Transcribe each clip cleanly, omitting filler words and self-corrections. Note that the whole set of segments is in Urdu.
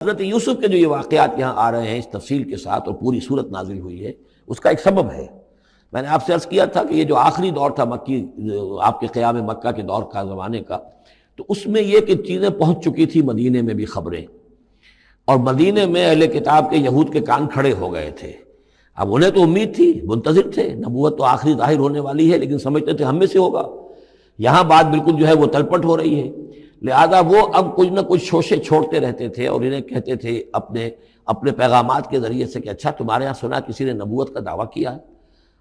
حضرت یوسف کے جو یہ واقعات یہاں آ رہے ہیں اس تفصیل کے ساتھ اور پوری صورت نازل ہوئی ہے، اس کا ایک سبب ہے۔ میں نے آپ سے عرض کیا تھا کہ یہ جو آخری دور تھا مکی، آپ کے قیام مکہ کے دور کا، زمانے کا، تو اس میں یہ کہ چیزیں پہنچ چکی تھی مدینے میں بھی خبریں، اور مدینے میں اہل کتاب کے یہود کے کان کھڑے ہو گئے تھے۔ اب انہیں تو امید تھی، منتظر تھے، نبوت تو آخری ظاہر ہونے والی ہے، لیکن سمجھتے تھے ہم میں سے ہوگا۔ یہاں بات بالکل جو ہے وہ تلپٹ ہو رہی ہے، لہذا وہ اب کچھ نہ کچھ شوشے چھوڑتے رہتے تھے اور انہیں کہتے تھے اپنے پیغامات کے ذریعے سے کہ اچھا تمہارے یہاں سنا کسی نے نبوت کا دعویٰ کیا ہے،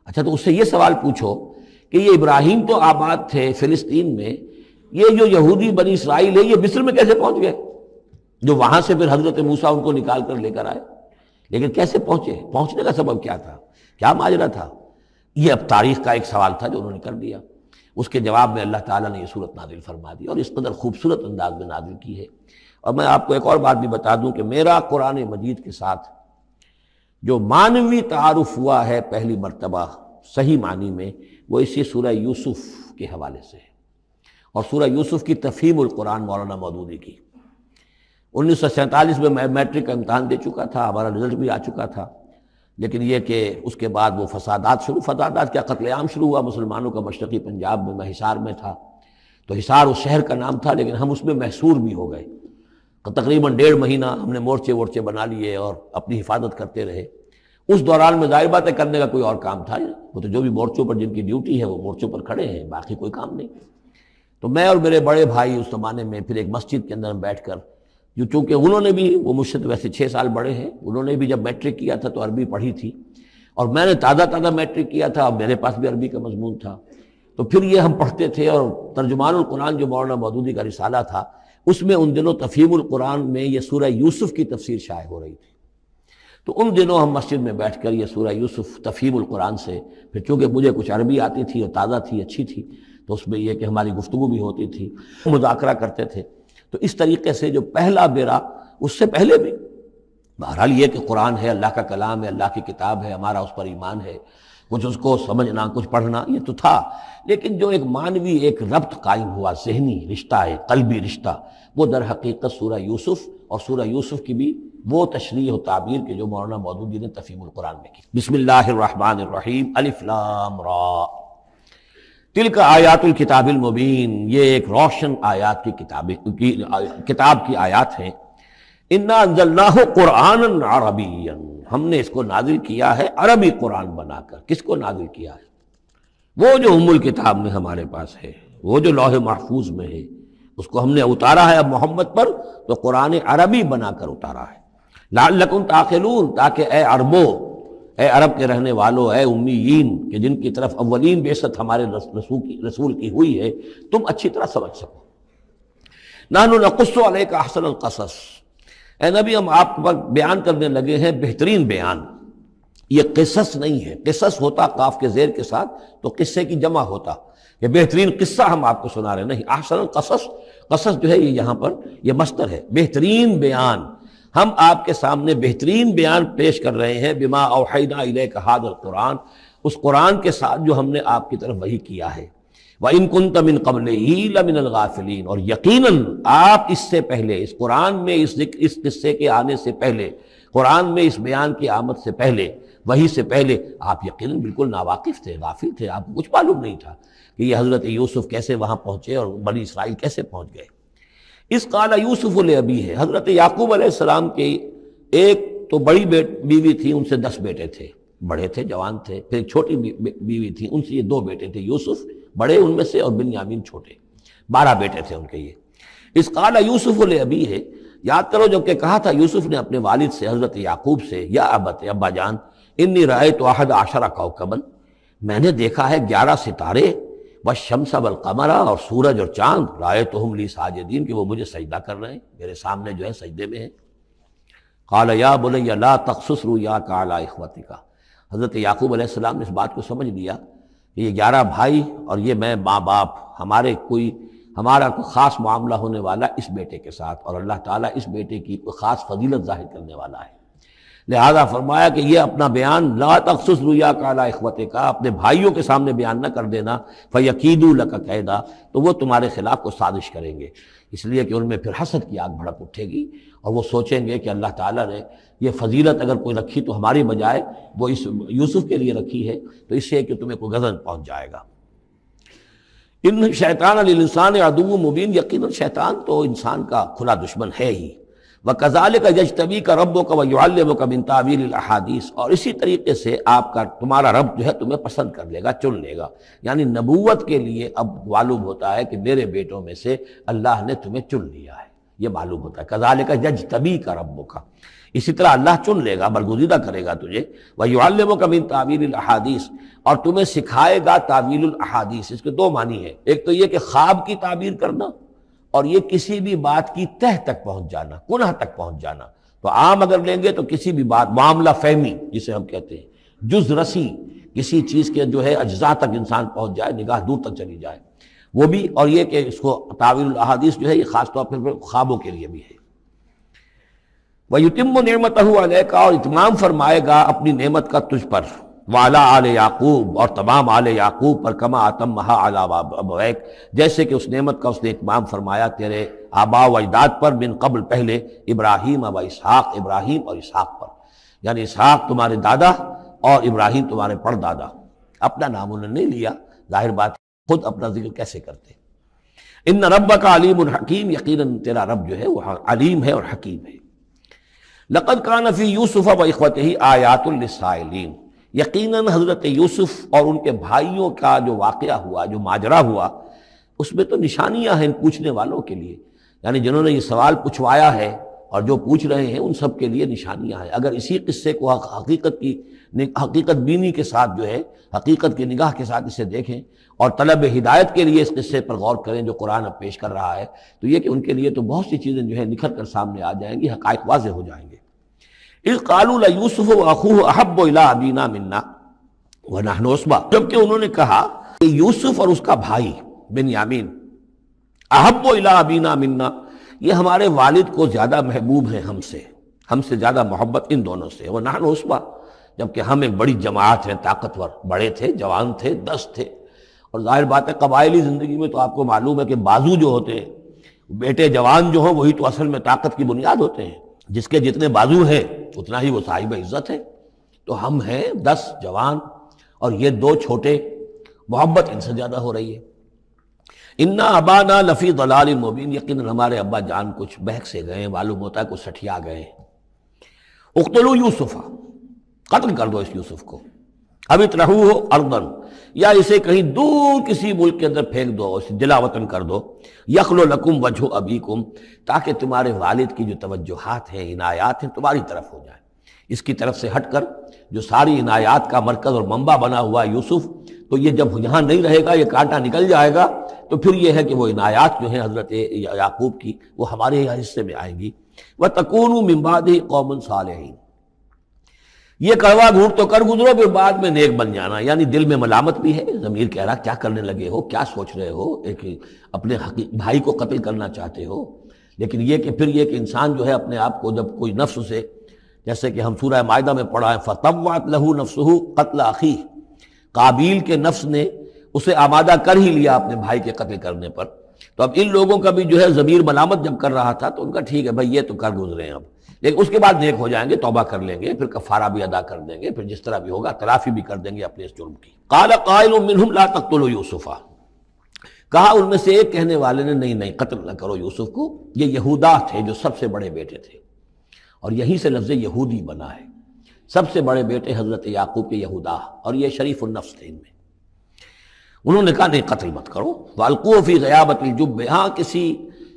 اچھا تو اس سے یہ سوال پوچھو کہ یہ ابراہیم تو آباد تھے فلسطین میں، یہ جو یہودی بنی اسرائیل ہے یہ مصر میں کیسے پہنچ گئے، جو وہاں سے پھر حضرت موسیٰ ان کو نکال کر لے کر آئے، لیکن کیسے پہنچے، پہنچنے کا سبب کیا تھا، کیا ماجرا تھا؟ یہ اب تاریخ کا ایک سوال تھا جو انہوں نے کر دیا۔ اس کے جواب میں اللہ تعالیٰ نے یہ صورت نازل فرما دی اور اس قدر خوبصورت انداز میں نازل کی ہے۔ اور میں آپ کو ایک اور بات بھی بتا دوں کہ میرا قرآن مجید کے ساتھ جو معنوی تعارف ہوا ہے پہلی مرتبہ صحیح معنی میں، وہ اسی سورہ یوسف کے حوالے سے ہے، اور سورہ یوسف کی تفہیم القرآن مولانا مودودی کی۔ 1947 میں میں میٹرک کا امتحان دے چکا تھا، ہمارا رزلٹ بھی آ چکا تھا، لیکن یہ کہ اس کے بعد وہ فسادات کیا قتل عام شروع ہوا مسلمانوں کا مشرقی پنجاب میں۔ میں حصار میں تھا، تو حصار اس شہر کا نام تھا، لیکن ہم اس میں محصور بھی ہو گئے۔ تقریباً 1.5 مہینہ ہم نے مورچے بنا لیے اور اپنی حفاظت کرتے رہے۔ اس دوران میں ظاہر بات ہے کرنے کا کوئی اور کام تھا، وہ تو جو بھی مورچوں پر جن کی ڈیوٹی ہے وہ مورچوں پر کھڑے ہیں، باقی کوئی کام نہیں۔ تو میں اور میرے بڑے بھائی اس زمانے میں پھر ایک مسجد کے اندر بیٹھ کر، چونکہ انہوں نے بھی، وہ مجھ سے تو ویسے 6 سال بڑے ہیں، انہوں نے بھی جب میٹرک کیا تھا تو عربی پڑھی تھی، اور میں نے تازہ میٹرک کیا تھا، اب میرے پاس بھی عربی کا مضمون تھا، تو پھر یہ ہم پڑھتے تھے۔ اور ترجمان القرآن جو مولانا مودودی کا رسالہ تھا، اس میں ان دنوں تفہیم القرآن میں یہ سورہ یوسف کی تفسیر شائع ہو رہی تھی، تو ان دنوں ہم مسجد میں بیٹھ کر یہ سورہ یوسف تفہیم القرآن سے، پھر چونکہ مجھے کچھ عربی آتی تھی اور تازہ تھی، اچھی تھی، تو اس میں یہ کہ ہماری گفتگو بھی ہوتی تھی، مذاکرہ کرتے تھے۔ تو اس طریقے سے جو پہلا بیرا، اس سے پہلے بھی بہرحال یہ کہ قرآن ہے، اللہ کا کلام ہے، اللہ کی کتاب ہے، ہمارا اس پر ایمان ہے، کچھ اس کو سمجھنا، کچھ پڑھنا، یہ تو تھا، لیکن جو ایک معنوی ایک ربط قائم ہوا، ذہنی رشتہ ہے، قلبی رشتہ، وہ در حقیقت سورہ یوسف اور سورہ یوسف کی بھی وہ تشریح و تعبیر کے جو مولانا مودودی نے تفہیم القرآن میں کی۔ بسم اللہ الرحمن الرحیم، الف لام را، تلک آیات الکتاب المبین، یہ ایک روشن آیات کی کتاب کی آیات ہیں۔ انا انزلناہ قرآنا عربیا، ہم نے اس کو نازل کیا ہے عربی قرآن بنا کر۔ کس کو نازل کیا ہے؟ وہ جو ام الکتاب میں ہمارے پاس ہے، وہ جو لوح محفوظ میں ہے، اس کو ہم نے اتارا ہے اب محمد پر، تو قرآن عربی بنا کر اتارا ہے۔ لعلکم تعقلون، تاکہ اے عربو، اے عرب کے رہنے والو، اے امیین کہ جن کی طرف اولین بعثت ہمارے رسول کی ہوئی ہے، تم اچھی طرح سمجھ سکو۔ نحن نقص علیک احسن القصص، اے نبی ہم آپ پر بیان کرنے لگے ہیں بہترین بیان۔ یہ قصص نہیں ہے، قصص ہوتا قاف کے زیر کے ساتھ تو قصے کی جمع ہوتا، یہ بہترین قصہ ہم آپ کو سنا رہے نہیں، احسن القصص، قصص جو ہے یہ یہاں پر یہ مصدر ہے، بہترین بیان، ہم آپ کے سامنے بہترین بیان پیش کر رہے ہیں، بما اوحینا الیک ھذا القرآن، اس قرآن کے ساتھ جو ہم نے آپ کی طرف وحی کیا ہے۔ وَإِن كُنتَ مِن قَبْلِهِ لَمِنَ الْغَافِلِينَ، اور یقیناً آپ اس سے پہلے، اس قرآن میں اس قصے کے آنے سے پہلے، قرآن میں اس بیان کی آمد سے پہلے، وحی سے پہلے آپ یقیناً بالکل ناواقف تھے، غافل تھے، آپ کو کچھ معلوم نہیں تھا کہ یہ حضرت یوسف کیسے وہاں پہنچے اور بنی اسرائیل کیسے پہنچ گئے۔ اس قال یوسف لابیہ، حضرت یعقوب علیہ السلام کے ایک تو بڑی بیوی تھی، ان سے 10 بیٹے تھے، بڑے تھے، جوان تھے، پھر ایک چھوٹی بیوی تھی، ان سے یہ 2 بیٹے تھے، یوسف بڑے ان میں سے اور بنیامین چھوٹے، 12 بیٹے تھے ان کے یہ۔ اس قال یوسف لابیہ، یاد کرو جب کہ کہا تھا یوسف نے اپنے والد سے، حضرت یعقوب سے، یا ابت، ابا جان، انی رأیت 11 کوکبا، میں نے دیکھا ہے 11 ستارے، والشمس والقمر، اور سورج اور چاند، رأیتہم لی ساجدین، کہ وہ مجھے سجدہ کر رہے ہیں، میرے سامنے جو ہے سجدے میں ہیں۔ قال یا بنی لا تقصص رؤیاک علی اخوتک، حضرت یعقوب علیہ السلام نے اس بات کو سمجھ لیا کہ یہ 11 بھائی اور یہ میں ماں باپ، ہمارا کوئی خاص معاملہ ہونے والا اس بیٹے کے ساتھ، اور اللہ تعالیٰ اس بیٹے کی کوئی خاص فضیلت ظاہر کرنے والا ہے۔ لہذا فرمایا کہ یہ اپنا بیان لا تخصص رؤیا کا علی اخوتک کا، اپنے بھائیوں کے سامنے بیان نہ کر دینا، فیکیدوا لک کیدا، تو وہ تمہارے خلاف کو سازش کریں گے، اس لیے کہ ان میں پھر حسد کی آگ بھڑک اٹھے گی اور وہ سوچیں گے کہ اللہ تعالیٰ نے یہ فضیلت اگر کوئی رکھی تو ہماری بجائے وہ اس یوسف کے لیے رکھی ہے، تو اس سے کہ تمہیں کوئی غضب پہنچ جائے گا۔ ان شیطان للانسان عدو مبین، یقیناً شیطان تو انسان کا کھلا دشمن ہے ہی۔ وَكَذَلِكَ يَجْتَبِيكَ رَبُّكَ وَيُعَلِّمُكَ مِن تَأْوِيلِ الْأَحَادِيثِ، اور اسی طریقے سے تمہارا رب جو ہے تمہیں پسند کر لے گا، چن لے گا، یعنی نبوت کے لیے اب معلوم ہوتا ہے کہ میرے بیٹوں میں سے اللہ نے تمہیں چن لیا ہے، یہ معلوم ہوتا ہے۔ كَذَلِكَ يَجْتَبِيكَ رَبُّكَ، اسی طرح اللہ چن لے گا، برگزیدہ کرے گا تجھے۔ وَيُعَلِّمُكَ مِن تَأْوِيلِ الْأَحَادِيثِ، اور تمہیں سکھائے گا تعویل الاحادیث۔ اس کے دو معنی ہیں، ایک تو یہ کہ خواب کی تعبیر کرنا، اور یہ کسی بھی بات کی تہ تک پہنچ جانا، کنہ تک پہنچ جانا۔ تو عام اگر لیں گے تو کسی بھی بات، معاملہ فہمی جسے ہم کہتے ہیں، جز رسی، کسی چیز کے جو ہے اجزاء تک انسان پہنچ جائے، نگاہ دور تک چلی جائے، وہ بھی۔ اور یہ کہ اس کو تعویل الاحادیث جو ہے یہ خاص طور پر خوابوں کے لیے بھی ہے۔ وَيُتِمُّ نِعْمَتَهُ عَلَيْكَ، اور اتمام فرمائے گا اپنی نعمت کا تجھ پر، وعلی آل یعقوب، اور تمام آل یعقوب پر، کما اتمھا علی ابویک، جیسے کہ اس نعمت کا اس نے اتمام فرمایا تیرے آباء و اجداد پر، من قبل پہلے، ابراہیم و اسحاق، ابراہیم اور اسحاق پر، یعنی اسحاق تمہارے دادا اور ابراہیم تمہارے پردادا۔ اپنا نام انہوں نے نہیں لیا، ظاہر بات خود اپنا ذکر کیسے کرتے۔ ان ربک علیم حکیم، یقیناً تیرا رب جو ہے وہ علیم ہے اور حکیم ہے۔ لقد کان فی یوسف و اخوتہ آیات للسائلین، یقیناً حضرت یوسف اور ان کے بھائیوں کا جو واقعہ ہوا، جو ماجرا ہوا، اس میں تو نشانیاں ہیں پوچھنے والوں کے لیے، یعنی جنہوں نے یہ سوال پوچھوایا ہے اور جو پوچھ رہے ہیں ان سب کے لیے نشانیاں ہیں۔ اگر اسی قصے کو حقیقت بینی کے ساتھ جو ہے، حقیقت کی نگاہ کے ساتھ اسے دیکھیں اور طلب ہدایت کے لیے اس قصے پر غور کریں جو قرآن اب پیش کر رہا ہے، تو یہ کہ ان کے لیے تو بہت سی چیزیں جو ہے نکھر کر سامنے آ جائیں گی، حقائق واضح ہو جائیں گے۔ اذ قالوا لیوسف واخوہ احب الی ابینا منا ونحن عصبہ، جبکہ انہوں نے کہا کہ یوسف اور اس کا بھائی بنیامین احب الی ابینا منا، یہ ہمارے والد کو زیادہ محبوب ہیں ہم سے زیادہ محبت ان دونوں سے، ونحن عصبہ، جبکہ ہم ایک بڑی جماعت ہیں، طاقتور، بڑے تھے، جوان تھے، 10 تھے۔ اور ظاہر بات ہے قبائلی زندگی میں تو آپ کو معلوم ہے کہ بازو جو ہوتے ہیں، بیٹے جوان جو ہوں وہی تو اصل میں طاقت کی بنیاد ہوتے ہیں، جس کے جتنے بازو ہیں اتنا ہی وہ صاحب عزت ہے۔ تو ہم ہیں 10 جوان اور یہ 2 چھوٹے، محبت ان سے زیادہ ہو رہی ہے۔ انا ابانا لفی ضلال مبین، یقیناً ہمارے ابا جان کچھ بہک سے گئے، معلوم ہوتا ہے کچھ سٹھیا گئے۔ اقتلوا یوسف، قتل کر دو اس یوسف کو، اب اطرحوہ ارضا، یا اسے کہیں دور کسی ملک کے اندر پھینک دو، اسے دلا وطن کر دو، یخلو لکم وجہ ابیکم، تاکہ تمہارے والد کی جو توجہات ہیں، عنایات ہیں، تمہاری طرف ہو جائیں۔ اس کی طرف سے ہٹ کر جو ساری عنایات کا مرکز اور منبع بنا ہوا یوسف، تو یہ جب یہاں نہیں رہے گا، یہ کانٹا نکل جائے گا، تو پھر یہ ہے کہ وہ عنایات جو ہیں حضرت یعقوب کی وہ ہمارے حصے میں آئیں گی۔ وَتَكُونُوا مِن بَعْدِهِ قَوْمًا صَالِحِينَ، یہ کڑوا گھونٹ تو کر گزرو، پھر بعد میں نیک بن جانا، یعنی دل میں ملامت بھی ہے، ضمیر کہہ رہا کیا کرنے لگے ہو، کیا سوچ رہے ہو، ایک اپنے بھائی کو قتل کرنا چاہتے ہو۔ لیکن یہ کہ پھر یہ کہ انسان جو ہے اپنے آپ کو جب کوئی نفس سے، جیسے کہ ہم سورہ مائدہ میں پڑھا ہے فَطَوَّعَتْ لَهُ نَفْسُهُ قَتْلَ أَخِيهِ، قابیل کے نفس نے اسے آمادہ کر ہی لیا اپنے بھائی کے قتل کرنے پر۔ تو اب ان لوگوں کا بھی جو ہے ضمیر ملامت جب کر رہا تھا تو ان کا ٹھیک ہے بھائی یہ تو کر گزرے ہیں اب، لیکن اس کے بعد نیک ہو جائیں گے، توبہ کر لیں گے، پھر کفارہ بھی ادا کر دیں گے، پھر جس طرح بھی ہوگا تلافی بھی کر دیں گے اپنے اس جرم کی۔ قال قائل منهم لا تقتلوا یوسف، کہا ان میں سے ایک کہنے والے نے نہیں قتل نہ کرو یوسف کو، یہ یہودا تھے جو سب سے بڑے بیٹے تھے، اور یہیں سے لفظ یہودی بنا ہے، سب سے بڑے بیٹے حضرت یعقوب کے یہودا، اور یہ شریف النفس تھے ان میں۔ انہوں نے کہا نہیں قتل مت کرو۔ وَالْقُوهُ فِي غَيَابَةِ الْجُبِّ، ہاں کسی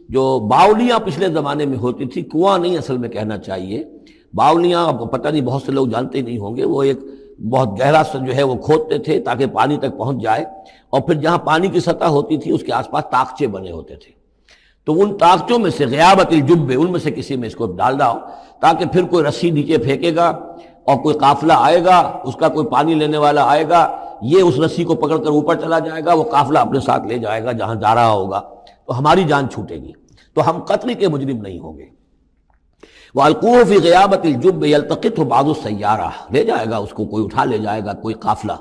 جو باولیاں پچھلے زمانے میں ہوتی تھی، کنواں نہیں اصل میں کہنا چاہیے، باولیاں اب پتہ نہیں بہت سے لوگ جانتے نہیں ہوں گے، وہ ایک بہت گہرا سا جو ہے وہ کھودتے تھے تاکہ پانی تک پہنچ جائے، اور پھر جہاں پانی کی سطح ہوتی تھی اس کے آس پاس طاقچے بنے ہوتے تھے، تو ان طاقچوں میں سے غیابت الجب، ان میں سے کسی میں اس کو ڈال دو تاکہ پھر کوئی رسی نیچے پھینکے گا اور کوئی قافلہ آئے گا، اس کا کوئی پانی لینے والا آئے گا، یہ اس رسی کو پکڑ کر اوپر چلا جائے گا، وہ قافلہ اپنے ساتھ لے جائے گا جہاں جا رہا ہوگا، تو ہماری جان چھوٹے گی، تو ہم قتل کے مجرم نہیں ہوں گے۔ وَأَلْقُوهُ فِي غِيَابَةِ الْجُبِّ يَلْتَقِطْهُ بَعْضُ السَّيَّارَةِ، لے جائے گا اس کو، کوئی اٹھا لے جائے گا، کوئی قافلہ.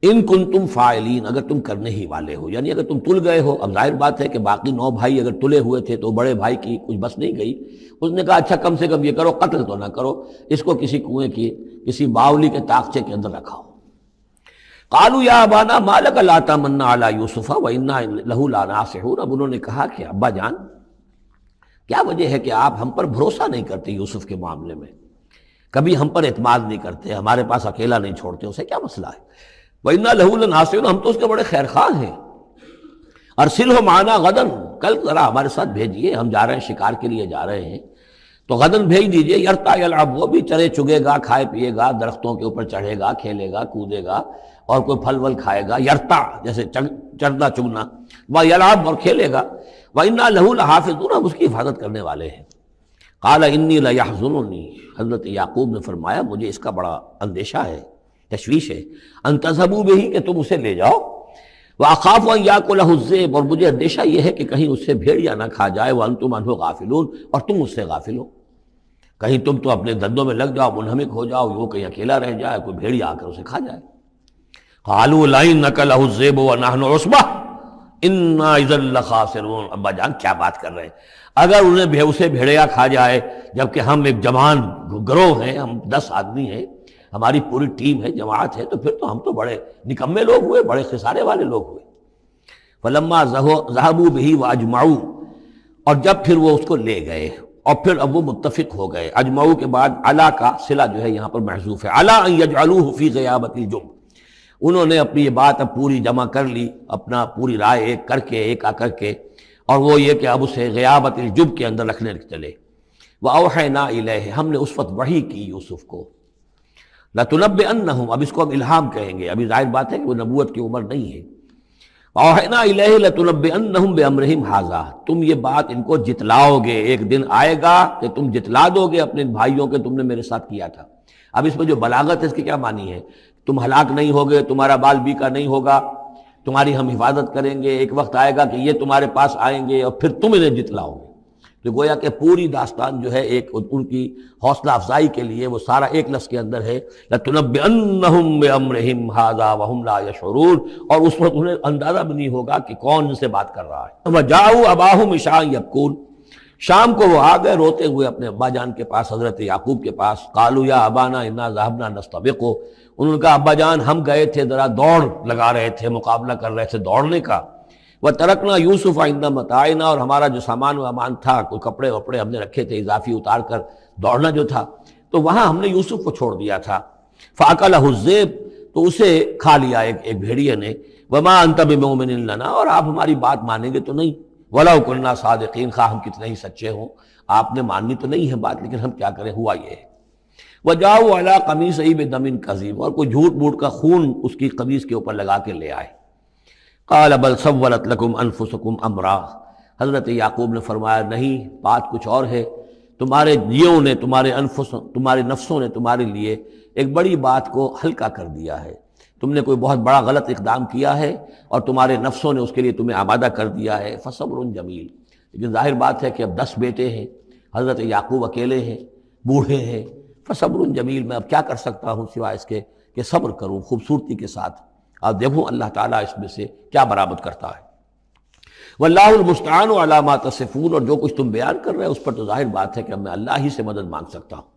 ان کنتم فاعلین، اگر تم کرنے ہی والے ہو، یعنی اگر تم تل گئے ہو. اب ظاہر بات ہے کہ باقی 9 بھائی اگر تلے ہوئے تھے تو بڑے بھائی کی کچھ بس نہیں گئی. اس نے کہا اچھا کم سے کم یہ کرو، قتل تو نہ کرو، اس کو کسی کنویں کی کسی باولی کے طاقچے کے اندر رکھاؤ. قالوا یا ابانا ما لک لا تمنا علی یوسف وانا لہ لناصحون. اب انہوں نے کہا کہ ابا جان کیا وجہ ہے کہ آپ ہم پر بھروسہ نہیں کرتے یوسف کے معاملے میں، کبھی ہم پر اعتماد نہیں کرتے، ہمارے پاس اکیلا نہیں چھوڑتے، اسے کیا مسئلہ ہے؟ وَإِنَّا لَهُ لَنَاصِحُونَ، ہم تو اس کے بڑے خیر خواہ ہیں. ارسلہ معنا غدن، کل ذرا ہمارے ساتھ بھیجیے، ہم جا رہے ہیں، شکار کے لیے جا رہے ہیں، تو غدن بھیج دیجیے. یرتا یلعب، وہ بھی چرے چگے گا، کھائے پیے گا، درختوں کے اوپر چڑھے گا، کھیلے گا، کودے گا، اور کوئی پھل ول کھائے گا. یرتا جیسے چرنا چگنا، وہ یلعب اور کھیلے گا. وَإِنَّا لَهُ لَحَافِظُونَ، ہم اس کی حفاظت کرنے والے ہیں. قَالَ إِنِّي لَيَحْزُنُنِي، حضرت یعقوب نے فرمایا مجھے اس کا بڑا اندیشہ ہے، تشویش ہے، ان تذهبوا به، کہ تم اسے لے جاؤ. وَأَخَافُ أَن يَأْكُلَهُ الذِّئْبُ، اور مجھے اندیشہ یہ ہے کہ کہیں اس سے بھیڑیا نہ کھا جائے. وَأَنتُمْ عَنْهُ غَافِلُونَ، اور تم اس سے غافل ہو، کہیں تم تو اپنے دندوں میں لگ جاؤ، منہمک ہو جاؤ، وہ کہیں اکیلا رہ جائے، کوئی بھیڑیا آ کر اسے کھا جائے. قَالُوا لَئِن نَّكَلَهُ الذِّئْبُ وَنَحْنُ عُصْبَةٌ إِنَّا إِذًا لَّخَاسِرُونَ. ابا جان کیا بات کر رہے ہیں، اگر اسے بھیڑیا کھا جائے جبکہ ہم ایک جوان گروہ ہیں، ہم 10 آدمی ہیں، ہماری پوری ٹیم ہے، جماعت ہے، تو پھر تو ہم تو بڑے نکمے لوگ ہوئے، بڑے خسارے والے لوگ ہوئے. فلما ذهبوا به واجمعوا، اور جب پھر وہ اس کو لے گئے اور پھر اب وہ متفق ہو گئے. اجمعوا کے بعد علا کا صلہ جو ہے یہاں پر محذوف ہے. علا ان یجعلوه فی غیابۃ الجب، انہوں نے اپنی یہ بات اب پوری جمع کر لی، اپنا پوری رائے ایک کر کے، ایک آ کر کے، اور وہ یہ کہ اب اسے غیابۃ الجب کے اندر رکھنے چلے. وَأَوْحَيْنَا إِلَيْهِ، ہم نے اس وقت وحی کی یوسف کو. لَتُنَبِّئَنَّهُمْ، اب اس کو ہم الہام کہیں گے، ابھی ظاہر بات ہے کہ وہ نبوت کی عمر نہیں ہے. وَأَوْحَيْنَا إِلَيْهِ لَتُنَبِّئَنَّهُمْ بِأَمْرِهِمْ هَٰذَا، تم یہ بات ان کو جتلاؤ گے، ایک دن آئے گا کہ تم جتلا دو گے اپنے بھائیوں کے تم نے میرے ساتھ کیا تھا. اب اس میں جو بلاغت ہے اس کی کیا معنی ہے؟ تم ہلاک نہیں ہوگے، تمہارا بال بیکا نہیں ہوگا، تمہاری ہم حفاظت کریں گے، ایک وقت آئے گا کہ یہ تمہارے پاس آئیں گے اور پھر تم انہیں جتلاؤ گے. تو گویا کہ پوری داستان جو ہے ایک ان کی حوصلہ افزائی کے لیے وہ سارا ایک لفظ کے اندر ہے، لَتُنَبِّئَنَّهُمْ بِأَمْرِهِمْ هَٰذَا وَهُمْ لَا يَشْعُرُونَ، اور اس وقت انہیں اندازہ بھی نہیں ہوگا کہ کون ان سے بات کر رہا ہے. وَجَاءُوا أَبَاهُمْ عِشَاءً يَبْكُونَ، شام کو وہ آ گئے روتے ہوئے اپنے ابا جان کے پاس، حضرت یعقوب کے پاس. قَالُوا يَا أَبَانَا إِنَّا ذَهَبْنَا نَسْتَبِقُ، انہوں نے کہا ابا جان ہم گئے تھے، ذرا دوڑ لگا رہے تھے، مقابلہ کر رہے تھے دوڑنے کا. وَتَرَكْنَا يُوسُفَ عِندَ مَتَاعِنَا، اور ہمارا جو سامان و امان تھا، کوئی کپڑے وپڑے ہم نے رکھے تھے اضافی اتار کر دوڑنا جو تھا، تو وہاں ہم نے یوسف کو چھوڑ دیا تھا. فَأَكَلَهُ الذِّئْبُ، تو اسے کھا لیا ایک بھیڑیے نے. وَمَا أَنْتَ بِمُؤْمِنٍ لَنَا، اور آپ ہماری بات مانیں گے تو نہیں. وَلَوْ كُنَّا صَادِقِينَ، خواہ ہم کتنے ہی سچے ہوں، آپ نے ماننی تو نہیں ہے بات، لیکن ہم کیا کریں، ہوا یہ ہے. وَجَاءُوا عَلَىٰ قَمِيصِهِ بِدَمٍ كَذِيبٍ، اور کوئی جھوٹ موٹ کا خون اس کی قمیص کے اوپر لگا کے لے آئے. قَالَ بَلْ سَوَّلَتْ لَكُمْ أَنفُسُكُمْ أَمْرًا، حضرت یعقوب نے فرمایا نہیں، بات کچھ اور ہے، تمہارے جیوں نے، تمہارے نفسوں نے تمہارے لیے ایک بڑی بات کو ہلکا کر دیا ہے. تم نے کوئی بہت بڑا غلط اقدام کیا ہے اور تمہارے نفسوں نے اس کے لیے تمہیں آمادہ کر دیا ہے. فصبر جمیل، لیکن ظاہر بات ہے کہ اب 10 بیٹے ہیں، حضرت یعقوب اکیلے ہیں، بوڑھے ہیں. فصبر جمیل، میں اب کیا کر سکتا ہوں سوائے اس کے کہ صبر کروں خوبصورتی کے ساتھ، اور دیکھوں اللہ تعالیٰ اس میں سے کیا برآمد کرتا ہے. واللہ المستعان علی ما تصفون، اور جو کچھ تم بیان کر رہے ہیں اس پر تو ظاہر بات ہے کہ اب میں اللہ ہی سے مدد مانگ سکتا ہوں.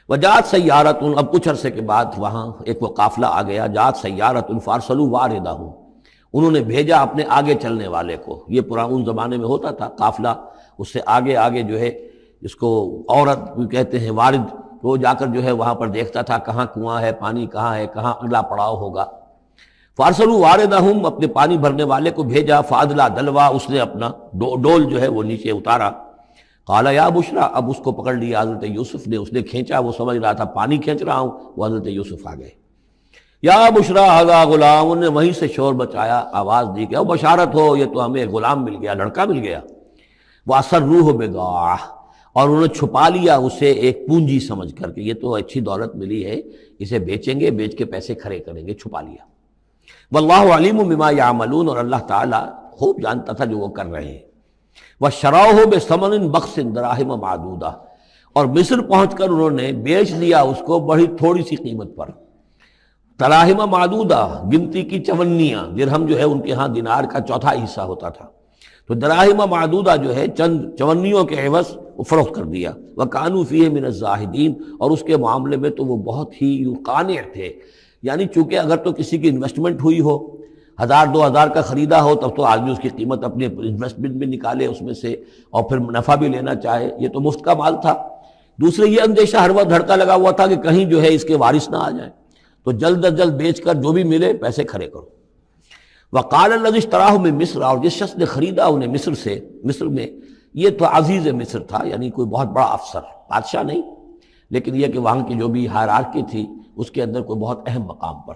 وجاءت سیارۃ، اب کچھ عرصے کے بعد وہاں ایک وہ قافلہ آ گیا. جاءت سیارۃ فارسلوا واردہم، انہوں نے بھیجا اپنے آگے چلنے والے کو. یہ پرانے زمانے میں ہوتا تھا قافلہ، اس سے آگے آگے جو ہے جس کو عورت کہتے ہیں وارد، وہ جا کر جو ہے وہاں پر دیکھتا تھا کہاں کنواں ہے، پانی کہاں ہے، کہاں اگلا پڑاؤ ہوگا. فارسلوا واردہم، اپنے پانی بھرنے والے کو بھیجا. فادلا دلوا، اس نے اپنا ڈول جو ہے وہ نیچے اتارا. قال یا بشرا، اب اس کو پکڑ لیا حضرت یوسف نے، اس نے کھینچا، وہ سمجھ رہا تھا پانی کھینچ رہا ہوں، وہ حضرت یوسف آ گئے. یا بشرا ھذا غلام، انہوں نے وہیں سے شور بچایا، آواز دی کہ او بشارت ہو، یہ تو ہمیں غلام مل گیا، لڑکا مل گیا. وَأَسَرُّوهُ بِضَاعَةً، اور انہوں نے چھپا لیا اسے ایک پونجی سمجھ کر کہ یہ تو اچھی دولت ملی ہے، اسے بیچیں گے، بیچ کے پیسے کھڑے کریں گے، چھپا لیا. واللہ علیم بما یعملون، اور اللہ تعالیٰ خوب جانتا تھا جو وہ کر رہے ہیں. وَشَرَوْهُ بِثَمَنٍ بَخْسٍ دَرَاهِمَ مَعْدُودَةٍ، اور مصر پہنچ کر انہوں نے بیچ دیا اس کو بڑی تھوڑی سی قیمت پر، دراہم معدودہ، گنتی کی چونیاں، درہم جو ہے ان کے ہاں دینار کا چوتھا حصہ ہوتا تھا، تو دراہم معدودہ جو ہے چند چونیوں کے عوض وہ فروخت کر دیا۔ وَكَانُوا فِيهِ مِنَ الزَّاهِدِينَ، اور اس کے معاملے میں تو وہ بہت ہی قانع تھے، یعنی چونکہ اگر تو کسی کی انویسٹمنٹ ہوئی ہو، 1000-2000 کا خریدا ہو، تب تو آدمی اس کی قیمت اپنے انویسٹمنٹ میں نکالے اس میں سے، اور پھر نفع بھی لینا چاہے، یہ تو مفت کا مال تھا۔ دوسرے یہ اندیشہ ہر وقت دھڑکا لگا ہوا تھا کہ کہیں جو ہے اس کے وارث نہ آ جائیں، تو جلد از جلد بیچ کر جو بھی ملے پیسے کھڑے کرو۔ وقال الذی اشتراہ من مصر، اور جس شخص نے خریدا انہیں مصر سے، مصر میں یہ تو عزیز مصر تھا، یعنی کوئی بہت بڑا افسر، بادشاہ نہیں، لیکن یہ کہ وہاں کی جو بھی ہائرارکی تھی اس کے اندر کوئی بہت اہم مقام پر۔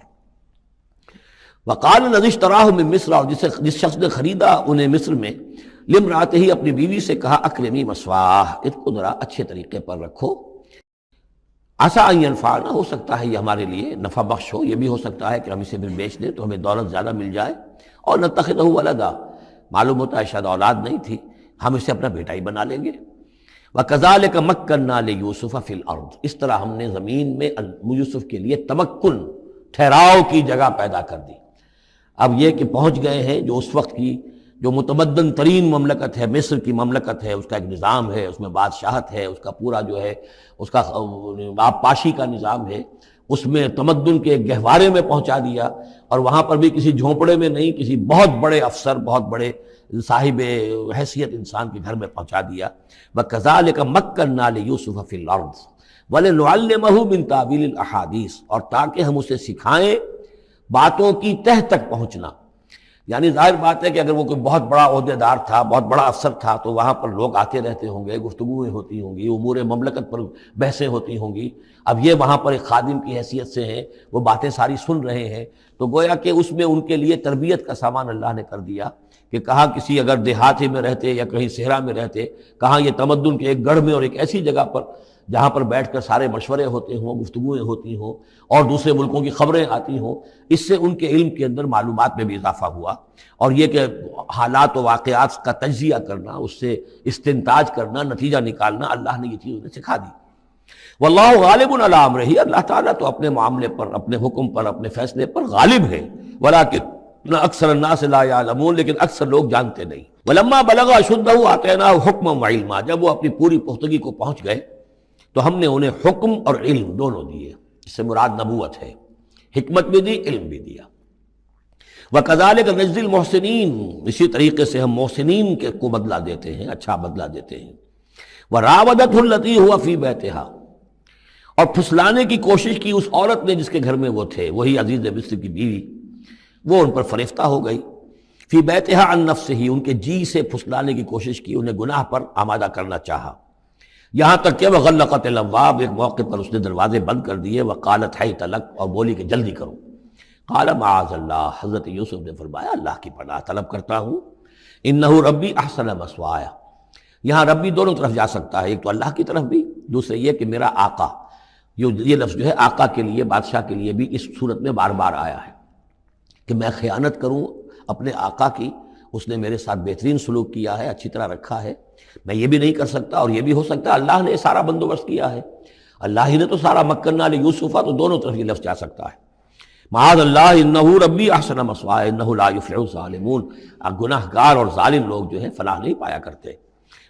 وقال الذی اشتراہ من مصر، اور جس شخص نے خریدا انہیں مصر میں، لامرأتہ، اپنی بیوی سے کہا اکرمی مثواہ، اس کو ذرا اچھے طریقے پر رکھو، عسیٰ ان ینفعنا، ہو سکتا ہے یہ ہمارے لیے نفع بخش ہو، یہ بھی ہو سکتا ہے کہ ہم اسے پھر بیچ دیں تو ہمیں دولت زیادہ مل جائے، اور نتخذہ ولدا، معلوم ہوتا ہے شاید اولاد نہیں تھی، ہم اسے اپنا بیٹا ہی بنا لیں گے۔ وَكَذَلِكَ مَكَّنَّا لِيُوسُفَ فِي الْأَرْضِ، اس طرح ہم نے زمین میں یوسف کے لیے تمکن، ٹھہراؤ کی جگہ پیدا کر دی۔ اب یہ کہ پہنچ گئے ہیں جو اس وقت کی جو متمدن ترین مملکت ہے، مصر کی مملکت ہے، اس کا ایک نظام ہے، اس میں بادشاہت ہے، اس کا پورا جو ہے اس کا آبپاشی کا نظام ہے، اس میں تمدن کے ایک گہوارے میں پہنچا دیا، اور وہاں پر بھی کسی جھونپڑے میں نہیں، کسی بہت بڑے افسر، بہت بڑے صاحب حیثیت انسان کے گھر میں پہنچا دیا۔ وَكَذَلِكَ مَكَّنَّا لِيُوسُفَ فِي الْأَرْضِ وَلِنُعَلِّمَهُ مِن تَأْوِيلِ الْأَحَادِيثِ، اور تاکہ ہم اسے سکھائیں باتوں کی تہ تک پہنچنا۔ یعنی ظاہر بات ہے کہ اگر وہ کوئی بہت بڑا عہدے دار تھا، بہت بڑا افسر تھا، تو وہاں پر لوگ آتے رہتے ہوں گے، گفتگویں ہوتی ہوں گی، امور مملکت پر بحثیں ہوتی ہوں گی۔ اب یہ وہاں پر ایک خادم کی حیثیت سے ہیں، وہ باتیں ساری سن رہے ہیں، تو گویا کہ اس میں ان کے لیے تربیت کا سامان اللہ نے کر دیا کہ کہاں کسی اگر دیہاتی میں رہتے یا کہیں صحرا میں رہتے، کہاں یہ تمدن کے ایک گڑھ میں اور ایک ایسی جگہ پر جہاں پر بیٹھ کر سارے مشورے ہوتے ہوں، گفتگویں ہوتی ہوں، اور دوسرے ملکوں کی خبریں آتی ہوں، اس سے ان کے علم کے اندر معلومات میں بھی اضافہ ہوا، اور یہ کہ حالات و واقعات کا تجزیہ کرنا، اس سے استنتاج کرنا، نتیجہ نکالنا، اللہ نے یہ چیز انہیں سکھا دی۔ واللہ غالب علی امرہ، اللہ تعالیٰ تو اپنے معاملے پر، اپنے حکم پر، اپنے فیصلے پر غالب ہے، ولکن اکثر الناس لا یعلمون، لیکن اکثر لوگ جانتے نہیں۔ ولما بلغ اشدہ آتیناہ حکما وعلما، جب وہ اپنی پوری پختگی کو پہنچ گئے تو ہم نے انہیں حکم اور علم دونوں دیے، اس سے مراد نبوت ہے، حکمت بھی دی، علم بھی دیا۔ وَكَذَلِكَ نَجْزِي الْمُحْسِنِينَ، اسی طریقے سے ہم محسنین کو بدلہ دیتے ہیں، اچھا بدلہ دیتے ہیں۔ وَرَاوَدَتْهُ الَّتِي هُوَ فِي بَيْتِهَا، اور پھسلانے کی کوشش کی اس عورت نے جس کے گھر میں وہ تھے، وہی عزیز مصر کی بیوی، وہ ان پر فریفتہ ہو گئی۔ فی بیتہا عن نفسہ، ان کے جی سے پھسلانے کی کوشش کی، انہیں گناہ پر آمادہ کرنا چاہا، یہاں تک کہ وغلقت الابواب، ایک موقع پر اس نے دروازے بند کر دیے، وقالت حیت لک، اور بولی کہ جلدی کرو۔ قال معاذ اللہ، حضرت یوسف نے فرمایا اللہ کی پناہ طلب کرتا ہوں، انہ ربی احسن مثوایا، یہاں ربی دونوں طرف جا سکتا ہے، ایک تو اللہ کی طرف بھی، دوسرے یہ کہ میرا آقا، یہ لفظ جو ہے آقا کے لیے، بادشاہ کے لیے بھی اس صورت میں بار بار آیا ہے کہ میں خیانت کروں اپنے آقا کی، اس نے میرے ساتھ بہترین سلوک کیا ہے، اچھی طرح رکھا ہے، میں یہ بھی نہیں کر سکتا، اور یہ بھی ہو سکتا ہے اللہ نے سارا بندوبست کیا ہے، اللہ ہی نے تو سارا مکننا لیوسف، تو دونوں طرف یہ لفظ جا سکتا ہے۔ معاذ اللہ انہ ربی احسن مثوایا انہ لا یفلح الظالمون، گناہ گار اور ظالم لوگ جو ہیں فلاح نہیں پایا کرتے۔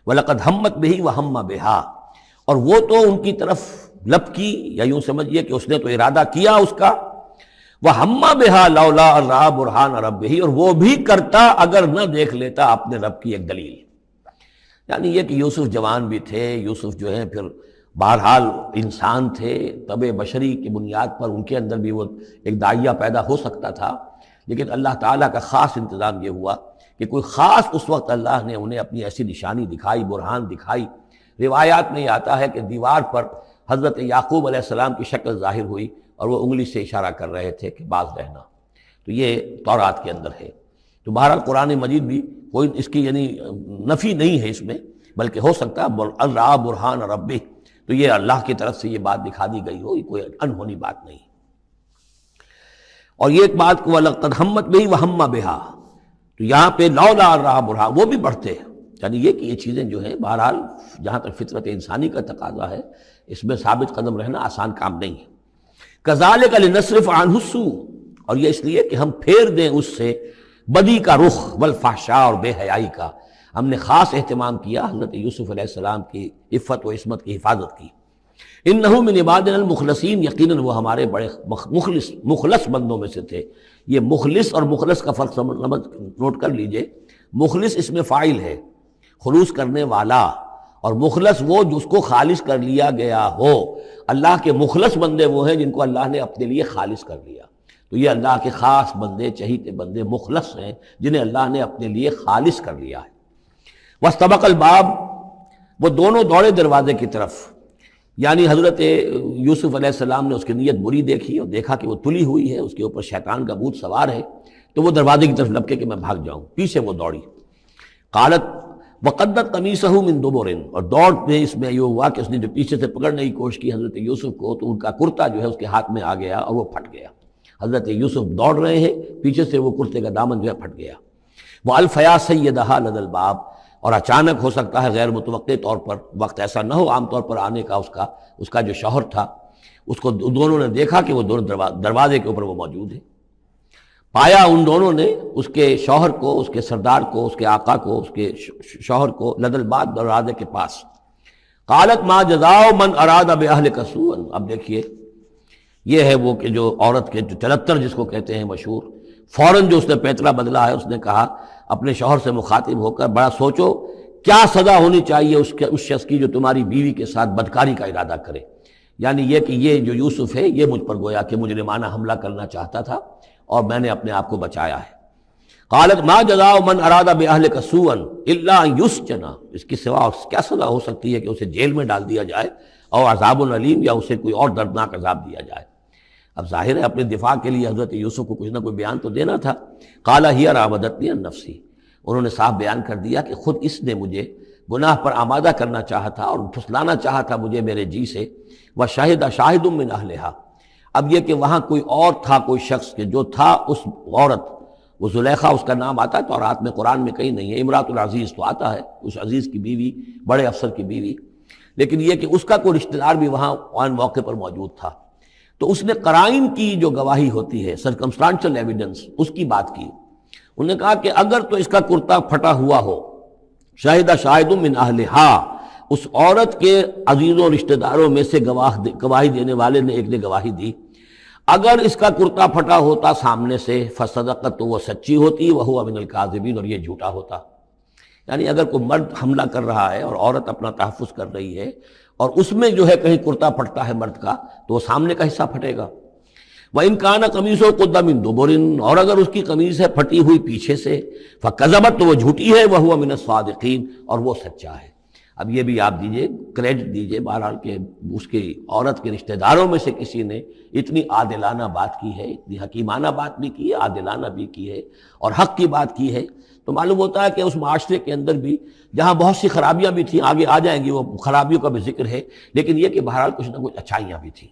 وَلَقَدْ هَمَّتْ بِهِ وَهَمَّ بِهَا، اور وہ تو ان کی طرف لب کی، یا یوں سمجھیے کہ اس نے تو ارادہ کیا اس کا، وَهَمَّ بِهَا لَوْلَا أَن رَأَىٰ بُرْهَانَ رَبِّهِ، اور وہ بھی کرتا اگر نہ دیکھ لیتا اپنے رب کی ایک دلیل۔ یعنی یہ کہ یوسف جوان بھی تھے، یوسف جو ہے پھر بہرحال انسان تھے، طبع بشری کی بنیاد پر ان کے اندر بھی وہ ایک داعیہ پیدا ہو سکتا تھا، لیکن اللہ تعالیٰ کا خاص انتظام یہ ہوا کہ کوئی خاص اس وقت اللہ نے انہیں اپنی ایسی نشانی دکھائی، برہان دکھائی۔ روایات میں یہ آتا ہے کہ دیوار پر حضرت یعقوب علیہ السلام کی شکل ظاہر ہوئی، اور وہ انگلی سے اشارہ کر رہے تھے کہ باز رہنا، تو یہ تورات کے اندر ہے۔ تو بہرحال قرآن مجید بھی کوئی اس کی یعنی نفی نہیں ہے اس میں، بلکہ ہو سکتا ہے الرا برہان ربہ، تو یہ اللہ کی طرف سے یہ بات دکھا دی گئی ہو، یہ کوئی انہونی بات نہیں۔ اور یہ ایک بات کو وَلَقَدْ هَمَّتْ بِهِ وَهَمَّ بِهَا، تو یہاں پہ لولا الرا برہان، وہ بھی بڑھتے ہیں، یعنی یہ کہ یہ چیزیں جو ہیں بہرحال جہاں تک فطرت انسانی کا تقاضا ہے اس میں ثابت قدم رہنا آسان کام نہیں ہے۔ کذالک لنصرف عنہ السوء، اور یہ اس لیے کہ ہم پھیر دیں اس سے بدی کا رخ والفحشاء اور بے حیائی کا۔ ہم نے خاص اہتمام کیا حضرت یوسف علیہ السلام کی عفت و عصمت کی حفاظت کی۔ انہ من عبادنا المخلصین، یقیناً وہ ہمارے بڑے مخلص بندوں میں سے تھے۔ یہ مخلص اور مخلص کا فرق نوٹ کر لیجئے۔ مخلص اس میں فاعل ہے، خلوص کرنے والا، اور مخلص وہ جس کو خالص کر لیا گیا ہو۔ اللہ کے مخلص بندے وہ ہیں جن کو اللہ نے اپنے لیے خالص کر لیا، تو یہ اللہ کے خاص بندے، چہیتے بندے مخلص ہیں جنہیں اللہ نے اپنے لیے خالص کر لیا ہے۔ واستبق الباب، وہ دونوں دوڑے دروازے کی طرف، یعنی حضرت یوسف علیہ السلام نے اس کی نیت بری دیکھی اور دیکھا کہ وہ تلی ہوئی ہے، اس کے اوپر شیطان کا بھوت سوار ہے، تو وہ دروازے کی طرف لپکے کہ میں بھاگ جاؤں، پیچھے وہ دوڑی۔ قالت وقدت قمیصہ من دبر، اور دوڑ میں اس میں یہ ہوا کہ اس نے جو پیچھے سے پکڑنے کی کوشش کی حضرت یوسف کو، تو ان کا کرتا جو ہے اس کے ہاتھ میں آ گیا اور وہ پھٹ گیا۔ حضرت یوسف دوڑ رہے ہیں، پیچھے سے وہ کرتے کا دامن جو ہے پھٹ گیا۔ وَأَلْفَيَا سَيِّدَهَا لَدَى الْبَابِ، اور اچانک ہو سکتا ہے غیر متوقع طور پر، وقت ایسا نہ ہو عام طور پر آنے کا، اس کا جو شوہر تھا اس کو دونوں نے دیکھا کہ وہ دونوں دروازے کے اوپر وہ موجود ہے۔ پایا ان دونوں نے اس کے شوہر کو، اس کے سردار کو، اس کے آقا کو، اس کے شوہر کو لدى الباب، دروازے کے پاس۔ قالت ما جزاء من اراد باهلك سوءا، اب دیکھیے یہ ہے وہ کہ جو عورت کے جو چلتر جس کو کہتے ہیں مشہور، فوراً جو اس نے پیتلا بدلا ہے، اس نے کہا اپنے شوہر سے مخاطب ہو کر، بڑا سوچو کیا سزا ہونی چاہیے اس شخص کی جو تمہاری بیوی کے ساتھ بدکاری کا ارادہ کرے، یعنی یہ کہ یہ جو یوسف ہے یہ مجھ پر گویا کہ مجرمانہ حملہ کرنا چاہتا تھا اور میں نے اپنے آپ کو بچایا ہے۔ قالت ما جزاء من اراد باهلك سوءا الا ان يسجن، اس کی سوا کیا سزا ہو سکتی ہے کہ اسے جیل میں ڈال دیا جائے، اور عذاب علیم، یا اسے کوئی اور دردناک عذاب دیا جائے۔ اب ظاہر ہے اپنے دفاع کے لیے حضرت یوسف کو کچھ نہ کوئی بیان تو دینا تھا۔ قال هي راودتني عن نفسي، انہوں نے صاف بیان کر دیا کہ خود اس نے مجھے گناہ پر آمادہ کرنا چاہا تھا اور پھسلانا چاہا تھا مجھے میرے جی سے۔ وشهد شاهد من اهلها، اب یہ کہ وہاں کوئی اور تھا، کوئی شخص کہ جو تھا اس عورت، وہ زلیخا اس کا نام آتا ہے تو رات میں قرآن میں کہیں نہیں ہے، امراۃ العزیز تو آتا ہے، اس عزیز کی بیوی، بڑے افسر کی بیوی، لیکن یہ کہ اس کا کوئی رشتہ دار بھی وہاں آن موقع پر موجود تھا، تو اس نے قرائن کی جو گواہی ہوتی ہے، سرکمسٹانشل ایویڈنس، اس کی بات کی۔ انہوں نے کہا کہ اگر تو اس کا کرتا پھٹا ہوا ہو، شاہد شاہد من اہلہا، اس عورت کے عزیزوں رشتہ داروں میں سے گواہی دینے والے نے ایک نے گواہی دی، اگر اس کا کرتا پھٹا ہوتا سامنے سے، فصدقت، تو وہ سچی ہوتی، وہو من الکاذبین، اور یہ جھوٹا ہوتا۔ یعنی اگر کوئی مرد حملہ کر رہا ہے اور عورت اپنا تحفظ کر رہی ہے اور اس میں جو ہے کہیں کرتا پھٹتا ہے مرد کا، تو وہ سامنے کا حصہ پھٹے گا۔ وَإِن كَانَ قَمِيصُهُ قُدَّ مِن دُبُرٍ، اور اگر اس کی قمیص ہے پھٹی ہوئی پیچھے سے، فَكَذَبَتْ، تو وہ جھوٹی ہے، وَهُوَ مِنَ الصَّادِقِينَ، اور وہ سچا ہے۔ اب یہ بھی آپ دیجئے، کریڈٹ دیجئے بہرحال کہ اس کی عورت کے رشتہ داروں میں سے کسی نے اتنی عادلانہ بات کی ہے، اتنی حکیمانہ بات بھی کی ہے، عادلانہ بھی کی ہے اور حق کی بات کی ہے، تو معلوم ہوتا ہے کہ اس معاشرے کے اندر بھی جہاں بہت سی خرابیاں بھی تھیں، آگے آ جائیں گی وہ خرابیوں کا بھی ذکر ہے، لیکن یہ کہ بہرحال کچھ نہ کچھ اچھائیاں بھی تھیں۔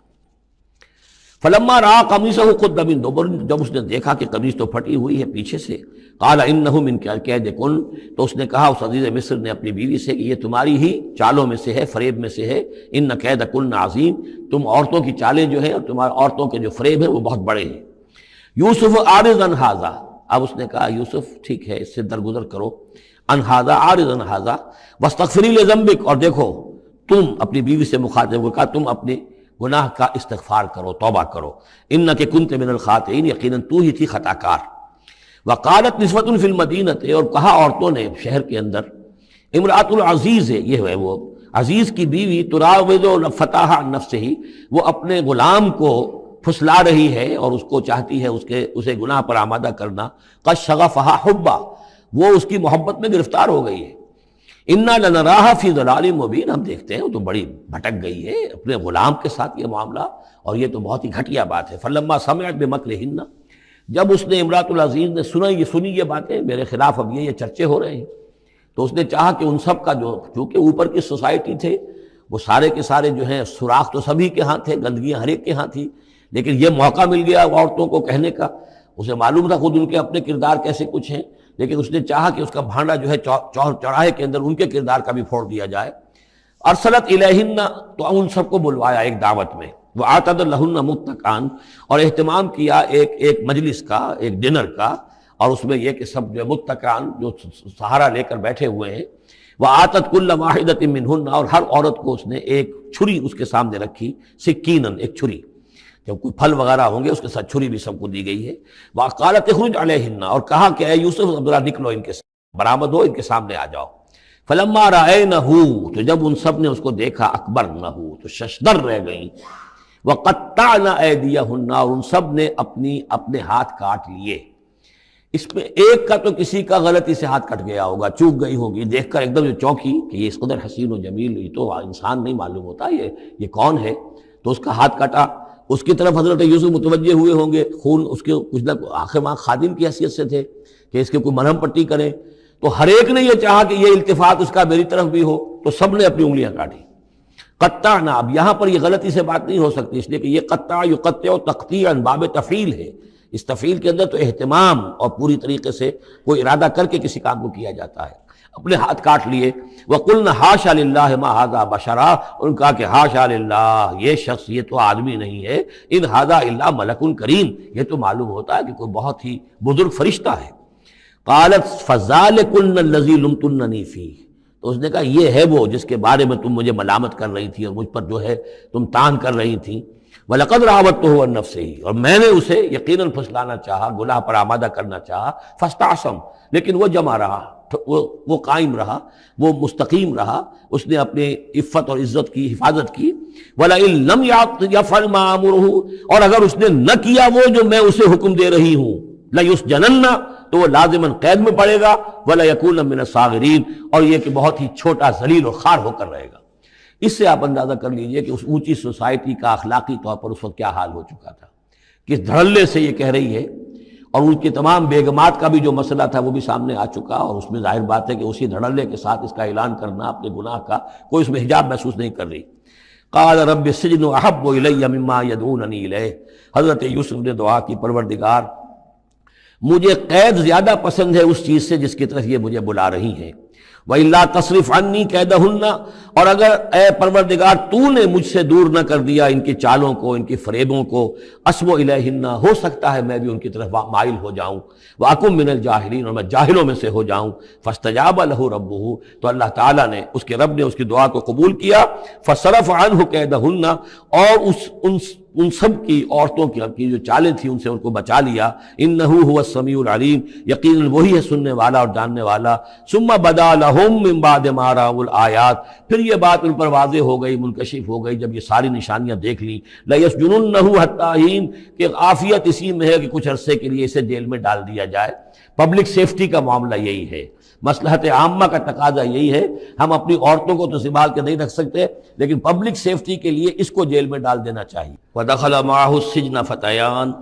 فلما رأى قميصه قد من دبر، جب اس نے دیکھا کہ قمیص تو پھٹی ہوئی ہے پیچھے سے، قال انه من کید کن، تو اس نے کہا اس عزیز مصر نے اپنی بیوی سے کہ یہ تمہاری ہی چالوں میں سے ہے، فریب میں سے ہے، ان کید کن عظیم، تم عورتوں کی چالیں جو ہیں اور تمہارے عورتوں کے جو فریب ہیں وہ بہت بڑے ہیں۔ یوسف اعرض عن ھذا، اب اس نے کہا یوسف ٹھیک ہے اس سے درگزر کرو، عن ھذا، اعرض عن ھذا، واستغفری لذنبک، اور دیکھو تم اپنی بیوی سے مخاطب ہو کہا تم اپنے گناہ کا استغفار کرو، توبہ کرو، انک کنت من الخاطئین، یقیناً تو ہی تھی خطا کار۔ وقالت نسوۃ فی المدینہ، اور کہا عورتوں نے شہر کے اندر، امرأۃ العزیز ہے، یہ ہے وہ عزیز کی بیوی، تراود فتاح عن نفسہ، وہ اپنے غلام کو پھسلا رہی ہے اور اس کو چاہتی ہے اسے گناہ پر آمادہ کرنا، قد شغفہا حبا، وہ اس کی محبت میں گرفتار ہو گئی ہے۔ انا لنراہا فی ضلال مبین، ہم دیکھتے ہیں وہ تو بڑی بھٹک گئی ہے اپنے غلام کے ساتھ یہ معاملہ، اور یہ تو بہت ہی گھٹیا بات ہے۔ فلما سمعت بمکرہن، جب اس نے امرأۃ العزیز نے سنی یہ باتیں میرے خلاف، اب یہ چرچے ہو رہے ہیں، تو اس نے چاہا کہ ان سب کا جو چونکہ اوپر کی سوسائٹی تھے وہ سارے کے سارے جو ہیں سوراخ تو سبھی کے ہاں تھے، گندگیاں ہر ایک کے ہاں تھی، لیکن یہ موقع مل گیا عورتوں کو کہنے کا، اسے معلوم تھا خود ان کے اپنے کردار کیسے کچھ ہیں، لیکن اس نے چاہا کہ اس کا بھانڈا جو ہے چوراہے کے اندر ان کے کردار کا بھی پھوڑ دیا جائے۔ ارسلت الیہن، تو ان سب کو بلوایا ایک دعوت میں، وَأَعْتَدَ لَهُنَّ مُتَّكَئًا، اور اہتمام کیا ایک مجلس کا، ایک ڈنر کا، اور اس میں یہ کہ سب جو متکئان جو سہارا لے کر بیٹھے ہوئے ہیں، وَآتَتْ كُلَّ وَاحِدَةٍ مِّنْهُنَّ، اور ہر عورت کو اس نے ایک چھری اس کے سامنے رکھی، سکینن، ایک چھری، جب کوئی پھل وغیرہ ہوں گے اس کے ساتھ چھری بھی سب کو دی گئی ہے۔ وَقَالَتِ اخْرُجْ عَلَيْهِنَّ، اور کہا کہ اے یوسف ذرا نکلو ان کے ساتھ، برآمد ہو، ان کے سامنے آ جاؤ۔ فَلَمَّا رَأَيْنَهُ، تو جب ان سب نے اس کو دیکھا، اکبرنہ، تو ششدر رہ گئیں، وَقَطَّعْنَ أَيْدِيَهُنَّ، اور ان سب نے اپنے ہاتھ کاٹ لیے۔ اس میں ایک کا تو کسی کا غلطی سے ہاتھ کٹ گیا ہوگا، چوک گئی ہوگی، دیکھ کر ایک دم جو چونکی کہ یہ اس قدر حسین و جمیل، یہ تو انسان نہیں معلوم ہوتا، یہ کون ہے، تو اس کا ہاتھ کٹا۔ اس کی طرف حضرت یوسف متوجہ ہوئے ہوں گے، خون اس کے کچھ نہ آخر وہاں خادم کی حیثیت سے تھے کہ اس کے کوئی مرہم پٹی کریں، تو ہر ایک نے یہ چاہا کہ یہ التفات اس کا میری طرف بھی ہو، تو سب نے اپنی انگلیاں کاٹی۔ قطعنا، اب یہاں پر یہ غلطی سے بات نہیں ہو سکتی، اس لیے کہ یہ قطع یقطع تقطیعا باب تفعیل ہے، اس تفعیل کے اندر تو اہتمام اور پوری طریقے سے کوئی ارادہ کر کے کسی کام کو کیا جاتا ہے۔ اپنے ہاتھ کاٹ لیے۔ وَقُلْنَا حَاشَا لِلَّهِ مَا هَذَا بَشَرًا، ان کہا کہ حاشا للہ، یہ شخص، یہ تو آدمی نہیں ہے، ان ھذا الا ملک کریم، یہ تو معلوم ہوتا ہے کہ کوئی بہت ہی بزرگ فرشتہ ہے۔ قالت فَذَلِكُنَّ الَّذِي لُمْتُنَّنِي فِيهِ، تو اس نے کہا یہ ہے وہ جس کے بارے میں تم مجھے ملامت کر رہی تھی اور مجھ پر جو ہے تم تان کر رہی تھی۔ وَلَقَدْ رَاوَدتُّهُ عَن نَّفْسِهِ، اور میں نے اسے یقیناً پھسلانا چاہا، گناہ پر آمادہ کرنا چاہا، فَاسْتَعْصَمَ، لیکن وہ جمع رہا، وہ قائم رہا، وہ مستقیم رہا، اس نے اپنے عفت اور عزت کی حفاظت کی۔ وَلَئِن لَّمْ يَفْعَلْ مَا آمُرُهُ، اور اگر اس نے نہ کیا وہ جو میں اسے حکم دے رہی ہوں، لَيُسْجَنَنَّ، تو وہ لازماً قید میں پڑے گا، وَلَيَكُونَ مِنَ الصَّاغِرِينَ، اور یہ کہ بہت ہی چھوٹا ذلیل اور خوار ہو کر رہے گا۔ اس سے آپ اندازہ کر لیجئے کہ اس اونچی سوسائٹی کا اخلاقی طور پر اس وقت کیا حال ہو چکا تھا، کس دھڑلے سے یہ کہہ رہی ہے، اور ان کی تمام بیگمات کا بھی جو مسئلہ تھا وہ بھی سامنے آ چکا، اور اس میں ظاہر بات ہے کہ اسی دھڑلے کے ساتھ اس کا اعلان کرنا اپنے گناہ کا، کوئی اس میں حجاب محسوس نہیں کر رہی۔ قال رب السجن احب الی مما یدعوننی الیہ، حضرت یوسف نے دعا کی، پروردگار مجھے قید زیادہ پسند ہے اس چیز سے جس کی طرف یہ مجھے بلا رہی ہیں۔ وَإِلَّا تَصْرِفْ عَنِّي كَيْدَهُنَّ، اور اگر اے پروردگار تو نے مجھ سے دور نہ کر دیا ان کی چالوں کو، ان کی فریبوں کو، أَصْبُ إِلَيْهِنَّ، ہو سکتا ہے میں بھی ان کی طرف مائل ہو جاؤں، وَأَكُن مِّنَ الْجَاهِلِينَ، اور میں جاہلوں میں سے ہو جاؤں۔ فَاسْتَجَابَ لَهُ رَبُّهُ، تو اللہ تعالیٰ نے، اس کے رب نے اس کی دعا کو قبول کیا۔ فَصَرَفَ عَنْهُ كَيْدَهُنَّ، اور ان سب کی عورتوں کی جو چالیں تھیں ان سے ان کو بچا لیا۔ انہ هو السمیع العلیم، یقیناً وہی ہے سننے والا اور جاننے والا۔ ثم بدا لهم من بعد ما رأوا الآیات، پھر یہ بات ان پر واضح ہو گئی، منکشف ہو گئی جب یہ ساری نشانیاں دیکھ لیں۔ لَيَسْجُنُنَّهُ حَتَّىٰ حِينٍ، کہ عافیت اسی میں ہے کہ کچھ عرصے کے لیے اسے جیل میں ڈال دیا جائے۔ پبلک سیفٹی کا معاملہ یہی ہے، مصلحت عامہ کا تقاضا یہی ہے۔ ہم اپنی عورتوں کو تو سنبھال کے نہیں رکھ سکتے، لیکن پبلک سیفٹی کے لیے اس کو جیل میں ڈال دینا چاہیے۔ وَدَخَلَ مَعَهُ السِّجْنَ فَتَيَانِ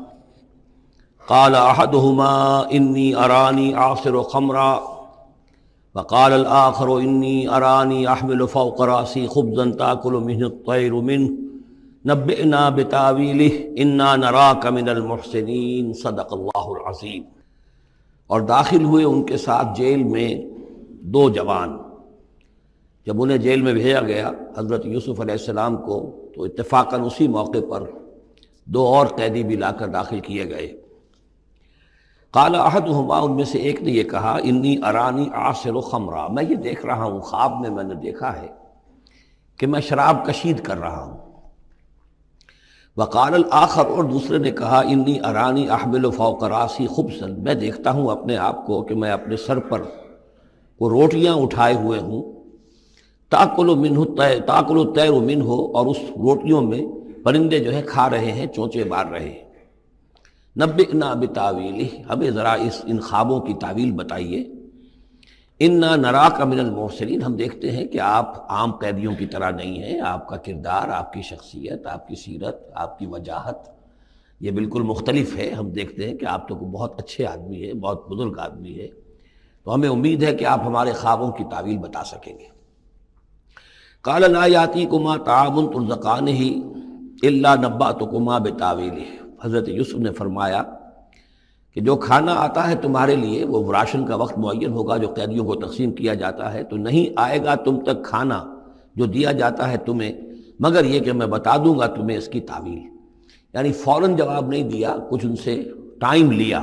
قَالَ أَحَدُهُمَا إِنِّي أَرَانِي أَعْصِرُ خَمْرًا وَقَالَ الْآخَرُ إِنِّي أَرَانِي أَحْمِلُ فَوْقَ رَأْسِي خُبْزًا تَأْكُلُ مِنْهُ الطَّيْرُ مِنْهُ نَبِّئْنَا بِتَأْوِيلِهِ إِنَّا نَرَاكَ مِنَ الْمُحْسِنِينَ صدق اللہ العظیم۔ اور داخل ہوئے ان کے ساتھ جیل میں دو جوان۔ جب انہیں جیل میں بھیجا گیا حضرت یوسف علیہ السلام کو، تو اتفاقاً اسی موقع پر دو اور قیدی بھی لا کر داخل کیے گئے۔ قال احدہما، ان میں سے ایک نے یہ کہا، انی ارانی اعصر خمرا، میں یہ دیکھ رہا ہوں، خواب میں نے دیکھا ہے کہ میں شراب کشید کر رہا ہوں۔ وقال الآخر، اور دوسرے نے کہا، انی ارانی احمل فوق راسی خبزا، میں دیکھتا ہوں اپنے آپ کو کہ میں اپنے سر پر وہ روٹیاں اٹھائے ہوئے ہوں، تاکل الطیر منہ، اور اس روٹیوں میں پرندے جو ہے کھا رہے ہیں، چونچے مار رہے ہیں۔ نبئنا بتاویلہ، ہمیں ذرا ان خوابوں کی تعویل بتائیے۔ انا نراک من المحسنین، ہم دیکھتے ہیں کہ آپ عام قیدیوں کی طرح نہیں ہیں، آپ کا کردار، آپ کی شخصیت، آپ کی سیرت، آپ کی وجاہت یہ بالکل مختلف ہے۔ ہم دیکھتے ہیں کہ آپ تو بہت اچھے آدمی ہیں، بہت بزرگ آدمی ہے، تو ہمیں امید ہے کہ آپ ہمارے خوابوں کی تعویل بتا سکیں گے۔ قال لا یاتیکما طعام ترزقانہ الا نبأتکما بتاویلہ، حضرت یوسف نے فرمایا کہ کہ جو کھانا آتا ہے تمہارے لیے وہ راشن کا وقت معین ہوگا جو قیدیوں کو تقسیم کیا جاتا ہے، تو نہیں آئے گا تم تک کھانا جو دیا جاتا ہے تمہیں مگر یہ کہ میں بتا دوں گا تمہیں اس کی تعویل۔ یعنی فوراً جواب نہیں دیا، کچھ ان سے ٹائم لیا،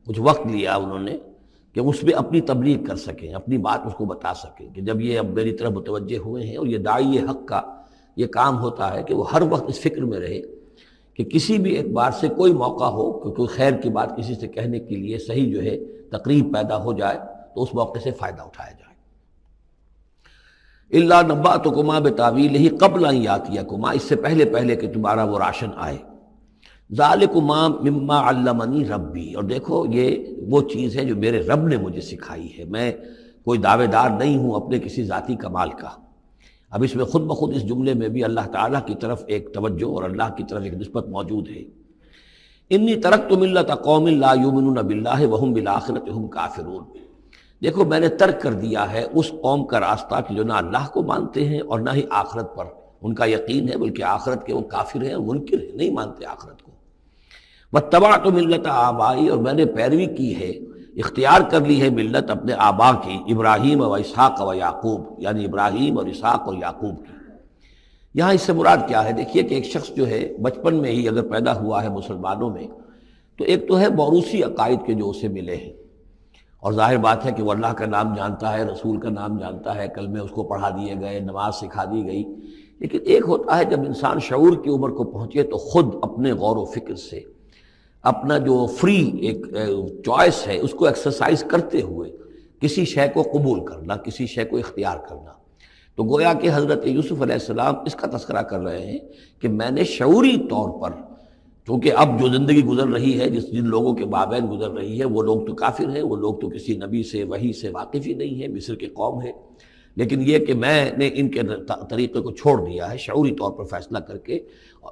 کچھ وقت لیا انہوں نے کہ اس پہ اپنی تبلیغ کر سکیں، اپنی بات اس کو بتا سکیں کہ جب یہ اب میری طرف متوجہ ہوئے ہیں۔ اور یہ داعی حق کا یہ کام ہوتا ہے کہ وہ ہر وقت اس فکر میں رہے کہ کسی بھی اعتبار سے کوئی موقع ہو کہ کوئی خیر کی بات کسی سے کہنے کے لیے صحیح جو ہے تقریب پیدا ہو جائے تو اس موقع سے فائدہ اٹھایا جائے۔ الا نبأتکما بتاویلہ قبل ان یاتیکما، اس سے پہلے کہ تمہارا وہ راشن آئے۔ ذالکما مما علمنی ربی، اور دیکھو یہ وہ چیز ہے جو میرے رب نے مجھے سکھائی ہے، میں کوئی دعوے دار نہیں ہوں اپنے کسی ذاتی کمال کا۔ اب اس میں خود بخود اس جملے میں بھی اللہ تعالیٰ کی طرف ایک توجہ اور اللہ کی طرف ایک نسبت موجود ہے۔ انی ترکت ملت قوم لا یؤمنون باللہ وہم بالآخرۃ ہم کافرون، دیکھو میں نے ترک کر دیا ہے اس قوم کا راستہ کہ جو نہ اللہ کو مانتے ہیں اور نہ ہی آخرت پر ان کا یقین ہے، بلکہ آخرت کے وہ کافر ہیں، منکر ہیں، نہیں مانتے آخرت کو۔ واتبعت ملت آبائی، اور میں نے پیروی کی ہے، اختیار کر لی ہے ملت اپنے آبا کی، ابراہیم و اسحاق و یعقوب، یعنی ابراہیم اور اسحاق اور یعقوب کی۔ یہاں اس سے مراد کیا ہے؟ دیکھیے کہ ایک شخص جو ہے بچپن میں ہی اگر پیدا ہوا ہے مسلمانوں میں تو ایک تو ہے موروثی عقائد کے جو اسے ملے ہیں، اور ظاہر بات ہے کہ وہ اللہ کا نام جانتا ہے، رسول کا نام جانتا ہے، کلمے اس کو پڑھا دیے گئے، نماز سکھا دی گئی۔ لیکن ایک ہوتا ہے جب انسان شعور کی عمر کو پہنچے تو خود اپنے غور و فکر سے اپنا جو فری ایک چوائس ہے اس کو ایکسرسائز کرتے ہوئے کسی شے کو قبول کرنا، کسی شے کو اختیار کرنا۔ تو گویا کہ حضرت یوسف علیہ السلام اس کا تذکرہ کر رہے ہیں کہ میں نے شعوری طور پر، کیونکہ اب جو زندگی گزر رہی ہے، جن لوگوں کے مابین گزر رہی ہے، وہ لوگ تو کافر ہیں، وہ لوگ تو کسی نبی سے وحی سے واقف ہی نہیں ہیں، مصر کی قوم ہے، لیکن یہ کہ میں نے ان کے طریقے کو چھوڑ دیا ہے شعوری طور پر فیصلہ کر کے،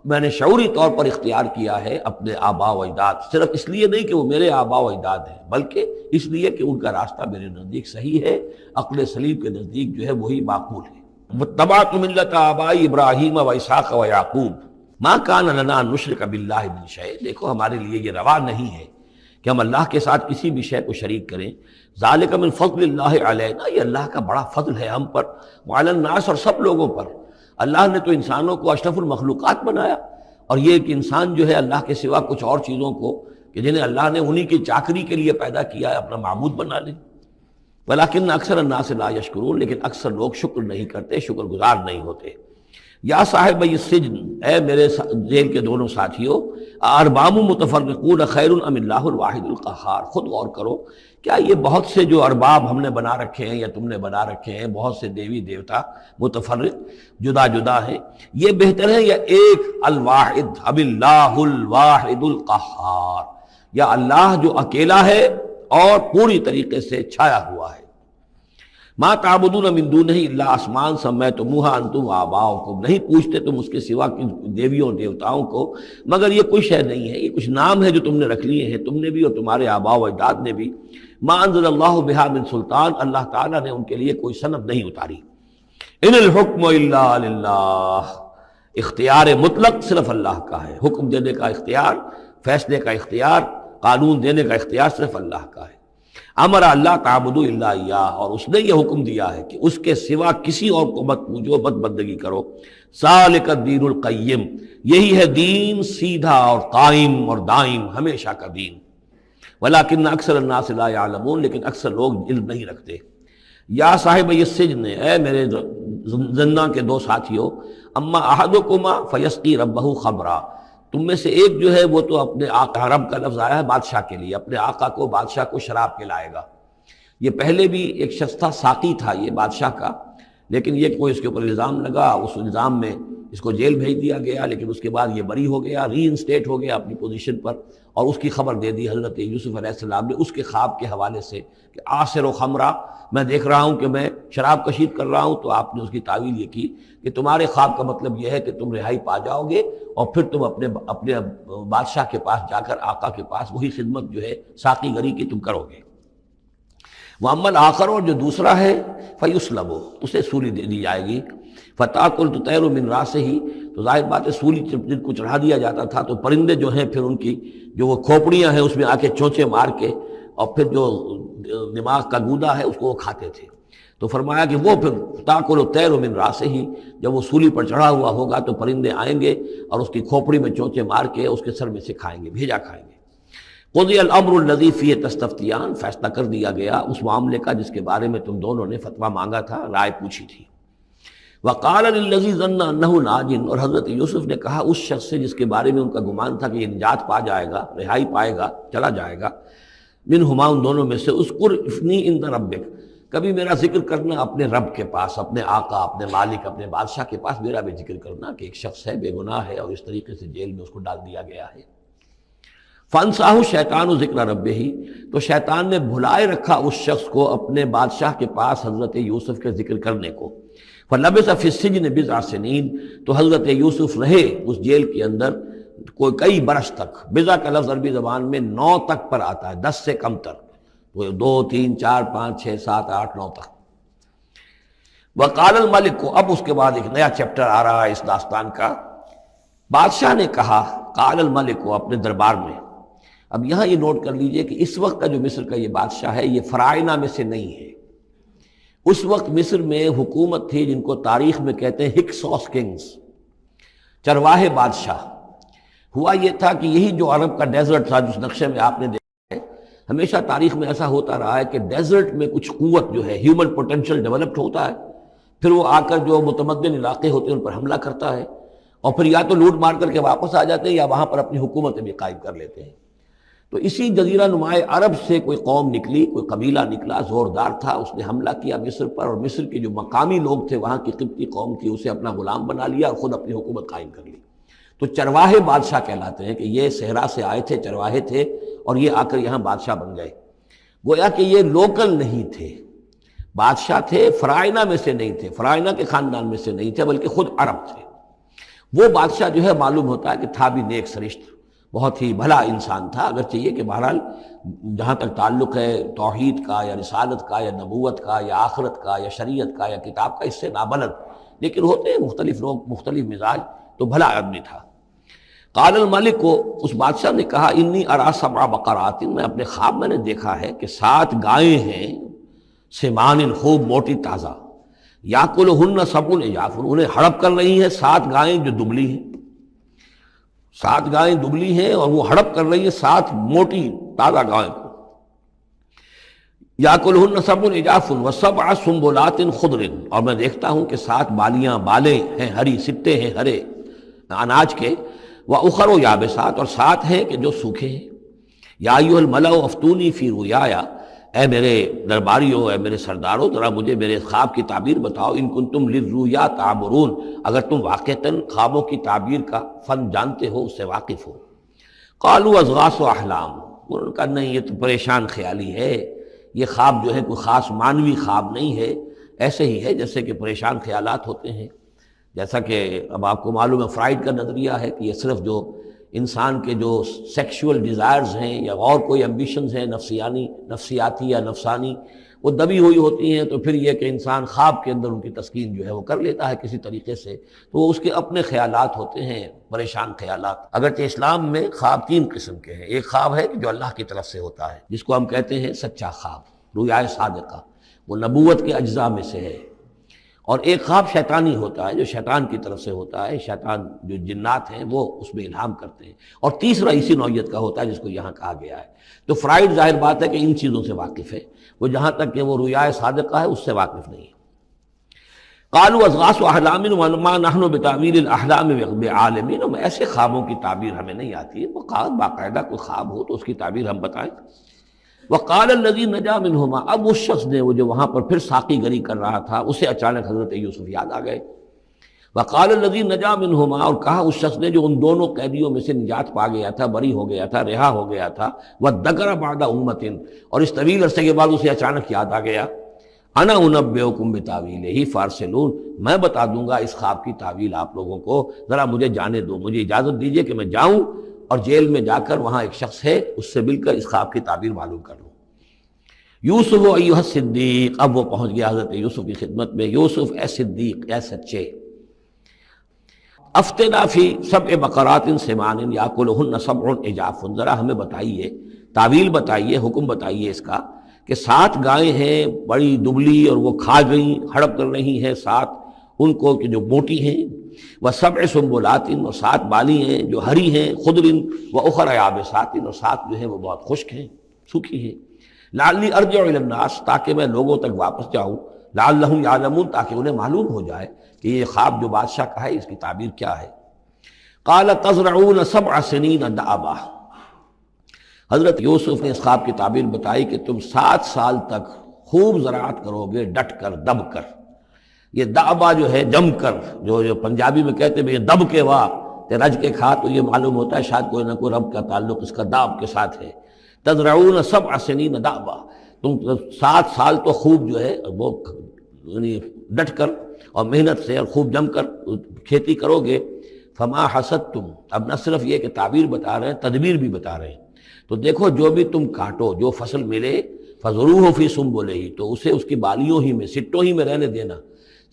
میں نے شعوری طور پر اختیار کیا ہے اپنے آبا و اجداد، صرف اس لیے نہیں کہ وہ میرے آبا و اجداد ہیں بلکہ اس لیے کہ ان کا راستہ میرے نزدیک صحیح ہے، عقل سلیم کے نزدیک جو ہے وہی معقول ہے۔ واتبعت ملت آبائی ابراہیم و اسحاق و یعقوب ما کان لنا ان نشرک باللہ من شیء، دیکھو ہمارے لیے یہ روا نہیں ہے کہ ہم اللہ کے ساتھ کسی بھی شے کو شریک کریں۔ ذالک من فضل اللہ علینا، یہ اللہ کا بڑا فضل ہے ہم پر، وعلی الناس، اور سب لوگوں پر۔ اللہ نے تو انسانوں کو اشرف المخلوقات بنایا، اور یہ کہ انسان جو ہے اللہ کے سوا کچھ اور چیزوں کو کہ جنہیں اللہ نے انہی کی چاکری کے لیے پیدا کیا ہے اپنا معبود بنا لے۔ ولیکن اکثر الناس لا یشکرون، لیکن اکثر لوگ شکر نہیں کرتے، شکر گزار نہیں ہوتے۔ یا صاحب السجن، اے میرے جیل کے دونوں ساتھیوں، ارباب متفرقون خیر ام اللہ الواحد القہار، خود غور کرو، کیا یہ بہت سے جو ارباب ہم نے بنا رکھے ہیں یا تم نے بنا رکھے ہیں، بہت سے دیوی دیوتا متفرق جدا جدا ہیں، یہ بہتر ہے یا ایک الواحد اب اللہ الواحد القہار، یا اللہ جو اکیلا ہے اور پوری طریقے سے چھایا ہوا ہے۔ ما تعبدون من دونہ الا اسماء سمیتموہا انتم وآباؤکم، نہیں پوچھتے تم اس کے سوا دیویوں اور دیوتاؤں کو مگر یہ کوئی شے نہیں ہے، یہ کچھ نام ہے جو تم نے رکھ لیے ہیں، تم نے بھی اور تمہارے آباء و اجداد نے بھی۔ ما انزل اللہ بہا من سلطان، اللہ تعالیٰ نے ان کے لیے کوئی سند نہیں اتاری۔ ان الحکم الا للہ، اختیار مطلق صرف اللہ کا ہے، حکم دینے کا اختیار، فیصلے کا اختیار، قانون دینے کا اختیار صرف اللہ کا ہے۔ امر اللہ تعبدوا الا ایاہ، اور اس نے یہ حکم دیا ہے کہ اس کے سوا کسی اور کو مت پوجو، مت بندگی کرو۔ ذالک الدین القیم، یہی ہے دین سیدھا اور قائم اور دائم، ہمیشہ کا دین۔ ولیکن اکثر الناس لا یعلمون، لیکن اکثر لوگ علم نہیں رکھتے۔ یا صاحب السجن، اے میرے زندان کے دو ساتھیوں، اما احدکما فیسقی ربہ خمرا، تم میں سے ایک جو ہے وہ تو اپنے آقا، رب کا لفظ آیا ہے بادشاہ کے لیے، اپنے آقا کو، بادشاہ کو شراب پلائے گا۔ یہ پہلے بھی ایک شخص تھا، ساقی تھا یہ بادشاہ کا، لیکن یہ کوئی اس کے اوپر الزام لگا، اس الزام میں اس کو جیل بھیج دیا گیا، لیکن اس کے بعد یہ بری ہو گیا، ری انسٹیٹ ہو گیا اپنی پوزیشن پر، اور اس کی خبر دے دی حضرت یوسف علیہ السلام نے اس کے خواب کے حوالے سے کہ آصر و خمرہ، میں دیکھ رہا ہوں کہ میں شراب کشید کر رہا ہوں۔ تو آپ نے اس کی تعویل یہ کی کہ تمہارے خواب کا مطلب یہ ہے کہ تم رہائی پا جاؤ گے اور پھر تم اپنے بادشاہ کے پاس جا کر، آقا کے پاس وہی خدمت جو ہے ساقی گری کی تم کرو گے۔ وَأَمَّا الْآخَرُ، اور جو دوسرا ہے فَيُسْلَبُ، اسے سولی دے دی جائے گی۔ فتاکل طیر من راسہ ہی، تو ظاہر بات ہے سولی جن کو چڑھا دیا جاتا تھا تو پرندے جو ہیں پھر ان کی جو وہ کھوپڑیاں ہیں اس میں آ کے چونچے مار کے اور پھر جو دماغ کا گودا ہے اس کو وہ کھاتے تھے۔ تو فرمایا کہ وہ پھر تاکل الطیر من راسہ ہی، جب وہ سولی پر چڑھا ہوا ہوگا تو پرندے آئیں گے اور اس کی کھوپڑی میں چونچے مار کے اس کے سر میں سے کھائیں گے، بھیجا کھائیں گے۔ قضی الامر الذی فیہ تستفتیان، فیصلہ کر دیا گیا اس معاملے کا جس کے بارے میں تم دونوں نے فتویٰ مانگا تھا، رائے پوچھی تھی۔ وقال للذی ظن انہ ناج، اور حضرت یوسف نے کہا اس شخص سے جس کے بارے میں ان کا گمان تھا کہ یہ نجات پا جائے گا، رہائی پائے گا، چلا جائے گا، منہما ان دونوں میں سے، اذکر افنی عند ربک، کبھی میرا ذکر کرنا اپنے رب کے پاس، اپنے آقا، اپنے مالک، اپنے بادشاہ کے پاس میرا بھی ذکر کرنا کہ ایک شخص ہے، بے گناہ ہے اور اس طریقے سے جیل میں اس کو ڈال دیا گیا ہے۔ فانساہ شیطان ذکر ربہ، تو شیطان نے بھلائے رکھا اس شخص کو اپنے بادشاہ کے پاس حضرت یوسف کے ذکر کرنے کو۔ فلبث فی السجن بضع سنین، تو حضرت یوسف رہے اس جیل کے اندر کوئی کئی برس تک۔ بضع کا لفظ عربی زبان میں 9 تک پر آتا ہے، 10 سے کم تر، تو 2 3 4 5 6 7 8 9 تک۔ وقال الملک کو، اب اس کے بعد ایک نیا چیپٹر آ رہا ہے اس داستان کا۔ بادشاہ نے کہا، قال الملک کو، اپنے دربار میں۔ اب یہاں یہ نوٹ کر لیجئے کہ اس وقت کا جو مصر کا یہ بادشاہ ہے یہ فرائنہ میں سے نہیں ہے۔ اس وقت مصر میں حکومت تھی جن کو تاریخ میں کہتے ہیں ہکسوس کنگز، چرواہے بادشاہ۔ ہوا یہ تھا کہ یہی جو عرب کا ڈیزرٹ تھا جس نقشے میں آپ نے دیکھا ہے، ہمیشہ تاریخ میں ایسا ہوتا رہا ہے کہ ڈیزرٹ میں کچھ قوت جو ہے، ہیومن پوٹینشل ڈیولپڈ ہوتا ہے، پھر وہ آ کر جو متمدن علاقے ہوتے ہیں ان پر حملہ کرتا ہے، اور پھر یا تو لوٹ مار کر کے واپس آ جاتے ہیں یا وہاں پر اپنی حکومتیں بھی قائم کر لیتے ہیں۔ تو اسی جزیرہ نمائے عرب سے کوئی قوم نکلی، کوئی قبیلہ نکلا، زوردار تھا، اس نے حملہ کیا مصر پر، اور مصر کے جو مقامی لوگ تھے، وہاں کی قبطی قوم تھی، اسے اپنا غلام بنا لیا اور خود اپنی حکومت قائم کر لی۔ تو چرواہے بادشاہ کہلاتے ہیں کہ یہ صحرا سے آئے تھے، چرواہے تھے، اور یہ آ کر یہاں بادشاہ بن گئے۔ گویا کہ یہ لوکل نہیں تھے، بادشاہ تھے، فرائنہ میں سے نہیں تھے، فرائنہ کے خاندان میں سے نہیں تھے، بلکہ خود عرب تھے۔ وہ بادشاہ جو ہے معلوم ہوتا ہے کہ تھا بھی نیک سرشت، بہت ہی بھلا انسان تھا، اگرچہ یہ کہ بہرحال جہاں تک تعلق ہے توحید کا یا رسالت کا یا نبوت کا یا آخرت کا یا شریعت کا یا کتاب کا، اس سے نابلد، لیکن ہوتے ہیں مختلف لوگ، مختلف مزاج، تو بھلا آدمی تھا۔ قال الملک کو، اس بادشاہ نے کہا، انی ارا 7 بقرات، میں اپنے خواب میں نے دیکھا ہے کہ 7 گائیں ہیں، سمان، خوب موٹی تازہ، یاکلہن 7 عجاف، انہیں ہڑپ کر رہی ہیں 7 گائیں جو دبلی ہیں، 7 گائیں دبلی ہیں اور وہ ہڑپ کر رہی ہیں 7 موٹی تازہ گائیں کو۔ یاکلہن 7 عجاف و7 سنبلات خضر، اور میں دیکھتا ہوں کہ 7 بالیاں، بالیں ہیں ہری، سٹے ہیں ہرے اناج کے، وَأُخَرُ یابسات، اور 7 ہیں کہ جو سوکھے ہیں۔ یا ایھا الملأ افتونی فی رؤیایا، اے میرے درباریوں، اے میرے سرداروں، ذرا مجھے میرے خواب کی تعبیر بتاؤ، ان کنتم للرؤیا تعبرون، اگر تم واقعتاً خوابوں کی تعبیر کا فن جانتے ہو، اس سے واقف ہو۔ قالوا اضغاث احلام، انہوں نے کہا نہیں، یہ تو پریشان خیالی ہے، یہ خواب جو ہے کوئی خاص معنوی خواب نہیں ہے، ایسے ہی ہے جیسے کہ پریشان خیالات ہوتے ہیں۔ جیسا کہ اب آپ کو معلوم ہے فرائڈ کا نظریہ ہے کہ یہ صرف جو انسان کے جو سیکشول ڈیزائرز ہیں یا اور کوئی ایمبیشنز ہیں نفسیاتی یا نفسانی، وہ دبی ہوئی ہوتی ہیں، تو پھر یہ کہ انسان خواب کے اندر ان کی تسکین جو ہے وہ کر لیتا ہے کسی طریقے سے، تو وہ اس کے اپنے خیالات ہوتے ہیں، پریشان خیالات۔ اگرچہ اسلام میں خواب 3 قسم کے ہیں، ایک خواب ہے کہ جو اللہ کی طرف سے ہوتا ہے، جس کو ہم کہتے ہیں سچا خواب، رؤیا صادقہ، وہ نبوت کے اجزاء میں سے ہے، اور ایک خواب شیطانی ہوتا ہے جو شیطان کی طرف سے ہوتا ہے، شیطان جو جنات ہیں وہ اس میں الہام کرتے ہیں، اور تیسرا اسی نوعیت کا ہوتا ہے جس کو یہاں کہا گیا ہے۔ تو فرائڈ ظاہر بات ہے کہ ان چیزوں سے واقف ہے، وہ جہاں تک کہ وہ رؤیا صادقہ ہے اس سے واقف نہیں ہے۔ قالوا اضغاث احلام وما نحن بتاویل الاحلام بعالمین، ایسے خوابوں کی تعبیر ہمیں نہیں آتی ہے، باقاعدہ کوئی خواب ہو تو اس کی تعبیر ہم بتائیں۔ وقال الذی نجا منہما، اب اس شخص نے، وہ جو وہاں پر پھر ساقی گری کر رہا تھا، اسے اچانک حضرت یوسف یاد آ گئے۔ وقال الذی نجا منہما، اور کہا اس شخص نے جو ان دونوں قیدیوں میں سے نجات پا گیا تھا، بری ہو گیا تھا، رہا ہو گیا تھا، وذکر بعد امۃ، اور اس طویل عرصے کے بعد اسے اچانک یاد آ گیا، انا انبئکم بتاویلہ فارسلون، میں بتا دوں گا اس خواب کی تعویل آپ لوگوں کو، ذرا مجھے جانے دو، مجھے اجازت دیجیے کہ میں جاؤں اور جیل میں جا کر وہاں ایک شخص ہے اس سے مل کر اس خواب کی تعبیر معلوم کر لوں۔ یوسف ایھا الصدیق، اب وہ پہنچ گیا حضرت یوسف کی خدمت میں، یوسف اے صدیق، اے سچے۔ افتنا فی سبع بقرات سمان یاکلہن سبع عجاف، ذرا ہمیں بتائیے، تعویل بتائیے، حکم بتائیے اس کا کہ 7 گائیں ہیں بڑی دبلی اور وہ کھا گئیں، ہڑپ کر رہی ہیں 7 ان کو کہ جو موٹی ہیں، وسبع سنبلات، اور 7 بالی ہیں جو ہری ہیں، خضر واخر یابسات، اور 7 جو ہیں وہ بہت خشک ہیں، سوکھی ہیں، لعلی ارجع الی الناس، تاکہ میں لوگوں تک واپس جاؤں، لعلہم یعلمون، تاکہ انہیں معلوم ہو جائے کہ یہ خواب جو بادشاہ کا ہے اس کی تعبیر کیا ہے۔ قال تزرعون 7 سنین دأبا، حضرت یوسف نے اس خواب کی تعبیر بتائی کہ تم 7 سال تک خوب زراعت کرو گے، ڈٹ کر، دب کر۔ یہ دأبا جو ہے جم کر، جو پنجابی میں کہتے ہیں دب کے واہ تے رج کے کھا، تو یہ معلوم ہوتا ہے شاید کوئی نہ کوئی رب کا تعلق اس کا داب کے ساتھ ہے۔ تزرعون 7 سنین دأبا، تم 7 سال تو خوب جو ہے وہ یعنی ڈٹ کر اور محنت سے اور خوب جم کر کھیتی کرو گے۔ فما حصدتم، اب نہ صرف یہ کہ تعبیر بتا رہے ہیں، تدبیر بھی بتا رہے ہیں، تو دیکھو جو بھی تم کاٹو، جو فصل ملے، فضروہ فی سنبلہ، تو اسے اس کی بالیوں ہی میں، سٹوں ہی میں رہنے دینا،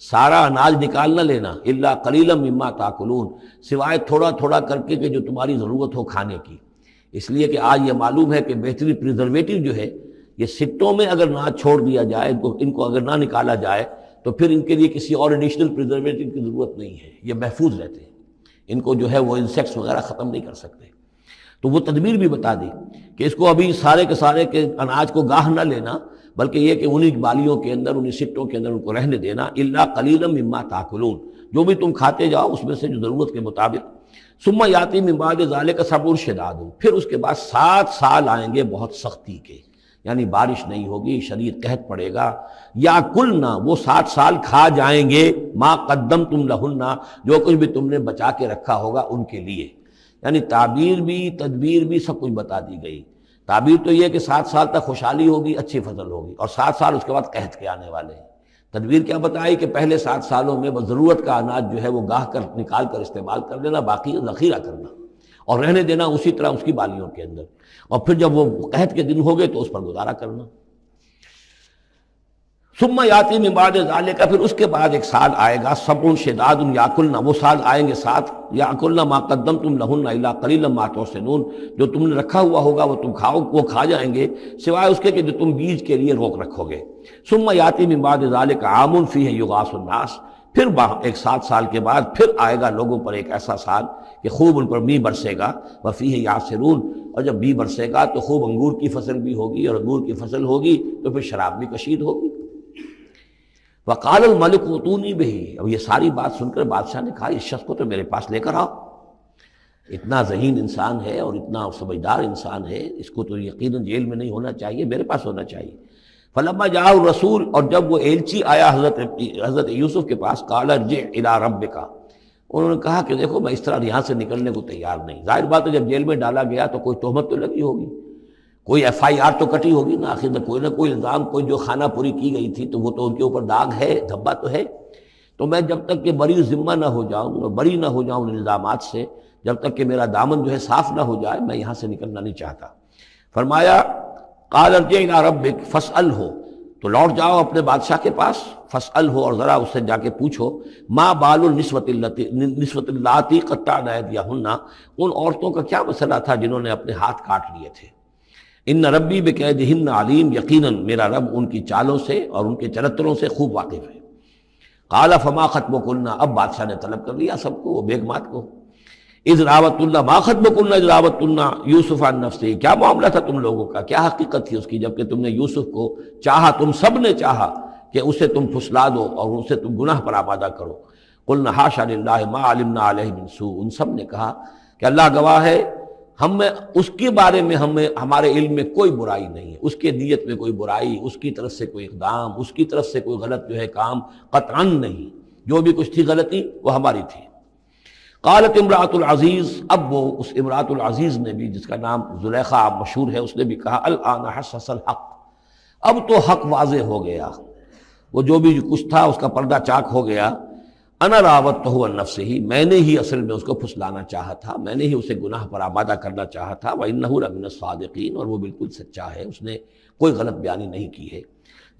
سارا اناج نکال نہ لینا، الا قلیلا مما تاکلون، سوائے تھوڑا تھوڑا کر کے کہ جو تمہاری ضرورت ہو کھانے کی۔ اس لیے کہ آج یہ معلوم ہے کہ بہترین پریزرویٹو جو ہے یہ سٹوں میں اگر نہ چھوڑ دیا جائے، ان کو اگر نہ نکالا جائے تو پھر ان کے لیے کسی اور ایڈیشنل پریزرویٹو کی ضرورت نہیں ہے، یہ محفوظ رہتے ہیں، ان کو جو ہے وہ انسیکٹس وغیرہ ختم نہیں کر سکتے۔ تو وہ تدبیر بھی بتا دی کہ اس کو ابھی سارے کے سارے کے اناج کو گاہ نہ لینا، بلکہ یہ کہ انہی بالیوں کے اندر، انہی سٹوں کے اندر ان کو رہنے دینا، الا قلیلا مما تاکلون، جو بھی تم کھاتے جاؤ اس میں سے جو ضرورت کے مطابق۔ ثم یاتی من بعد ذلک صبر شداد، پھر اس کے بعد 7 سال آئیں گے بہت سختی کے، یعنی بارش نہیں ہوگی، شدید قحط پڑے گا، یا کلنا، وہ 7 سال کھا جائیں گے، ما قدمتم لہن، جو کچھ بھی تم نے بچا کے رکھا ہوگا ان کے لیے۔ یعنی تعبیر بھی، تدبیر بھی، سب کچھ بتا دی گئی۔ تعبیر تو یہ کہ 7 سال تک خوشحالی ہوگی، اچھی فصل ہوگی، اور 7 سال اس کے بعد قحط کے آنے والے ہیں۔ تدبیر کیا بتائی کہ پہلے 7 سالوں میں بس ضرورت کا اناج جو ہے وہ گاہ کر نکال کر استعمال کر لینا، باقی ذخیرہ کرنا اور رہنے دینا اسی طرح اس کی بالیوں کے اندر، اور پھر جب وہ قحط کے دن ہو گئے تو اس پر گزارا کرنا۔ ثم یاتی من بعد ذالک، پھر اس کے بعد ایک سال آئے گا، سبع شداد یاکلن، وہ سال آئیں گے 7، یاکلن ما قدمتم لہن الا قلیلا ما تحسنون، جو تم نے رکھا ہوا ہوگا وہ تم کھاؤ، وہ کھا جائیں گے، سوائے اس کے کہ جو تم بیج کے لیے روک رکھو گے۔ ثم یاتی من بعد ذالک عام فیہ یغاث الناس، پھر ایک 7 سال کے بعد پھر آئے گا لوگوں پر ایک ایسا سال کہ خوب ان پر می برسے گا، وفیہ یعصرون، اور جب می برسے گا تو خوب انگور کی فصل بھی ہوگی، اور انگور کی فصل ہوگی تو پھر شراب بھی کشید ہوگی۔ وقال الملک اتونی بہ، اب یہ ساری بات سن کر بادشاہ نے کہا اس شخص کو تو میرے پاس لے کر آؤ، اتنا ذہین انسان ہے اور اتنا سمجھدار انسان ہے، اس کو تو یقیناً جیل میں نہیں ہونا چاہیے، میرے پاس ہونا چاہیے۔ فلما جاء الرسول، اور جب وہ ایلچی آیا حضرت یوسف کے پاس، قال ارجع الی ربک، انہوں نے کہا کہ دیکھو میں اس طرح یہاں سے نکلنے کو تیار نہیں۔ ظاہر بات ہے جب جیل میں ڈالا گیا تو کوئی تہمت تو لگی ہوگی، کوئی FIR تو کٹی ہوگی نا، آخر میں کوئی نہ کوئی الزام، کوئی جو خانہ پوری کی گئی تھی تو وہ تو ان کے اوپر داغ ہے، دھبا تو ہے۔ تو میں جب تک کہ بری ذمہ نہ ہو جاؤں اور بری نہ ہو جاؤں ان الزامات سے، جب تک کہ میرا دامن جو ہے صاف نہ ہو جائے، میں یہاں سے نکلنا نہیں چاہتا۔ فرمایا قال ارجع الی ربک فاسألہ، تو لوٹ جاؤ اپنے بادشاہ کے پاس، فاسألہ، اور ذرا اس سے جا کے پوچھو، ما بال النسوۃ اللاتی قطعن ایدیہن، ان عورتوں کا کیا مسئلہ تھا جنہوں نے اپنے ہاتھ کاٹ لیے تھے۔ ان ربی بکیدہن علیم، یقیناً میرا رب ان کی چالوں سے اور ان کے چرتروں سے خوب واقف ہے۔ قال فما خطبکن، اب بادشاہ نے طلب کر لیا سب کو، وہ بیگمات کو، اذ راوتن، ما خطبکن اذ راوتن یوسف عن نفسہ، کیا معاملہ تھا تم لوگوں کا، کیا حقیقت تھی اس کی جب کہ تم نے یوسف کو چاہا، تم سب نے چاہا کہ اسے تم پھسلا دو اور اسے تم گناہ پر آمادہ کرو۔ قلنا حاشا للہ ما علمنا علیہ من سوء، ان سب نے کہا کہ اللہ گواہ ہے ہم اس کے بارے میں ہمارے علم میں کوئی برائی نہیں ہے، اس کے نیت میں کوئی برائی، اس کی طرف سے کوئی اقدام، اس کی طرف سے کوئی غلط جو ہے کام قطعاً نہیں، جو بھی کچھ تھی غلطی وہ ہماری تھی۔ قالت امرأۃ العزیز، اب وہ اس امرأۃ العزیز نے بھی، جس کا نام زلیخا مشہور ہے، اس نے بھی کہا الآن حسس الحق، اب تو حق واضح ہو گیا، وہ جو بھی کچھ تھا اس کا پردہ چاک ہو گیا۔ انا راودتہ عن نفسہ، میں نے ہی اصل میں اس کو پھسلانا چاہا تھا، میں نے ہی اسے گناہ پر آمادہ کرنا چاہا تھا، وانہ لمن الصادقین، اور وہ بالکل سچا ہے، اس نے کوئی غلط بیانی نہیں کی ہے۔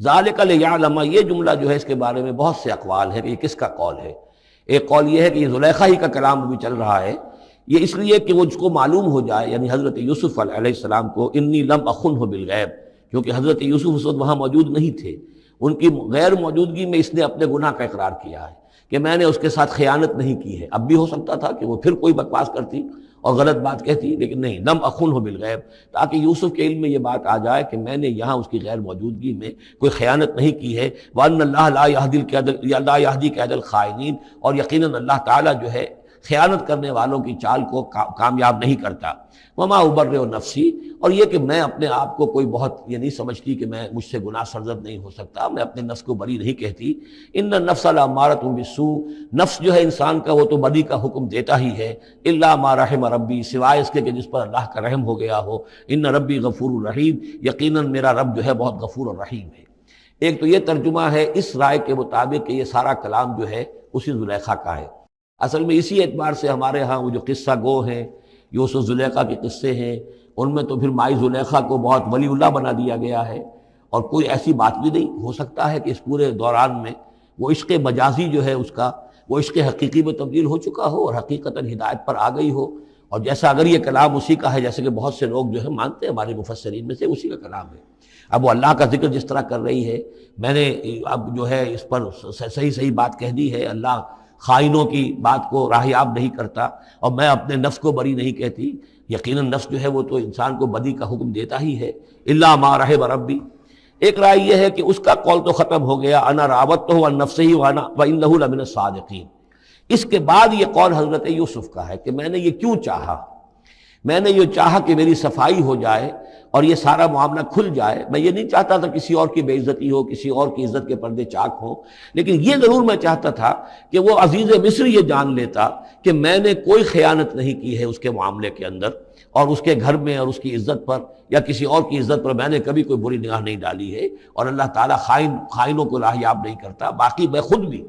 ذالک لیعلم، یہ جملہ جو ہے اس کے بارے میں بہت سے اقوال ہیں کہ یہ کس کا قول ہے۔ ایک قول یہ ہے کہ یہ زلیخا ہی کا کلام بھی چل رہا ہے، یہ اس لیے کہ وہ اس کو معلوم ہو جائے، یعنی حضرت یوسف علیہ السلام کو، انی لم اخنہ بالغیب، کیونکہ حضرت یوسف اس وقت وہاں موجود نہیں تھے، ان کی غیر موجودگی میں اس نے اپنے گناہ کا اقرار کیا ہے کہ میں نے اس کے ساتھ خیانت نہیں کی ہے۔ اب بھی ہو سکتا تھا کہ وہ پھر کوئی بکواس کرتی اور غلط بات کہتی، لیکن نہیں، لم اخنہ بالغیب، تاکہ یوسف کے علم میں یہ بات آ جائے کہ میں نے یہاں اس کی غیر موجودگی میں کوئی خیانت نہیں کی ہے۔ وَأَنَّ اللَّهَ لَا يَهْدِي كَيْدَ الْخَائِنِينَ، اور یقیناً اللہ تعالیٰ جو ہے خیانت کرنے والوں کی چال کو کامیاب نہیں کرتا۔ وما ابرئ نفسی، اور یہ کہ میں اپنے آپ کو کوئی بہت یہ نہیں سمجھتی کہ میں مجھ سے گناہ سرزد نہیں ہو سکتا، میں اپنے نفس کو بری نہیں کہتی۔ ان النفس لامارۃ بالسوء، نفس جو ہے انسان کا وہ تو بدی کا حکم دیتا ہی ہے، الا ما رحم ربی، سوائے اس کے کہ جس پر اللہ کا رحم ہو گیا ہو۔ ان ربی غفور رحیم، یقیناً میرا رب جو ہے بہت غفور اور رحیم ہے۔ ایک تو یہ ترجمہ ہے اس رائے کے مطابق کہ یہ سارا کلام جو ہے اسی زلیخا کا ہے۔ اصل میں اسی اعتبار سے ہمارے ہاں وہ جو قصہ گو ہیں، یوسف زلیخا کے قصے ہیں، ان میں تو پھر مائی زلیخا کو بہت ولی اللہ بنا دیا گیا ہے، اور کوئی ایسی بات بھی نہیں ہو سکتا ہے کہ اس پورے دوران میں وہ عشق مجازی جو ہے اس کا وہ عشق حقیقی میں تبدیل ہو چکا ہو اور حقیقتاً ہدایت پر آ گئی ہو، اور جیسا اگر یہ کلام اسی کا ہے جیسے کہ بہت سے لوگ جو ہے مانتے ہیں ہمارے مفسرین میں سے، اسی کا کلام ہے۔ اب وہ اللہ کا ذکر جس طرح کر رہی ہے، میں نے اب جو ہے اس پر صحیح بات کہہ دی ہے، اللہ خائنوں کی بات کو راہیاب نہیں کرتا، اور میں اپنے نفس کو بری نہیں کہتی۔ یقیناً نفس جو ہے وہ تو انسان کو بدی کا حکم دیتا ہی ہے، الا ما رحم ربی۔ ایک رائے یہ ہے کہ اس کا قول تو ختم ہو گیا، انا راودتہ عن نفسہ وانہ لمن الصادقین۔ اس کے بعد یہ قول حضرت یوسف کا ہے کہ میں نے یہ کیوں چاہا، میں نے یہ چاہا کہ میری صفائی ہو جائے اور یہ سارا معاملہ کھل جائے۔ میں یہ نہیں چاہتا تھا کسی اور کی بے عزتی ہو، کسی اور کی عزت کے پردے چاک ہوں، لیکن یہ ضرور میں چاہتا تھا کہ وہ عزیز مصر یہ جان لیتا کہ میں نے کوئی خیانت نہیں کی ہے اس کے معاملے کے اندر، اور اس کے گھر میں اور اس کی عزت پر یا کسی اور کی عزت پر میں نے کبھی کوئی بری نگاہ نہیں ڈالی ہے، اور اللہ تعالیٰ خائنوں کو راہیاب نہیں کرتا۔ باقی میں خود بھی،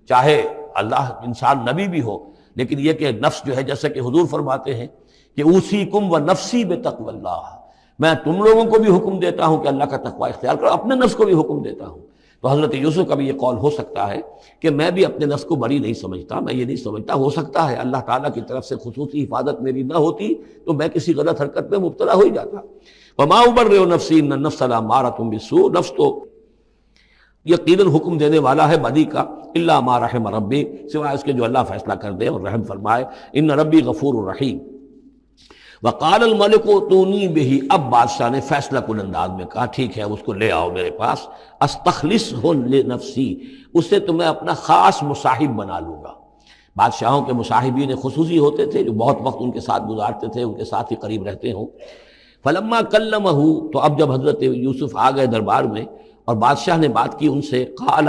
چاہے اللہ انسان نبی بھی ہو، لیکن یہ کہ نفس جو ہے جیسا کہ حضور فرماتے ہیں کہ اوصیکم ونفسی بتقوی اللہ، میں تم لوگوں کو بھی حکم دیتا ہوں کہ اللہ کا تقوی اختیار کرو، اپنے نفس کو بھی حکم دیتا ہوں۔ تو حضرت یوسف کا بھی یہ قول ہو سکتا ہے کہ میں بھی اپنے نفس کو بری نہیں سمجھتا، میں یہ نہیں سمجھتا، ہو سکتا ہے اللہ تعالیٰ کی طرف سے خصوصی حفاظت میری نہ ہوتی تو میں کسی غلط حرکت میں مبتلا ہو ہی جاتا۔ وما ابرئ نفسی ان النفس لامارۃ بالسوء، نفس تو یقیناً حکم دینے والا ہے بدی کا، الا ما رحم ربی، سوائے اس کے جو اللہ فیصلہ کر دے اور رحم فرمائے۔ ان ربی غفور رحیم۔ وقال الملک اتونی بہ، اب بادشاہ نے فیصلہ کن انداز میں کہا ٹھیک ہے اس کو لے آؤ میرے پاس، استخلصہ لنفسی، اسے تو میں اپنا خاص مصاحب بنا لوں گا۔ بادشاہوں کے مصاحبین خصوصی ہوتے تھے جو بہت وقت ان کے ساتھ گزارتے تھے، ان کے ساتھ ہی قریب رہتے ہوں۔ فلما کلمہ، تو اب جب حضرت یوسف آ گئے دربار میں اور بادشاہ نے بات کی ان سے، قال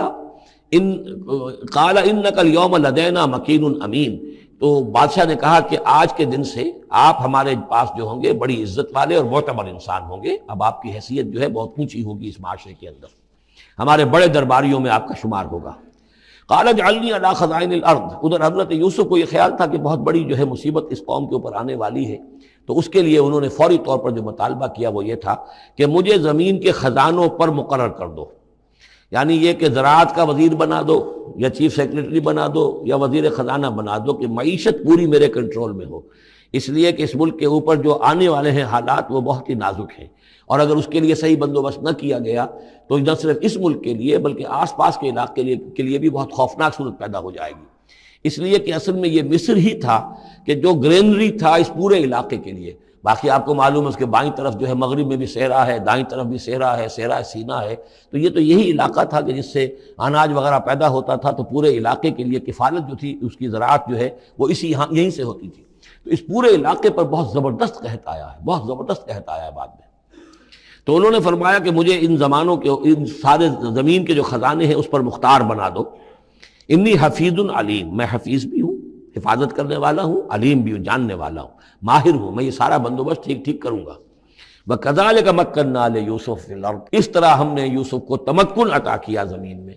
انک اليوم لدینا مکین امین، تو بادشاہ نے کہا کہ آج کے دن سے آپ ہمارے پاس جو ہوں گے بڑی عزت والے اور معتبر انسان ہوں گے، اب آپ کی حیثیت جو ہے بہت اونچی ہوگی اس معاشرے کے اندر، ہمارے بڑے درباریوں میں آپ کا شمار ہوگا۔ قال اجعلنی علی خزائن الارض، ادھر حضرت یوسف کو یہ خیال تھا کہ بہت بڑی جو ہے مصیبت اس قوم کے اوپر آنے والی ہے، تو اس کے لیے انہوں نے فوری طور پر جو مطالبہ کیا وہ یہ تھا کہ مجھے زمین کے خزانوں پر مقرر کر دو، یعنی یہ کہ زراعت کا وزیر بنا دو یا چیف سیکرٹری بنا دو یا وزیر خزانہ بنا دو، کہ معیشت پوری میرے کنٹرول میں ہو، اس لیے کہ اس ملک کے اوپر جو آنے والے ہیں حالات وہ بہت ہی نازک ہیں، اور اگر اس کے لیے صحیح بندوبست نہ کیا گیا تو نہ صرف اس ملک کے لیے بلکہ آس پاس کے علاقے کے لیے بھی بہت خوفناک صورت پیدا ہو جائے گی۔ اس لیے کہ اصل میں یہ مصر ہی تھا کہ جو گرینری تھا اس پورے علاقے کے لیے، باقی آپ کو معلوم ہے اس کے بائیں طرف جو ہے مغرب میں بھی صحرا ہے، دائیں طرف بھی صحرا ہے، صحرا سینا ہے، تو یہ تو یہی علاقہ تھا کہ جس سے اناج وغیرہ پیدا ہوتا تھا، تو پورے علاقے کے لیے کفالت جو تھی اس کی زراعت جو ہے وہ یہیں سے ہوتی تھی۔ تو اس پورے علاقے پر بہت زبردست قحط آیا ہے، بہت زبردست قحط آیا ہے بعد میں۔ تو انہوں نے فرمایا کہ مجھے ان زمانوں کے ان سارے زمین کے جو خزانے ہیں اس پر مختار بنا دو۔ انی حفیظ علیم، میں حفیظ بھی ہوں، حفاظت کرنے والا ہوں، علیم بھی ہوں، جاننے والا ہوں، ماہر ہوں، میں یہ سارا بندوبست ٹھیک کروں گا۔ وَكَذَلِكَ مَكَّنَّا لِيُوسُفَ فِي الْأَرْضِ، اس طرح ہم نے یوسف کو تمکن عطا کیا زمین میں۔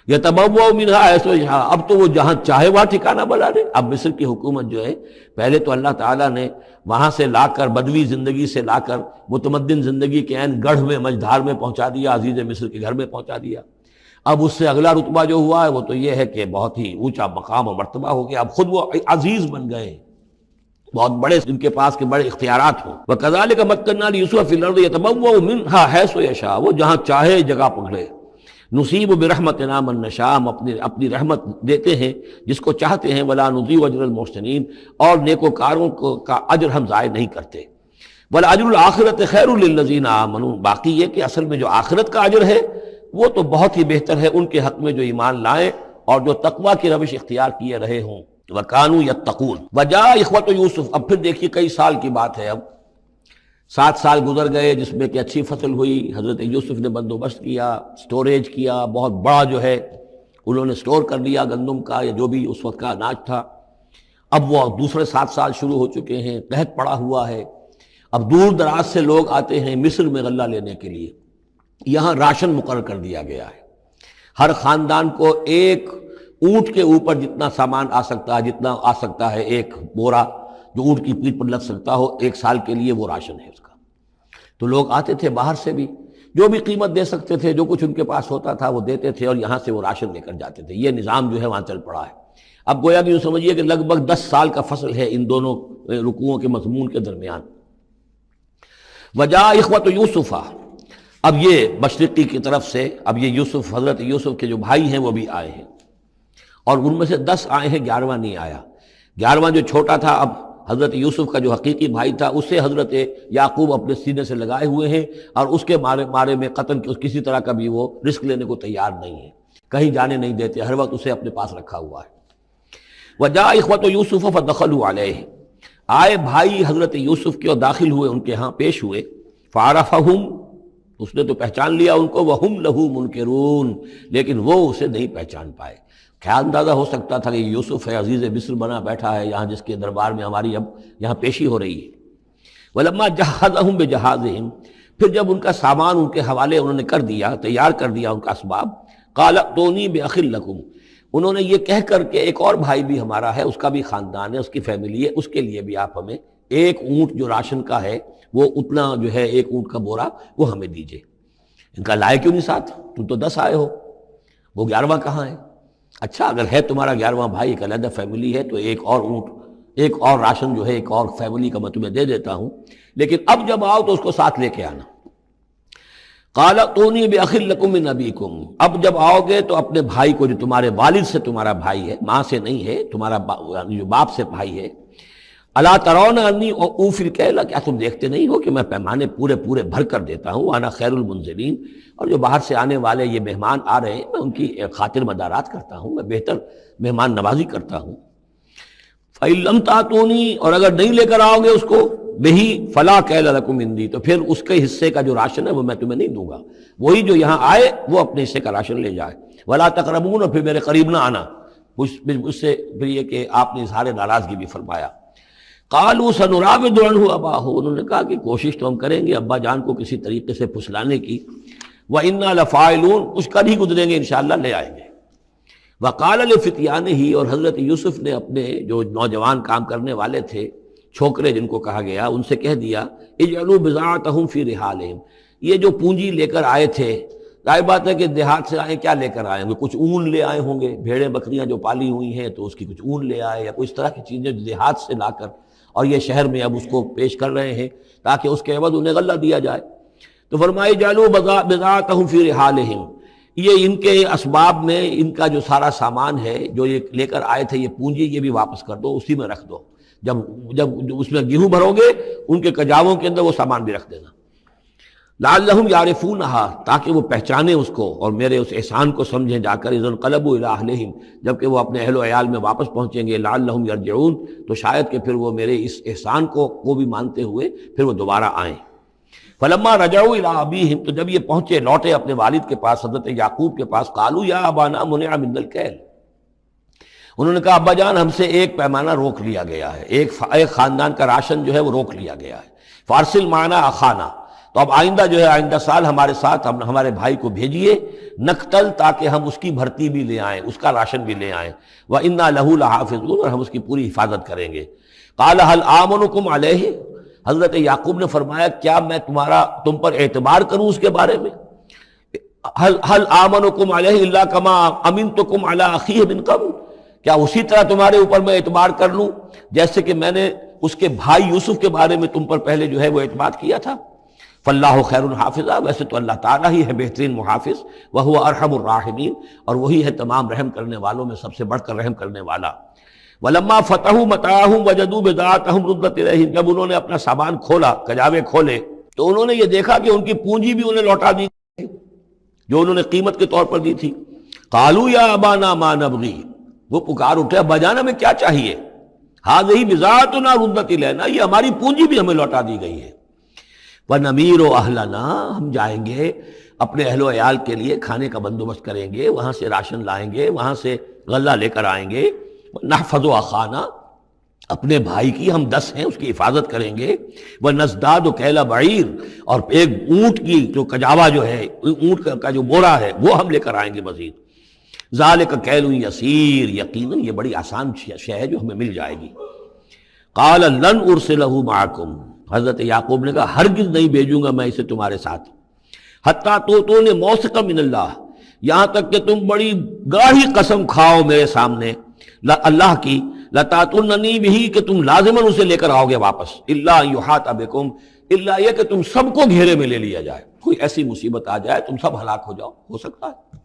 يَتَبَوَّأُ مِنْهَا حَيْثُ يَشَاءُ، اب تو وہ جہاں چاہے وہاں ٹھکانہ بنا دے۔ اب مصر کی حکومت جو ہے پہلے تو اللہ تعالیٰ نے وہاں سے لا کر بدوی زندگی سے لا کر متمدن زندگی کے عین گڑھ میں مجدھار میں پہنچا دیا، عزیز مصر کے گھر میں پہنچا دیا۔ اب اس سے اگلا رتبہ جو ہوا ہے وہ تو یہ ہے کہ بہت ہی اونچا مقام و مرتبہ ہو گیا، اب خود وہ عزیز بن گئے، بہت بڑے ان کے پاس کے بڑے اختیارات ہوں۔ وَكَذَلِكَ مَكَّنَّا لِيُوسُفَ فِي الْأَرْضِ يَتَبَوَّأُ مِنْهَا حَيْثُ يَشَاءُ، وہ جہاں چاہے جگہ پکڑے، نصیب برحمتنا من نشاء، ہم اپنی رحمت دیتے ہیں جس کو چاہتے ہیں، ولا نضيع اجر المحسنین، اور نیکوکاروں کا اجر ہم ضائع نہیں کرتے، ولاجر الآخرۃ خیر للذین آمنوا، باقی یہ کہ اصل میں جو آخرت کا اجر ہے وہ تو بہت ہی بہتر ہے ان کے حق میں جو ایمان لائیں اور جو تقویٰ کی روش اختیار کیے رہے ہوں۔ وَكَانُوا يَتَّقُونَ وَجَاءَ إِخْوَةُ یوسف، اب پھر دیکھیے کئی سال کی بات ہے، اب 7 سال گزر گئے جس میں کہ اچھی فصل ہوئی، حضرت یوسف نے بندوبست کیا، سٹوریج کیا، بہت بڑا جو ہے انہوں نے سٹور کر لیا گندم کا یا جو بھی اس وقت کا اناج تھا۔ اب وہ دوسرے 7 سال شروع ہو چکے ہیں، قحط پڑا ہوا ہے، اب دور دراز سے لوگ آتے ہیں مصر میں غلہ لینے کے لیے، یہاں راشن مقرر کر دیا گیا ہے، ہر خاندان کو ایک اونٹ کے اوپر جتنا سامان آ سکتا ہے، جتنا آ سکتا ہے ایک بورا جو اونٹ کی پیٹھ پر لگ سکتا ہو، 1 سال کے لیے وہ راشن ہے اس کا۔ تو لوگ آتے تھے باہر سے بھی، جو بھی قیمت دے سکتے تھے، جو کچھ ان کے پاس ہوتا تھا وہ دیتے تھے اور یہاں سے وہ راشن لے کر جاتے تھے، یہ نظام جو ہے وہاں چل پڑا ہے۔ اب گویا کہ یوں سمجھیے کہ لگ بھگ 10 سال کا فصل ہے ان دونوں رکوعوں کے مضمون کے درمیان۔ وجاء اخوۃ یوسف، اب یہ مشرقی کی طرف سے اب یہ یوسف، حضرت یوسف کے جو بھائی ہیں وہ بھی آئے ہیں، اور ان میں سے 10 آئے ہیں، 11واں نہیں آیا۔ 11واں جو چھوٹا تھا، اب حضرت یوسف کا جو حقیقی بھائی تھا اسے حضرت یعقوب اپنے سینے سے لگائے ہوئے ہیں، اور اس کے مارے میں قتل کسی طرح کا بھی وہ رسک لینے کو تیار نہیں ہے، کہیں جانے نہیں دیتے، ہر وقت اسے اپنے پاس رکھا ہوا ہے۔ وجاء اخوۃ یوسف فدخلوا علیہ، آئے بھائی حضرت یوسف کے اور داخل ہوئے ان کے ہاں، پیش ہوئے۔ فعرفہم، اس نے تو پہچان لیا ان کو، وہم لہ منکرون، لیکن وہ اسے نہیں پہچان پائے۔ کیا اندازہ ہو سکتا تھا کہ یوسف ہے، عزیز مصر بنا بیٹھا ہے یہاں، جس کے دربار میں ہماری اب یہاں پیشی ہو رہی ہے۔ ولما جہزہم بجہازہم، پھر جب ان کا سامان ان کے حوالے انہوں نے کر دیا، تیار کر دیا ان کا اسباب، قال ائتونی باخ لکم، انہوں نے یہ کہہ کر کہ ایک اور بھائی بھی ہمارا ہے، اس کا بھی خاندان ہے، اس کی فیملی ہے، اس کے لیے بھی آپ ہمیں ایک اونٹ جو راشن کا ہے وہ اتنا جو ہے ایک اونٹ کا بورا وہ ہمیں دیجئے۔ ان کا لائے کیوں نہیں ساتھ؟ تم تو 10 آئے ہو، وہ 11واں کہاں ہے؟ اچھا اگر ہے تمہارا 11واں بھائی، ایک علیحدہ فیملی ہے، تو ایک اور اونٹ، ایک اور راشن جو ہے ایک اور فیملی کا میں تمہیں دے دیتا ہوں، لیکن اب جب آؤ تو اس کو ساتھ لے کے آنا۔ قال ائتونی باخ لکم من ابیکم، اب جب آؤ گے تو اپنے بھائی کو جو تمہارے والد سے تمہارا بھائی ہے، ماں سے نہیں ہے، تمہارا جو باپ سے بھائی ہے، الا ترون انی اوفی الکیل، کیا تم دیکھتے نہیں ہو کہ میں پیمانے پورے بھر کر دیتا ہوں، وانا خیر المنزلین، اور جو باہر سے آنے والے یہ مہمان آ رہے ہیں میں ان کی خاطر مدارات کرتا ہوں، میں بہتر مہمان نوازی کرتا ہوں۔ فَإِن لَمْ تَأْتُونِی، اور اگر نہیں لے کر آؤ گے اس کو، بہی فلا کیل لکم عندی، تو پھر اس کے حصے کا جو راشن ہے وہ میں تمہیں نہیں دوں گا، وہی جو یہاں آئے وہ اپنے حصے کا راشن لے جائے۔ ولا تقربون، اور پھر میرے قریب نہ آنا، اس سے پھر یہ کہ آپ نے اظہار ناراضگی بھی فرمایا۔ قالوا سنراود عنہ اباہ، انہوں نے کہا کہ کوشش تو ہم کریں گے ابا جان کو کسی طریقے سے پھسلانے کی، وَإِنَّا لَفَاعِلُونَ، کچھ کر ہی گزریں گے انشاءاللہ، لے آئیں گے۔ وَقَالَ لِفِتْيَانِهِ، اور حضرت یوسف نے اپنے جو نوجوان کام کرنے والے تھے، چھوکرے جن کو کہا گیا، ان سے کہہ دیا، اجعلوا بضاعتهم فی رحالہم، یہ جو پونجی لے کر آئے تھے، ظاہر بات ہے کہ دیہات سے آئے، کیا لے کر آئے ہوں گے؟ کچھ اون لے آئے ہوں گے، بھیڑیں بکریاں جو پالی ہوئی ہیں تو اس کی کچھ اون لے آئے، یا کوئی اس طرح کی چیزیں جو دیہات سے لا کر اور یہ شہر میں اب اس کو پیش کر رہے ہیں تاکہ اس کے عوض انہیں غلہ دیا جائے۔ تو فرمایا جعلوا بضاعتهم فی رحالہم، یہ ان کے اسباب میں ان کا جو سارا سامان ہے جو یہ لے کر آئے تھے، یہ پونجی، یہ بھی واپس کر دو، اسی میں رکھ دو، جب اس میں گیہوں بھرو گے ان کے کجاووں کے اندر وہ سامان بھی رکھ دینا۔ لعلہم یعرفونہا، تاکہ وہ پہچانیں اس کو اور میرے اس احسان کو سمجھیں جا کر، اذا انقلبوا الی اہلہم، جبکہ وہ اپنے اہل و عیال میں واپس پہنچیں گے، لعلہم یرجعون، تو شاید کہ پھر وہ میرے اس احسان کو بھی مانتے ہوئے پھر وہ دوبارہ آئیں۔ فلما رجعوا الی ابیہم، تو جب یہ پہنچے لوٹے اپنے والد کے پاس، حضرت یعقوب کے پاس، قالوا یا ابانا منع منا الکیل، انہوں نے کہا ابا جان ہم سے ایک پیمانہ روک لیا گیا ہے، ایک خاندان کا راشن جو ہے وہ روک لیا گیا ہے، فارسل معنا اخانا، تو اب آئندہ جو ہے آئندہ سال ہمارے ساتھ ہمارے بھائی کو بھیجیے، نقتل، تاکہ ہم اس کی بھرتی بھی لے آئیں، اس کا راشن بھی لے آئیں، وَإِنَّا لَهُ لَحَافِظُونَ، اور ہم اس کی پوری حفاظت کریں گے۔ قَالَ هَلْ آمَنُكُمْ عَلَيْهِ، حضرت یعقوب نے فرمایا کیا میں تم پر اعتبار کروں اس کے بارے میں؟ هل آمنکم علیہ الا کما امنتکم علی اخیہ من قبل، کیا اسی طرح تمہارے اوپر میں اعتبار کر لوں جیسے کہ میں نے اس کے بھائی یوسف کے بارے میں تم پر پہلے جو ہے وہ اعتماد کیا تھا؟ فاللہ خیر حافظہ، ویسے تو اللہ تعالیٰ ہی ہے بہترین محافظ، وہو ارحم الراحمین، اور وہی ہے تمام رحم کرنے والوں میں سب سے بڑھ کر رحم کرنے والا۔ وَلَمَّا فَتَحُوا مَتَاعَهُمْ وَجَدُوا بِضَاعَتَهُمْ رُدَّتْ إِلَيْهِمْ، جب انہوں نے اپنا سامان کھولا، کجاوے کھولے، تو انہوں نے یہ دیکھا کہ ان کی پونجی بھی انہیں لوٹا دی جو انہوں نے قیمت کے طور پر دی تھی۔ قَالُوا يَا أَبَانَا مَا نَبْغِي، وہ پکار اٹھے ابا جان ہمیں کیا چاہیے، هَذِهِ بِضَاعَتُنَا رُدَّتْ إِلَيْنَا، یہ ہماری پونجی بھی ہمیں لوٹا دی گئی ہے۔ وَنَمِيرُ أَهْلَنَا، ہم جائیں گے اپنے اہل و عیال کے لیے کھانے کا بندوبست کریں گے، وہاں سے راشن لائیں گے، وہاں سے غلہ لے کر آئیں گے۔ نحفظ أخانا، اپنے بھائی کی ہم 10 ہیں اس کی حفاظت کریں گے۔ وَنَزْدَادُ كَيْلَ بَعِيرٍ، اور ایک اونٹ کی جو کجاوا جو ہے، اونٹ کا جو بورا ہے وہ ہم لے کر آئیں گے مزید۔ ذَلِكَ كَيْلٌ يَسِيرٌ، یقیناً یہ بڑی آسان شے ہے جو ہمیں مل جائے گی۔ قَالَ لَنْ أُرْسِلَهُ مَعَكُمْ، حضرت یعقوب نے کہا ہرگز نہیں بھیجوں گا میں اسے تمہارے ساتھ۔ حتیٰ تو نے موثقا من اللہ، یہاں تک کہ تم بڑی گاڑھی قسم کھاؤ میرے سامنے اللہ کی، لَتَأْتُونَنِي بِهِ، کہ تم لازماً اسے لے کر آؤ گے واپس، إِلَّا أَن يُحَاطَ بِكُمْ، اللہ یہ کہ تم سب کو گھیرے میں لے لیا جائے، کوئی ایسی مصیبت آ جائے تم سب ہلاک ہو جاؤ، ہو سکتا ہے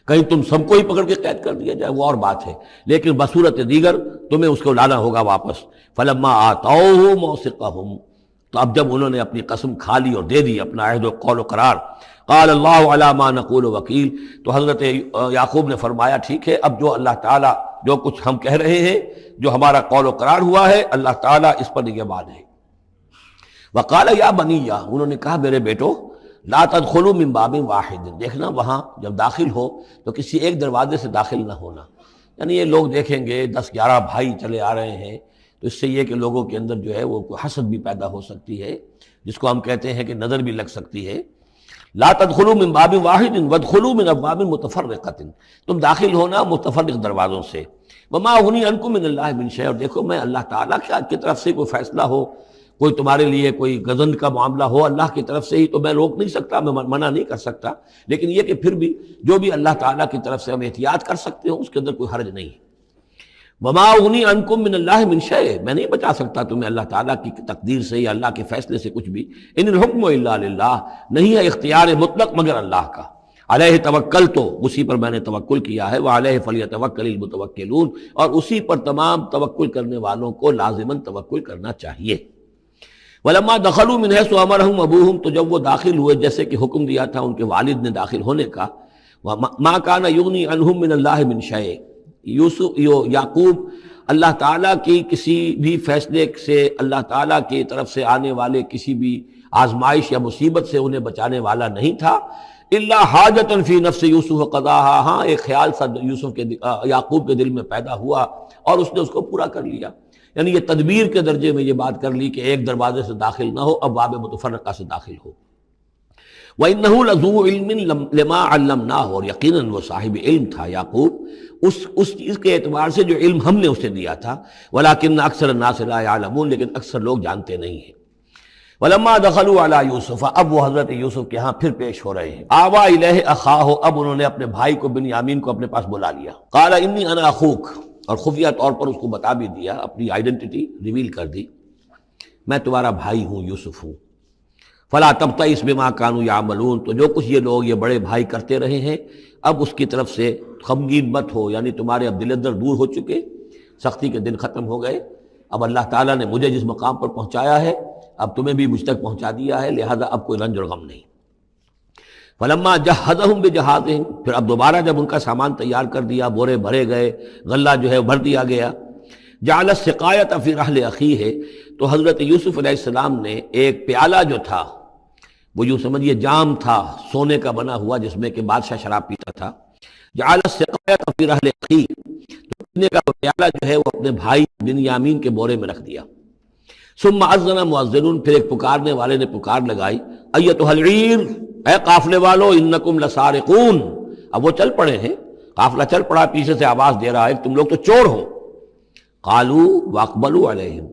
کہیں تم سب کو ہی پکڑ کے قید کر دیا جائے، وہ اور بات ہے، لیکن بصورت دیگر تمہیں اس کو لانا ہوگا واپس۔ فَلَمَّا آتَوْهُ مَوْثِقَهُمْ، تو اب جب انہوں نے اپنی قسم کھا لی اور دے دی اپنا عہد و قول و قرار، قال اللہ علی ما نقول وکیل، تو حضرت یعقوب نے فرمایا ٹھیک ہے، اب جو اللہ تعالیٰ جو کچھ ہم کہہ رہے ہیں، جو ہمارا قول و قرار ہوا ہے، اللہ تعالیٰ اس پر نگہبان ہے۔ وقال یا بنی، انہوں نے کہا میرے بیٹو، لا تدخلوا من باب واحد، دیکھنا وہاں جب داخل ہو تو کسی ایک دروازے سے داخل نہ ہونا، یعنی یہ لوگ دیکھیں گے 10-11 بھائی چلے آ رہے ہیں، تو اس سے یہ کہ لوگوں کے اندر جو ہے وہ حسد بھی پیدا ہو سکتی ہے، جس کو ہم کہتے ہیں کہ نظر بھی لگ سکتی ہے۔ لا تدخلوا من باب واحد وادخلوا من ابواب متفرقۃ، تم داخل ہونا متفرق دروازوں سے۔ وما اغنی عنکم من اللہ من شیء، اور دیکھو میں اللہ تعالیٰ کی طرف سے کوئی فیصلہ ہو، کوئی تمہارے لیے کوئی غضب کا معاملہ ہو اللہ کی طرف سے ہی، تو میں روک نہیں سکتا، میں منع نہیں کر سکتا، لیکن یہ کہ پھر بھی جو بھی اللہ تعالیٰ کی طرف سے ہم احتیاط کر سکتے ہوں اس کے اندر کوئی حرج نہیں ہے۔ وما اغنی عنکم من اللہ من شیء، میں نہیں بچا سکتا تمہیں اللہ تعالیٰ کی تقدیر سے یا اللہ کے فیصلے سے کچھ بھی۔ ان الحکم الا للہ، نہیں ہے اختیار مطلق مگر اللہ کا۔ علیہ توکلت، اسی پر میں نے توکل کیا ہے، وعلیہ فلیتوکل المتوکلون، اور اسی پر تمام توکل کرنے والوں کو لازماً توکل کرنا چاہیے۔ ولما دخلوا من حيث امرهم ابوهم، تو جب وہ داخل ہوئے جیسے کہ حکم دیا تھا ان کے والد نے داخل ہونے کا، ما كان يغني عنهم من الله من شيء، یعقوب اللہ تعالیٰ کی کسی بھی فیصلے سے، اللہ تعالیٰ کی طرف سے آنے والے کسی بھی آزمائش یا مصیبت سے انہیں بچانے والا نہیں تھا، الا حاجۃ فی نفس یوسف قضاها، ہاں ایک خیال سا یوسف کے یعقوب کے دل میں پیدا ہوا اور اس نے اس کو پورا کر لیا، یعنی یہ تدبیر کے درجے میں یہ بات کر لی کہ ایک دروازے سے داخل نہ ہو، اب باب متفرقہ سے داخل ہو۔ وَإِنَّهُ لَذُو عِلْمٍ لِمَا عَلَّمْنَاهُ، اور یقیناً وہ صاحب علم تھا یعقوب اس چیز کے اعتبار سے جو علم ہم نے اسے دیا تھا، وَلَٰكِنَّ أَكْثَرَ النَّاسِ لَا يَعْلَمُونَ، لیکن اکثر لوگ جانتے نہیں ہیں۔ وَلَمَّا دَخَلُوا عَلَىٰ يُوسُفَ، اب وہ حضرت یوسف کے ہاں پھر پیش ہو رہے ہیں۔ آوَىٰ إِلَيْهِ أَخَاهُ، اب انہوں نے اپنے بھائی کو بنیامین کو اپنے پاس بلا لیا۔ قَالَ إِنِّي أَنَا أَخُوكَ، اور خفیہ طور پر اس کو بتا بھی دیا، اپنی آئیڈینٹی ریویل کر دی، میں تمہارا بھائی ہوں، یوسف ہوں۔ فلا تبتئس بما كانوا يعملون، تو جو کچھ یہ لوگ یہ بڑے بھائی کرتے رہے ہیں اب اس کی طرف سے غمگین مت ہو، یعنی تمہارے اب دل اندر دور ہو چکے، سختی کے دن ختم ہو گئے، اب اللہ تعالیٰ نے مجھے جس مقام پر پہنچایا ہے اب تمہیں بھی مجھ تک پہنچا دیا ہے، لہذا اب کوئی رنج اور غم نہیں۔ فلما جہزہم بجہازہم، پھر اب دوبارہ جب ان کا سامان تیار کر دیا، بورے بھرے گئے، غلہ جو ہے بھر دیا گیا، جعل السقایۃ فی رحل اخیہ، تو حضرت یوسف علیہ السلام نے ایک پیالہ جو تھا، وہ یوں سمجھیے جام تھا سونے کا بنا ہوا جس میں کہ بادشاہ شراب پیتا تھا، جعل السقایۃ فی رحل اخیہ، تو پینے کا پیالہ جو ہے وہ اپنے بھائی بنیامین کے بورے میں رکھ دیا۔ ثم اذن مؤذن، پھر ایک پکارنے والے نے پکار لگائی، ایتھا العیر، اے قافلے والو، انکم لسارقون، اب وہ چل پڑے ہیں، قافلہ چل پڑا، پیچھے سے آواز دے رہا ہے تم لوگ تو چور ہو۔ قالوا واقبلوا علیہم،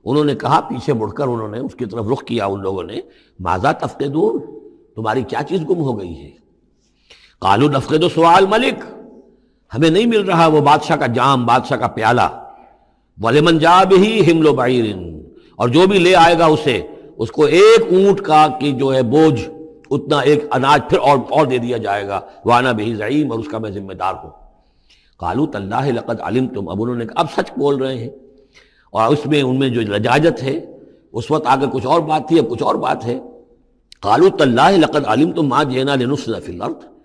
انہوں نے کہا پیچھے مڑ کر انہوں نے اس کی طرف رخ کیا ان لوگوں نے، ماذا تفقدون، تمہاری کیا چیز گم ہو گئی ہے، قالوا نفقد سؤال ملک، ہمیں نہیں مل رہا وہ بادشاہ کا جام، بادشاہ کا پیالہ، وَلِمَنْ جَاءَ بِهِ حِمْلُ بَعِيرٍ، اور جو بھی لے آئے گا اسے، اس کو ایک اونٹ کا کی جو ہے بوجھ، اتنا ایک اناج پھر اور دے دیا جائے گا، وَأَنَا بِهِ زَعِيمٌ، اور اس کا میں ذمہ دار ہوں۔ قَالُوا تَاللَّهِ لَقَدْ عَلِمْتُمْ، اب انہوں نے کہا اب سچ بول رہے ہیں، اور اس میں ان میں جو لجاجت ہے، اس وقت آگے کچھ اور بات تھی، اب کچھ اور بات ہے۔ قَالُوا تَاللَّهِ لَقَدْ عَلِمْتُمْ مَا جِئْنَا لِنُفْسِدَ فِي الْأَرْضِ،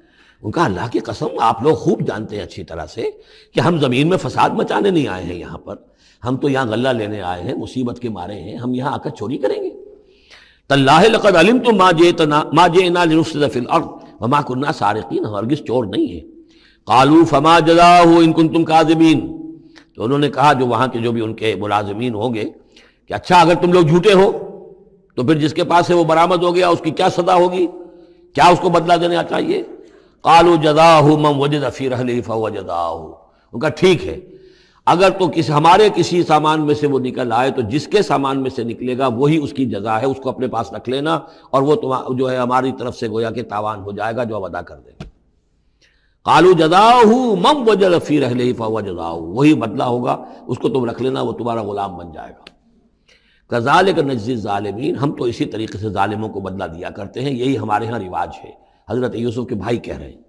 ان کا اللہ کی قسم آپ لوگ خوب جانتے ہیں اچھی طرح سے کہ ہم زمین میں فساد مچانے نہیں آئے ہیں، یہاں پر ہم تو یہاں غلہ لینے آئے ہیں، مصیبت کے مارے ہیں، ہم یہاں آ کر چوری کریں گے؟ تاللہ لقد علمتم ما جئنا لنفسد فی الارض وما كنا سارقین، ہرگز چور نہیں ہیں۔ قالوا فما جزاؤہ ان کنتم کاذبین، تو انہوں نے کہا جو وہاں کے جو بھی ان کے ملازمین ہوں گے کہ اچھا اگر تم لوگ جھوٹے ہو تو پھر جس کے پاس سے وہ برآمد ہو گیا اس کی کیا سزا ہوگی، کیا اس کو بدلہ دینا چاہیے؟ قالوا جزاؤہ من وجد فی رحلہ فہو جزاؤہ، ان کا ٹھیک ہے اگر تو ہمارے کسی سامان میں سے وہ نکل آئے تو جس کے سامان میں سے نکلے گا وہی اس کی جزا ہے، اس کو اپنے پاس رکھ لینا، اور وہ جو ہے ہماری طرف سے گویا کہ تاوان ہو جائے گا جو ہم ادا کر دیں گے۔ قالوا جزاؤہ من وجد فی رحلہ فہو جزاؤہ، وہی بدلہ ہوگا، اس کو تم رکھ لینا، وہ تمہارا غلام بن جائے گا۔ کذالک نجزی الظالمین، ہم تو اسی طریقے سے ظالموں کو بدلہ دیا کرتے ہیں، یہی ہمارے ہاں رواج ہے۔ حضرت یوسف کے بھائی کہہ رہے ہیں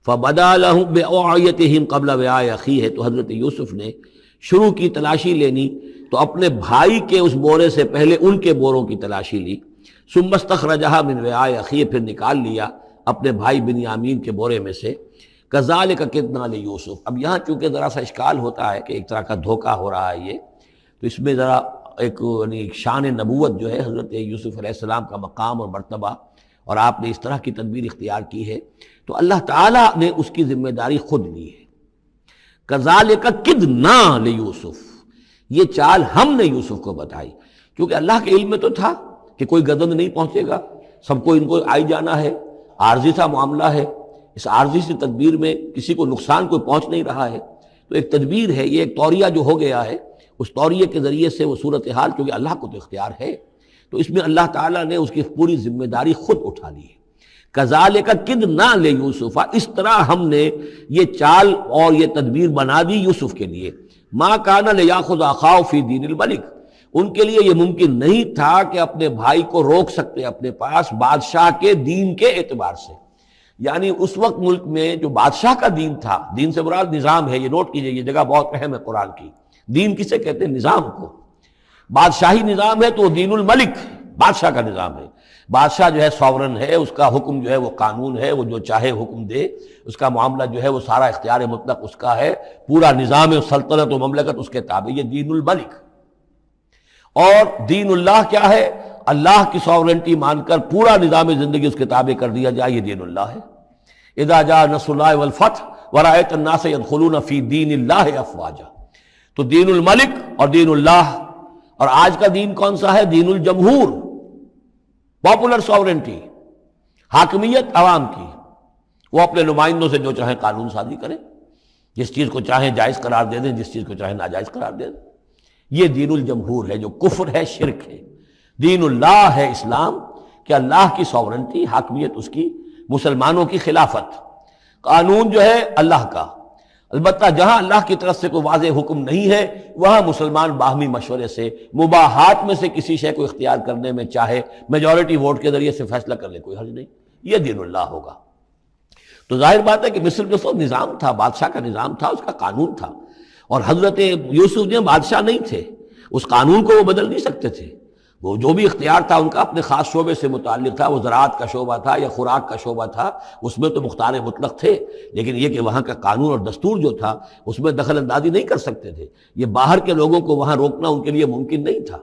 فَبَدَا لَهُم بِأَوْعِيَتِهِمْ قَبْلَ وِعَاءِ أَخِيهِ، تو حضرت یوسف نے شروع کی تلاشی لینی تو اپنے بھائی کے اس بورے سے پہلے ان کے بوروں کی تلاشی لی، ثُمَّ اسْتَخْرَجَهَا مِنْ وِعَاءِ أَخِيهِ، پھر نکال لیا اپنے بھائی بنیامین کے بورے میں سے۔ كَذَلِكَ كِدْنَا لِيُوسُف، اب یہاں چونکہ ذرا سا اشکال ہوتا ہے کہ ایک طرح کا دھوکہ ہو رہا ہے یہ، تو اس میں ذرا ایک یعنی شان نبوت جو ہے حضرت یوسف علیہ السلام کا مقام اور مرتبہ، اور آپ نے اس طرح کی تدبیر اختیار کی ہے تو اللہ تعالیٰ نے اس کی ذمہ داری خود لی ہے۔ کذالک کدنا لیوسف، یہ چال ہم نے یوسف کو بتائی، کیونکہ اللہ کے علم میں تو تھا کہ کوئی گزند نہیں پہنچے گا، سب کو ان کو آئی جانا ہے، عارضی سا معاملہ ہے، اس عارضی سی تدبیر میں کسی کو نقصان کوئی پہنچ نہیں رہا ہے، تو ایک تدبیر ہے، یہ ایک توریہ جو ہو گیا ہے، اس توریہ کے ذریعے سے وہ صورتحال، کیونکہ اللہ کو تو اختیار ہے، تو اس میں اللہ تعالیٰ نے اس کی پوری ذمہ داری خود اٹھا لی ہے۔ کذالک کدنا لیوسف، اس طرح ہم نے یہ چال اور یہ تدبیر بنا دی یوسف کے لیے۔ ما کان لیاخذ اخاہ فی دین الملک، ان کے لیے یہ ممکن نہیں تھا کہ اپنے بھائی کو روک سکتے اپنے پاس بادشاہ کے دین کے اعتبار سے، یعنی اس وقت ملک میں جو بادشاہ کا دین تھا، دین سے مراد نظام ہے، یہ نوٹ کیجئے، یہ جگہ بہت اہم ہے قرآن کی۔ دین کسے کہتے ہیں؟ نظام کو۔ بادشاہی نظام ہے تو وہ دین الملک، بادشاہ کا نظام ہے۔ بادشاہ جو ہے ساورن ہے، اس کا حکم جو ہے وہ قانون ہے، وہ جو چاہے حکم دے، اس کا معاملہ جو ہے وہ سارا اختیار مطلق اس کا ہے، پورا نظام سلطنت و مملکت اس کے تابع، یہ دین الملک۔ اور دین اللہ کیا ہے؟ اللہ کی ساورنٹی مان کر پورا نظام زندگی اس کے تابع کر دیا جائے، یہ دین اللہ ہے۔ اذا جاء نصر اللہ والفتح ورأیت الناس يدخلون فی دین اللہ افواجا، تو دین الملک اور دین اللہ۔ اور آج کا دین کون سا ہے؟ دین الجمہور، پاپولر ساورنٹی، حاکمیت عوام کی، وہ اپنے نمائندوں سے جو چاہیں قانون سازی کریں، جس چیز کو چاہیں جائز قرار دے دیں، جس چیز کو چاہیں ناجائز قرار دے دیں۔ یہ دین الجمہور ہے جو کفر ہے، شرک ہے۔ دین اللہ ہے اسلام، کہ اللہ کی ساورنٹی، حاکمیت اس کی، مسلمانوں کی خلافت، قانون جو ہے اللہ کا۔ البتہ جہاں اللہ کی طرف سے کوئی واضح حکم نہیں ہے وہاں مسلمان باہمی مشورے سے مباحات میں سے کسی شے کو اختیار کرنے میں چاہے میجورٹی ووٹ کے ذریعے سے فیصلہ کر لے، کوئی حرج نہیں، یہ دین اللہ ہوگا۔ تو ظاہر بات ہے کہ مصر جو سب نظام تھا، بادشاہ کا نظام تھا، اس کا قانون تھا، اور حضرت یوسف جو بادشاہ نہیں تھے، اس قانون کو وہ بدل نہیں سکتے تھے۔ وہ جو بھی اختیار تھا ان کا اپنے خاص شعبے سے متعلق تھا، وہ زراعت کا شعبہ تھا یا خوراک کا شعبہ تھا، اس میں تو مختار مطلق تھے، لیکن یہ کہ وہاں کا قانون اور دستور جو تھا اس میں دخل اندازی نہیں کر سکتے تھے، یہ باہر کے لوگوں کو وہاں روکنا ان کے لیے ممکن نہیں تھا۔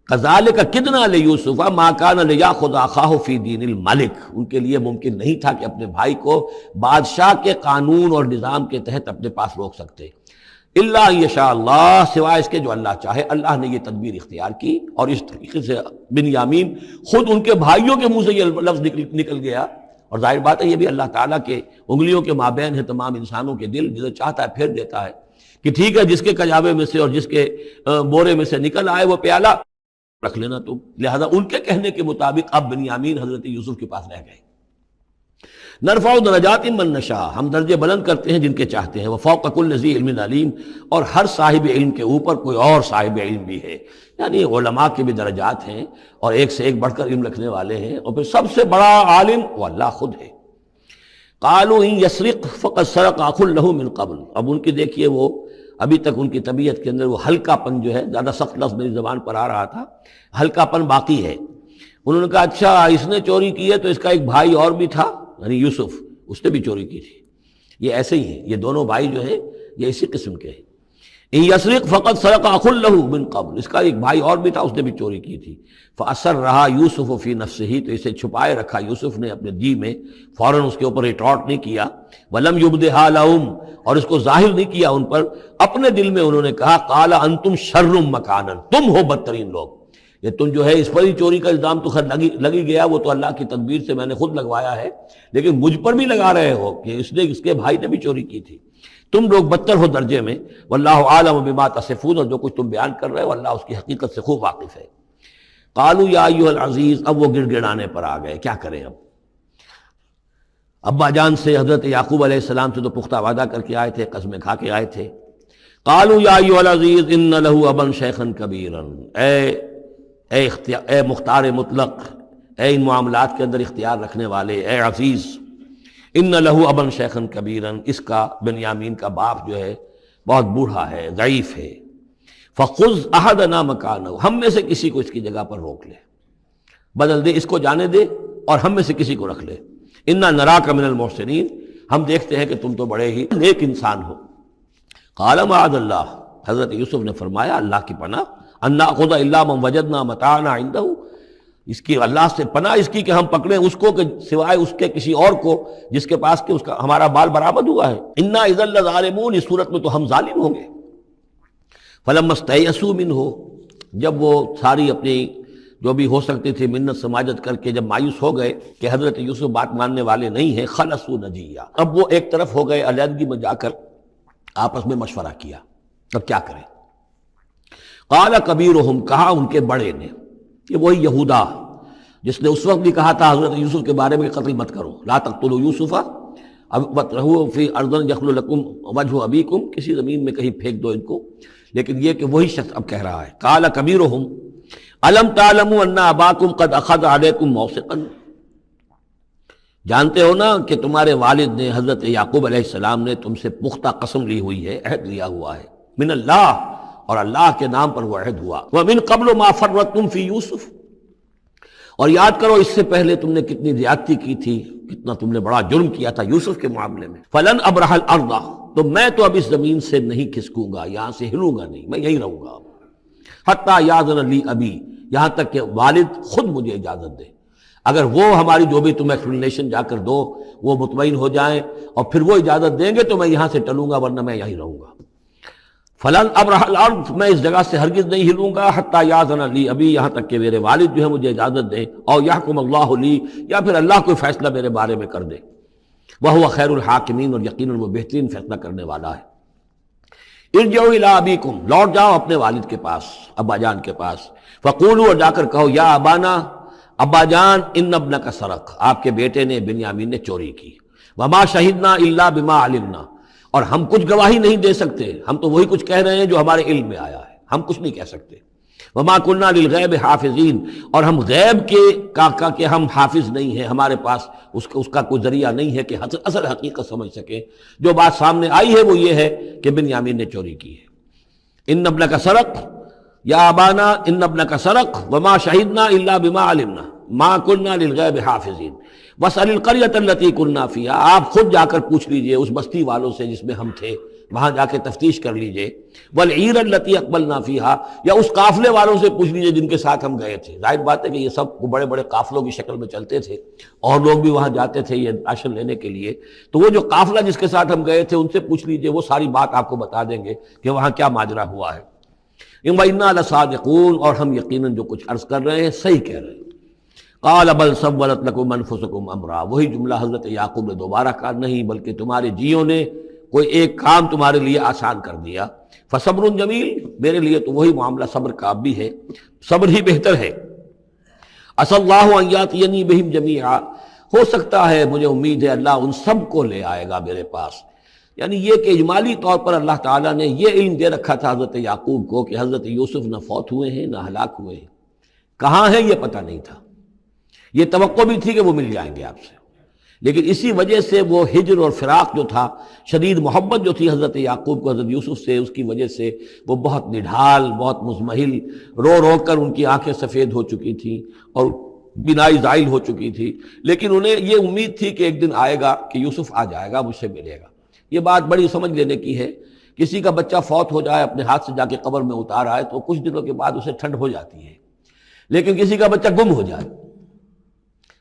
کذالک کدنا لیوسف ما کان لیاخذ اخاہ فی دین الملک، ان کے لیے ممکن نہیں تھا کہ اپنے بھائی کو بادشاہ کے قانون اور نظام کے تحت اپنے پاس روک سکتے، الا یشاء اللہ، سوائے اس کے جو اللہ چاہے۔ اللہ نے یہ تدبیر اختیار کی، اور اس طریقے سے بنیامین خود ان کے بھائیوں کے منہ سے یہ لفظ نکل گیا، اور ظاہر بات ہے یہ بھی اللہ تعالیٰ کے انگلیوں کے مابین ہے تمام انسانوں کے دل، جسے چاہتا ہے پھیر دیتا ہے کہ ٹھیک ہے جس کے کجاوے میں سے اور جس کے بورے میں سے نکل آئے وہ پیالہ رکھ لینا تم۔ لہذا ان کے کہنے کے مطابق اب بنیامین حضرت یوسف کے پاس رہ گئے، نرفع درجات من نشاء، ہم درجے بلند کرتے ہیں جن کے چاہتے ہیں، وفوق کل ذی علم علیم، اور ہر صاحب علم کے اوپر کوئی اور صاحب علم بھی ہے، یعنی علماء کے بھی درجات ہیں اور ایک سے ایک بڑھ کر علم رکھنے والے ہیں، اور پھر سب سے بڑا عالم وہ اللہ خود ہے۔ قالوا ان یسرق فقد سرق اخ له من قبل، اب ان کی دیکھیے وہ ابھی تک ان کی طبیعت کے اندر وہ ہلکا پن جو ہے، زیادہ سخت لفظ میری زبان پر آ رہا تھا، ہلکا پن باقی ہے۔ انہوں نے کہا اچھا اس نے چوری کی ہے تو اس کا ایک بھائی اور بھی تھا، یعنی یوسف، اس نے بھی چوری کی تھی۔ یہ ایسے ہی ہیں، یہ دونوں بھائی جو ہیں یہ اسی قسم کے ہیں۔ ان یسرق فقد سرق اخ له من قبل، اس کا ایک بھائی اور بھی تھا، اس نے بھی چوری کی تھی۔ فاسرھا یوسف فی نفسہ، تو اسے چھپائے رکھا یوسف نے اپنے جی میں، فوراً اس کے اوپر ریٹارٹ نہیں کیا۔ ولم یبدھا لہم، اور اس کو ظاہر نہیں کیا ان پر، اپنے دل میں انہوں نے کہا قال انتم شر مکانا، تم ہو بدترین لوگ، یہ تم جو ہے اس پر ہی چوری کا الزام تو خیر لگی گیا، وہ تو اللہ کی تدبیر سے میں نے خود لگوایا ہے، لیکن مجھ پر بھی لگا رہے ہو کہ اس کے بھائی نے بھی چوری کی تھی، تم لوگ بدتر ہو درجے میں۔ واللہ عالم بما تصفون، اور جو کچھ تم بیان کر رہے ہو اللہ اس کی حقیقت سے خوب واقف ہے۔ قالوا یا ایھا العزیز، اب وہ گڑ گڑانے پر آ گئے، کیا کریں اب؟ ابا جان سے حضرت یعقوب علیہ السلام سے تو پختہ وعدہ کر کے آئے تھے، قسمیں کھا کے آئے تھے۔ قالوا یا ایھا العزیز ان لہ ابا شیخا کبیرا، اے مختار مطلق، اے ان معاملات کے اندر اختیار رکھنے والے، اے عزیز، ان لہ ابا شیخا کبیرا، اس کا بنیامین کا باپ جو ہے بہت بوڑھا ہے، ضعیف ہے۔ فخذ احدنا مکانہ، ہم میں سے کسی کو اس کی جگہ پر روک لے، بدل دے، اس کو جانے دے اور ہم میں سے کسی کو رکھ لے۔ انا نراک من المحسنین، ہم دیکھتے ہیں کہ تم تو بڑے ہی نیک انسان ہو۔ قال معاذ اللہ، حضرت یوسف نے فرمایا اللہ کی پناہ، ان ناخذ الا من وجدنا متاعنا عنده، اس کی اللہ سے پناہ اس کی کہ ہم پکڑیں اس کو کہ سوائے اس کے کسی اور کو جس کے پاس کہ اس کا ہمارا بال برآمد ہوا ہے۔ انا اذا لظالمون، اس صورت میں تو ہم ظالم ہوں گے۔ فلما استيئسوا منه، جب وہ ساری اپنی جو بھی ہو سکتی تھی منت سماجت کر کے جب مایوس ہو گئے کہ حضرت یوسف بات ماننے والے نہیں ہیں، خلصوا نجیہ، اب وہ ایک طرف ہو گئے، علیحدگی میں جا کر آپس میں مشورہ کیا اب کیا کریں۔ قال کبیرہم، کہا ان کے بڑے نے، یہ وہی یہودا جس نے اس وقت بھی کہا تھا حضرت یوسف کے بارے میں قتل مت کرو، لا تقتلوا یوسف وَاطْرَحُوهُ فِي أَرْضٍ يَخْلُ لَكُمْ وَجْهُ أَبِيكُمْ، کسی زمین میں کہیں پھینک دو ان کو، لیکن یہ کہ وہی شخص اب کہہ رہا ہے قال کبیرہم أَلَمْ تَعْلَمُوا أَنَّ أَبَاكُمْ قَدْ أَخَذَ عَلَيْكُمْ مَوْثِقًا، جانتے ہو نا کہ تمہارے والد نے حضرت یعقوب علیہ السلام نے تم سے پختہ قسم لی ہوئی ہے، عہد لیا ہوا ہے، من اللہ، اور اللہ کے نام پر وہ عہد ہوا، وَمِن قَبْلُ مَا فَرَّطْتُمْ فِي يُوسُف، اور یاد کرو اس سے پہلے تم نے کتنی زیادتی کی تھی، کتنا تم نے بڑا جرم کیا تھا یوسف کے معاملے میں۔ فَلَنْ أَبْرَحَ الْأَرْضَ، تو میں تو اب اس زمین سے نہیں کھسکوں گا، یہاں سے ہلوں گا نہیں، میں یہی رہوں گا حتیٰ یأذن لی ابی، یہاں تک کہ والد خود مجھے اجازت دے، اگر وہ ہماری جو بھی تم ایکسپلینیشن جا کر دو وہ مطمئن ہو جائیں اور پھر وہ اجازت دیں گے تو میں یہاں سے ٹلوں گا، ورنہ میں یہی رہوں گا۔ فلن ابرح الارض، میں اس جگہ سے ہرگز نہیں ہلوں گا، حتیٰ یأذن لی ابی، یہاں تک کہ میرے والد جو ہے مجھے اجازت دیں، اور یحکم اللہ لی، یا پھر اللہ کوئی فیصلہ میرے بارے میں کر دے، وہو خیر الحاکمین، اور یقیناً وہ بہترین فیصلہ کرنے والا ہے۔ ارجعوا الی ابیکم، لوٹ جاؤ اپنے والد کے پاس، ابا جان کے پاس، فقولوا، اور جا کر کہو، یا ابانا، ابا جان، ان ابنک سرق، آپ کے بیٹے نے بنیامین نے چوری کی، وما شہدنا الا بما علمنا، اور ہم کچھ گواہی نہیں دے سکتے، ہم تو وہی کچھ کہہ رہے ہیں جو ہمارے علم میں آیا ہے، ہم کچھ نہیں کہہ سکتے۔ وما كنا للغیب حافظین، اور ہم غیب کے ہم حافظ نہیں ہیں، ہمارے پاس اس کا کوئی ذریعہ نہیں ہے کہ اصل حقیقت سمجھ سکیں، جو بات سامنے آئی ہے وہ یہ ہے کہ بنیامین نے چوری کی ہے۔ ان ابنک سرق یا ابانا ان ابنک سرق وما شہدنا الا بما علمنا ما كنا للغیب حافظین واسأل القریۃ التی كنا فیہا، آپ خود جا کر پوچھ لیجئے اس بستی والوں سے جس میں ہم تھے، وہاں جا کے تفتیش کر لیجئے، والعیر التی اقبلنا فیہا، یا اس قافلے والوں سے پوچھ لیجئے جن کے ساتھ ہم گئے تھے۔ ظاہر بات ہے کہ یہ سب بڑے بڑے قافلوں کی شکل میں چلتے تھے اور لوگ بھی وہاں جاتے تھے یہ راشن لینے کے لیے، تو وہ جو قافلہ جس کے ساتھ ہم گئے تھے ان سے پوچھ لیجئے، وہ ساری بات آپ کو بتا دیں گے کہ وہاں کیا ماجرا ہوا ہے۔ وَإِنَّا لَصَادِقُونَ، اور ہم یقیناً جو کچھ عرض کر رہے ہیں صحیح کہہ رہے ہیں۔ قال بل سولت لكم انفسكم امرا، وہی جملہ حضرت یعقوب نے دوبارہ کہا، نہیں بلکہ تمہارے جیوں نے کوئی ایک کام تمہارے لیے آسان کر دیا، فصبر جمیل، میرے لیے تو وہی معاملہ صبر کا بھی ہے، صبر ہی بہتر ہے۔ عسى الله ان ياتيني بهم جميعا، ہو سکتا ہے، مجھے امید ہے اللہ ان سب کو لے آئے گا میرے پاس۔ یعنی یہ کہ اجمالی طور پر اللہ تعالیٰ نے یہ علم دے رکھا تھا حضرت یعقوب کو کہ حضرت یوسف نہ فوت ہوئے ہیں نہ ہلاک ہوئے ہیں، کہاں ہیں یہ پتہ نہیں تھا، یہ توقع بھی تھی کہ وہ مل جائیں گے آپ سے، لیکن اسی وجہ سے وہ ہجر اور فراق جو تھا، شدید محبت جو تھی حضرت یعقوب کو حضرت یوسف سے، اس کی وجہ سے وہ بہت نڈھال، بہت مزمحل، رو رو کر ان کی آنکھیں سفید ہو چکی تھیں اور بینائی زائل ہو چکی تھی، لیکن انہیں یہ امید تھی کہ ایک دن آئے گا کہ یوسف آ جائے گا، مجھ سے ملے گا۔ یہ بات بڑی سمجھ لینے کی ہے، کسی کا بچہ فوت ہو جائے، اپنے ہاتھ سے جا کے قبر میں اتار آئے تو کچھ دنوں کے بعد اسے ٹھنڈ ہو جاتی ہے، لیکن کسی کا بچہ گم ہو جائے،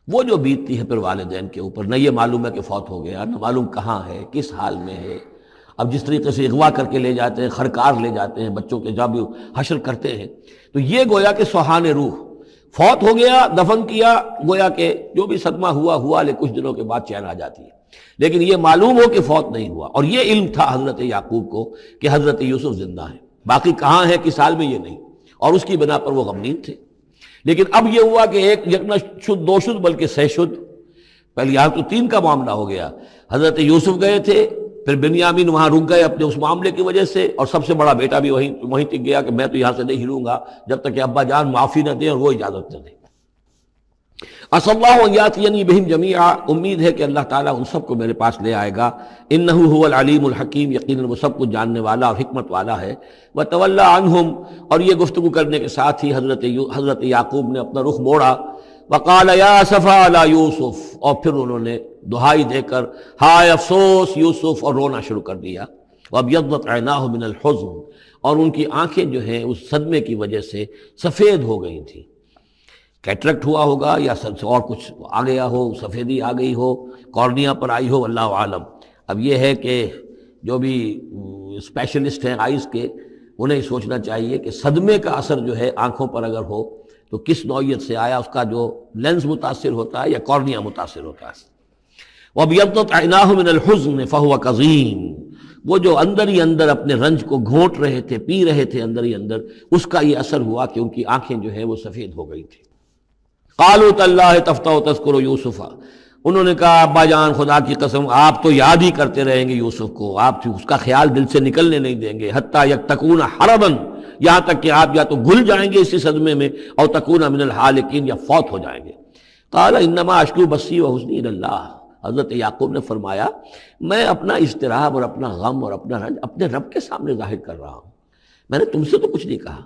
وہ جو بیتتی ہے پھر والدین کے اوپر، نہ یہ معلوم ہے کہ فوت ہو گیا، نہ معلوم کہاں ہے، کس حال میں ہے۔ اب جس طریقے سے اغوا کر کے لے جاتے ہیں، خرکار لے جاتے ہیں بچوں کے، جب حشر کرتے ہیں تو یہ گویا کہ سوہان روح، فوت ہو گیا، دفن کیا، گویا کہ جو بھی صدمہ ہوا لیکن کچھ دنوں کے بعد چین آ جاتی ہے، لیکن یہ معلوم ہو کہ فوت نہیں ہوا۔ اور یہ علم تھا حضرت یعقوب کو کہ حضرت یوسف زندہ ہیں، باقی کہاں ہے کس حال میں یہ نہیں، اور اس کی بنا پر وہ غمگین تھے۔ لیکن اب یہ ہوا کہ ایک یک نہ شد دو شد بلکہ سہ شد، پہلے یہاں تو 3 کا معاملہ ہو گیا، حضرت یوسف گئے تھے، پھر بنیامین وہاں رک گئے اپنے اس معاملے کی وجہ سے، اور سب سے بڑا بیٹا بھی وہیں تک گیا کہ میں تو یہاں سے نہیں ہلوں گا جب تک کہ ابا جان معافی نہ دیں اور وہ اجازت نہ دیں۔ عسى اللہ ان یاتینی بہم جمیعا، امید ہے کہ اللہ تعالیٰ ان سب کو میرے پاس لے آئے گا، انہ هو العلیم الحکیم، یقیناً وہ سب کچھ جاننے والا اور حکمت والا ہے۔ وتولی عنہم، اور یہ گفتگو کرنے کے ساتھ ہی حضرت یعقوب نے اپنا رخ موڑا، وقال یا اسفا علی یوسف، اور پھر انہوں نے دہائی دے کر ہائے افسوس یوسف، اور رونا شروع کر دیا۔ وابیضت عیناہ من الحزن، اور ان کی آنکھیں جو ہیں اس صدمے کی وجہ سے سفید ہو گئی تھیں، کیٹریکٹ ہوا ہوگا یا اور کچھ آ گیا ہو، سفیدی آ گئی ہو، کارنیا پر آئی ہو، اللہ عالم۔ اب یہ ہے کہ جو بھی اسپیشلسٹ ہیں آئیز کے، انہیں سوچنا چاہیے کہ صدمے کا اثر جو ہے آنکھوں پر اگر ہو تو کس نوعیت سے آیا، اس کا جو لینز متاثر ہوتا ہے یا کارنیا متاثر ہوتا ہے۔ وَابْيَضَّتْ عَيْنَاهُ مِنَ الْحُزْنِ فَهُوَ كَظِيمٌ، وہ جو اندر ہی اندر اپنے رنج کو گھونٹ رہے تھے، پی رہے تھے اندر ہی اندر، اس کا یہ اثر ہوا کہ ان کی آنکھیں جو ہیں وہ سفید ہو گئی تھی۔ قالوا تاللہ تفتح تذکر یوسف، انہوں نے کہا ابا جان خدا کی قسم آپ تو یاد ہی کرتے رہیں گے یوسف کو، آپ اس کا خیال دل سے نکلنے نہیں دیں گے، حتی یکتکون حربا، یہاں تک کہ آپ یا تو گھل جائیں گے اسی صدمے میں، اور تکون من الحالکین، یا فوت ہو جائیں گے۔ قال انما اشکو بثی وحزنی الی اللہ، حضرت یعقوب نے فرمایا میں اپنا اضطراب اور اپنا غم اور اپنا رنج اپنے رب کے سامنے ظاہر کر رہا ہوں، میں نے تم سے تو کچھ نہیں کہا،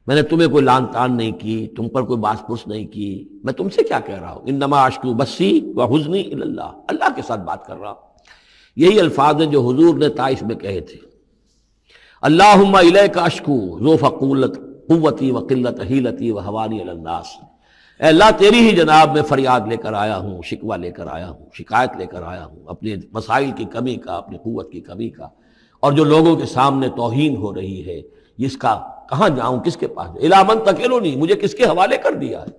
میں نے تمہیں کوئی لان تان نہیں کی، تم پر کوئی باس پرس نہیں کی، میں تم سے کیا کہہ رہا ہوں، انما اشکو بثی وحزنی الی اللہ، اللہ کے ساتھ بات کر رہا ہوں۔ یہی الفاظ ہیں جو حضور نے طائف میں کہے تھے، اللہم الیک اشکو ضعف قوتی وقلت حیلتی وہوانی علی الناس، اے اللہ تیری ہی جناب میں فریاد لے کر آیا ہوں، شکوہ لے کر آیا ہوں، شکایت لے کر آیا ہوں اپنے مسائل کی کمی کا، اپنی قوت کی کمی کا، اور جو لوگوں کے سامنے توہین ہو رہی ہے اس کا کہاں جاؤں، کس کے پاس، الی من تکلنی، مجھے کس کے حوالے کر دیا ہے۔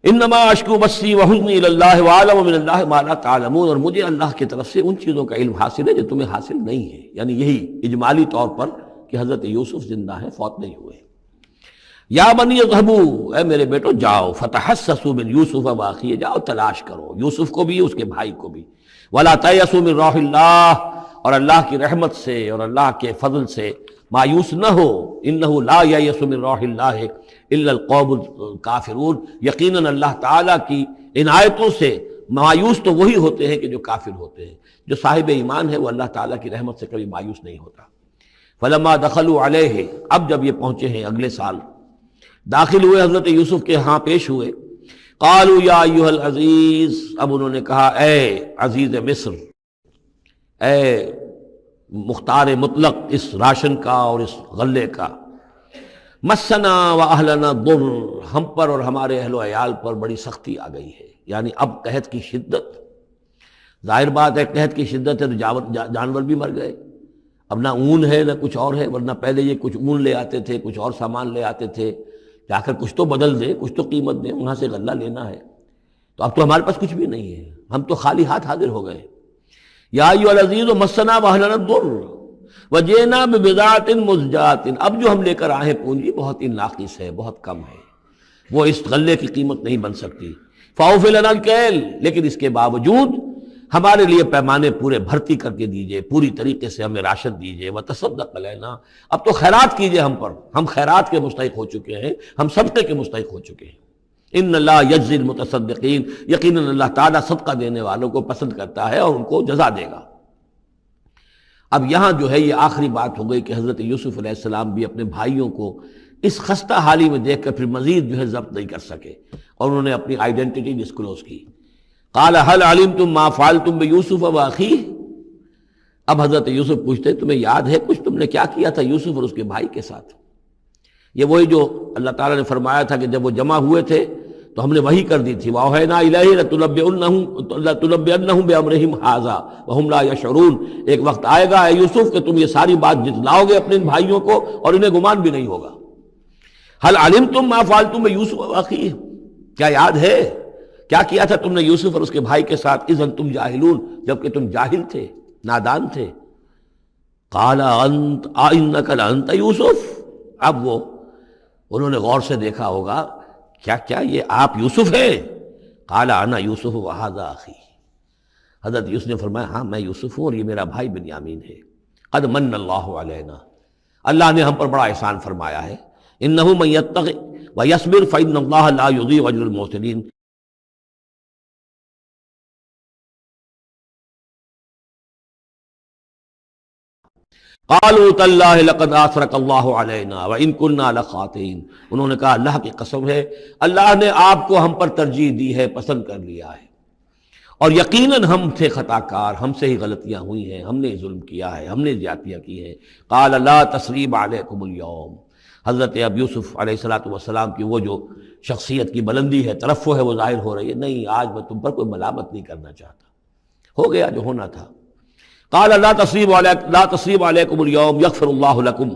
انما اشکو بثی وحزنی الی اللہ واعلم من اللہ ما لا تعلمون، اور مجھے اللہ کی طرف سے ان چیزوں کا علم حاصل ہے جو تمہیں حاصل نہیں ہے، یعنی یہی اجمالی طور پر کہ حضرت یوسف زندہ ہیں، فوت نہیں ہوئے۔ یا بنی اذهبوا، اے میرے بیٹو جاؤ، فتحسسوا من یوسف واخیہ، جاؤ تلاش کرو یوسف کو بھی اس کے بھائی کو بھی، ولا تیأسوا من روح اللہ، اور اللہ کی رحمت سے اور اللہ کے فضل سے مایوس نہ ہو، انہ لا ییأس من روح اللہ الا القوم الکافرون، یقیناً اللہ تعالیٰ کی عنایتوں سے مایوس تو وہی ہوتے ہیں کہ جو کافر ہوتے ہیں، جو صاحب ایمان ہے وہ اللہ تعالیٰ کی رحمت سے کبھی مایوس نہیں ہوتا۔ فلما دخلوا علیہ، اب جب یہ پہنچے ہیں اگلے سال، داخل ہوئے حضرت یوسف کے ہاں پیش ہوئے، قالوا یا ایھا العزیز، اب انہوں نے کہا اے عزیز مصر، اے مختار مطلق اس راشن کا اور اس غلے کا، مسنا و اہلنا ضر، ہم پر اور ہمارے اہل و عیال پر بڑی سختی آ گئی ہے، یعنی اب قحط کی شدت، ظاہر بات ہے قحط کی شدت ہے تو جانور بھی مر گئے، اب نہ اون ہے نہ کچھ اور ہے، ورنہ پہلے یہ کچھ اون لے آتے تھے، کچھ اور سامان لے آتے تھے، جا کر کچھ تو بدل دیں، کچھ تو قیمت دیں، وہاں سے غلہ لینا ہے، تو اب تو ہمارے پاس کچھ بھی نہیں ہے، ہم تو خالی ہاتھ حاضر ہو گئے۔ یا ایھا العزیز مسنا واہلنا الضر وجئنا ببضاعۃ مزجاۃ، اب جو ہم لے کر آئے ہیں پونجی بہت ہی ناقص ہے، بہت کم ہے، وہ اس غلے کی قیمت نہیں بن سکتی۔ فَأَوْفِ لَنَا الْكَيْلَ، لیکن اس کے باوجود ہمارے لیے پیمانے پورے بھرتی کر کے دیجئے، پوری طریقے سے ہمیں راشد دیجئے، وَتَصَدَّقْ عَلَيْنَا، اب تو خیرات کیجئے ہم پر، ہم خیرات کے مستحق ہو چکے ہیں، ہم صدقے کے مستحق ہو چکے ہیں۔ ان اللہ یجزی المتصدقین، یقیناً اللہ تعالیٰ صدقہ دینے والوں کو پسند کرتا ہے اور ان کو جزا دے گا۔ اب یہاں جو ہے یہ آخری بات ہو گئی کہ حضرت یوسف علیہ السلام بھی اپنے بھائیوں کو اس خستہ حالی میں دیکھ کر پھر مزید جو ہے ضبط نہیں کر سکے اور انہوں نے اپنی آئیڈینٹی ڈسکلوز کی۔ قال هل علمتم ما فعلتم بيوسف واخيه، اب حضرت یوسف پوچھتے تمہیں یاد ہے کچھ تم نے کیا کیا تھا یوسف اور اس کے بھائی کے ساتھ؟ یہ وہی جو اللہ تعالیٰ نے فرمایا تھا کہ جب وہ جمع ہوئے تھے تو ہم نے وحی کر دی تھی، وَأَوْحَيْنَا إِلَيْهِ لَتُنَبِّئَنَّهُم بِأَمْرِهِمْ هَٰذَا وَهُمْ لَا يَشْعُرُونَ، ایک وقت آئے گا اے یوسف کہ تم یہ ساری بات جتلاؤ گے اپنے ان بھائیوں کو اور انہیں گمان بھی نہیں ہوگا۔ هل علمتم ما فعلتم بيوسف واخيه، کیا یاد ہے کیا کیا تھا تم نے یوسف اور اس کے بھائی کے ساتھ؟ اذ انتم جاہلون، جبکہ تم جاہل تھے، نادان تھے۔ قال انت انک لانت یوسف، اب وہ انہوں نے غور سے دیکھا ہوگا کیا یہ آپ یوسف ہیں؟ قال انا یوسف وہذا اخی، حضرت یوسف نے فرمایا ہاں میں یوسف ہوں اور یہ میرا بھائی بنیامین ہے۔ قد من اللہ علینا، اللہ نے ہم پر بڑا احسان فرمایا ہے۔ انہ من یتق ویصبر فان اللہ لا یضیع اجر المحسنین، قالوا تاللہ لقد آثرک اللہ علینا وان کنا لخاطئین، انہوں نے کہا اللہ کی قسم ہے اللہ نے آپ کو ہم پر ترجیح دی ہے، پسند کر لیا ہے، اور یقیناً ہم تھے خطا کار، ہم سے ہی غلطیاں ہوئی ہیں، ہم نے ظلم کیا ہے، ہم نے زیادتیاں کی ہیں۔ قال لا تثریب علیکم اليوم، حضرت اب یوسف علیہ السلام کی وہ جو شخصیت کی بلندی ہے، ترفع ہے، وہ ظاہر ہو رہی ہے، نہیں آج میں تم پر کوئی ملامت نہیں کرنا چاہتا، ہو گیا جو ہونا تھا۔ قال لا تصریب علیکم اليوم یغفر اللہ لکم،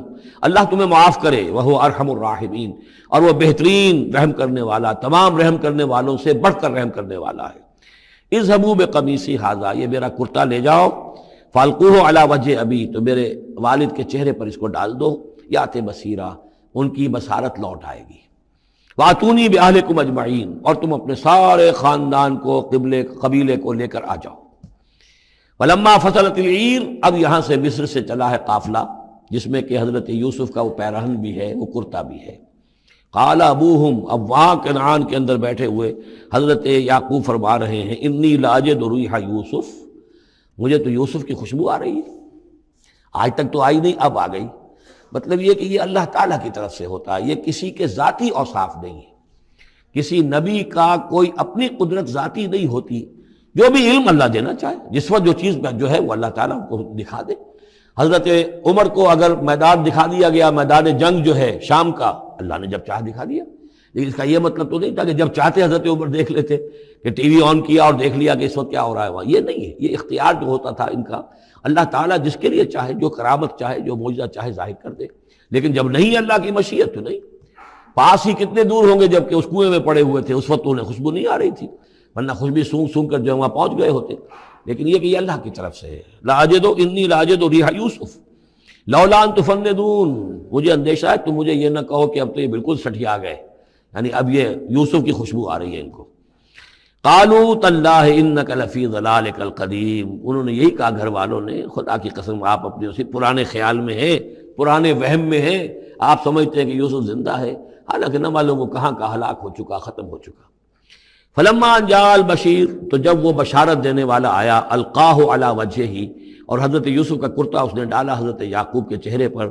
اللہ تمہیں معاف کرے، وہو ارحم الراحمین، اور وہ بہترین رحم کرنے والا، تمام رحم کرنے والوں سے بڑھ کر رحم کرنے والا ہے۔ اذهبوا بقمیصی ھذا، یہ میرا کرتا لے جاؤ، فالقوہ علی وجہ ابی، تو میرے والد کے چہرے پر اس کو ڈال دو، یات بصیرہ، ان کی بصارت لوٹ آئے گی۔ واتونی باہلکم اجمعین، اور تم اپنے سارے خاندان کو، قبیلے کو لے کر آ جاؤ۔ ولما فصلت العیر، اب یہاں سے مصر سے چلا ہے قافلہ جس میں کہ حضرت یوسف کا وہ پیرہن بھی ہے، وہ کرتا بھی ہے۔ قال ابوہم، اب وہاں کنعان کے اندر بیٹھے ہوئے حضرت یعقوب فرما رہے ہیں انی لاجد ریح یوسف، مجھے تو یوسف کی خوشبو آ رہی ہے، آج تک تو آئی نہیں اب آ گئی۔ مطلب یہ کہ یہ اللہ تعالیٰ کی طرف سے ہوتا ہے، یہ کسی کے ذاتی اوصاف نہیں ہے، کسی نبی کا کوئی اپنی قدرت ذاتی نہیں ہوتی، جو بھی علم اللہ دینا چاہے، جس وقت جو چیز جو ہے وہ اللہ تعالیٰ کو دکھا دے۔ حضرت عمر کو اگر میدان دکھا دیا گیا، میدان جنگ جو ہے شام کا، اللہ نے جب چاہ دکھا دیا، لیکن اس کا یہ مطلب تو نہیں تھا کہ جب چاہتے حضرت عمر دیکھ لیتے، کہ ٹی وی آن کیا اور دیکھ لیا کہ اس وقت کیا ہو رہا ہے وہاں، یہ نہیں ہے، یہ اختیار جو ہوتا تھا ان کا، اللہ تعالیٰ جس کے لیے چاہے، جو کرامت چاہے، جو معجزہ چاہے ظاہر کر دے، لیکن جب نہیں اللہ کی مشیت تو نہیں۔ پاس ہی کتنے دور ہوں گے جب کہ اس کنویں میں پڑے ہوئے تھے، اس وقت انہیں خوشبو نہیں آ رہی تھی، ورنہ خوشبو سونگ سونگ کر جو وہاں پہنچ گئے ہوتے، لیکن یہ کہ یہ اللہ کی طرف سے ہے۔ لاجد انی لاجد ریح یوسف لولا ان تفندون، مجھے اندیشہ ہے تم مجھے یہ نہ کہو کہ اب تو یہ بالکل سٹھیا گئے، یعنی اب یہ یوسف کی خوشبو آ رہی ہے ان کو۔ قالوا تاللہ انک لفی ضلالک القدیم، انہوں نے یہی کہا گھر والوں نے، خدا کی قسم آپ اپنے اسی پرانے خیال میں ہیں، پرانے وہم میں ہیں، آپ سمجھتے ہیں کہ یوسف زندہ ہے، حالانکہ نہ معلوم وہ کہاں کا ہلاک ہو چکا، ختم ہو چکا۔ فلما ان جاء البشیر، تو جب وہ بشارت دینے والا آیا، القاہ علی وجہہ، اور حضرت یوسف کا کرتا اس نے ڈالا حضرت یعقوب کے چہرے پر،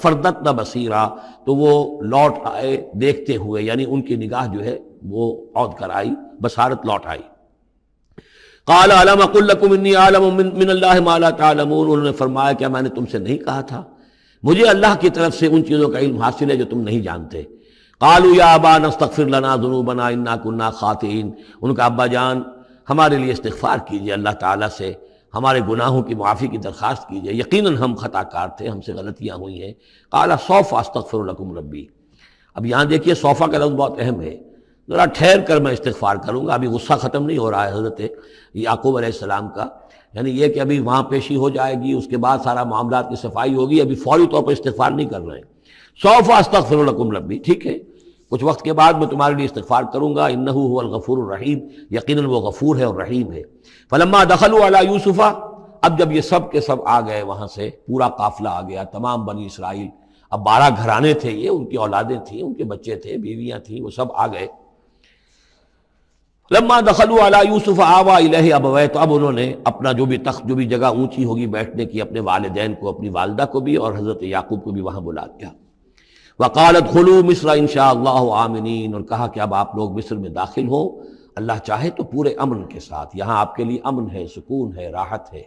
فردت بصیرا، تو وہ لوٹ آئے دیکھتے ہوئے، یعنی ان کی نگاہ جو ہے وہ عود کر آئی، بصارت لوٹ آئی۔ قال الم اقل لکم انی اعلم من اللہ ما لا تعلمون، انہوں نے فرمایا کیا میں نے تم سے نہیں کہا تھا، مجھے اللہ کی طرف سے ان چیزوں کا علم حاصل ہے جو تم نہیں جانتے۔ قالوا یا ابانا استغفر لنا ذنوبنا انا كنا خاطئین، ان کا ابا جان ہمارے لیے استغفار کیجئے، اللہ تعالیٰ سے ہمارے گناہوں کی معافی کی درخواست کیجئے، یقیناً ہم خطا کار تھے، ہم سے غلطیاں ہوئی ہیں۔ قال سوف استغفر لکم ربی، اب یہاں دیکھیے صوفہ کا لفظ بہت اہم ہے، ذرا ٹھہر کر میں استغفار کروں گا، ابھی غصہ ختم نہیں ہو رہا ہے حضرت یعقوب علیہ السلام کا، یعنی یہ کہ ابھی وہاں پیشی ہو جائے گی، اس کے بعد سارا معاملات کی صفائی ہوگی، ابھی فوری طور پر استغفار نہیں کر رہے ہیں۔ سوف استغفر لکم ربی، ٹھیک ہے، کچھ وقت کے بعد میں تمہارے لیے استغفار کروں گا، انہ هو الغفور الرحیم، یقیناً وہ غفور ہے اور رحیم ہے۔ فلما دخلوا علی یوسف، اب جب یہ سب کے سب آ گئے وہاں سے، پورا قافلہ آ گیا، تمام بنی اسرائیل، اب 12 گھرانے تھے یہ، ان کی اولادیں تھیں، ان کے بچے تھے، بیویاں تھیں، وہ سب آ گئے۔ لما دخلوا علی یوسف آوا الیہ ابویہ، تو اب انہوں نے اپنا جو بھی تخت، جو بھی جگہ اونچی ہوگی بیٹھنے کی، اپنے والدین کو، اپنی والدہ کو بھی اور حضرت یعقوب کو بھی وہاں بلا لیا۔ وقال ادخلوا مصر ان شاء اللہ آمنین، اور کہا کہ اب آپ لوگ مصر میں داخل ہوں اللہ چاہے تو پورے امن کے ساتھ، یہاں آپ کے لیے امن ہے، سکون ہے، راحت ہے۔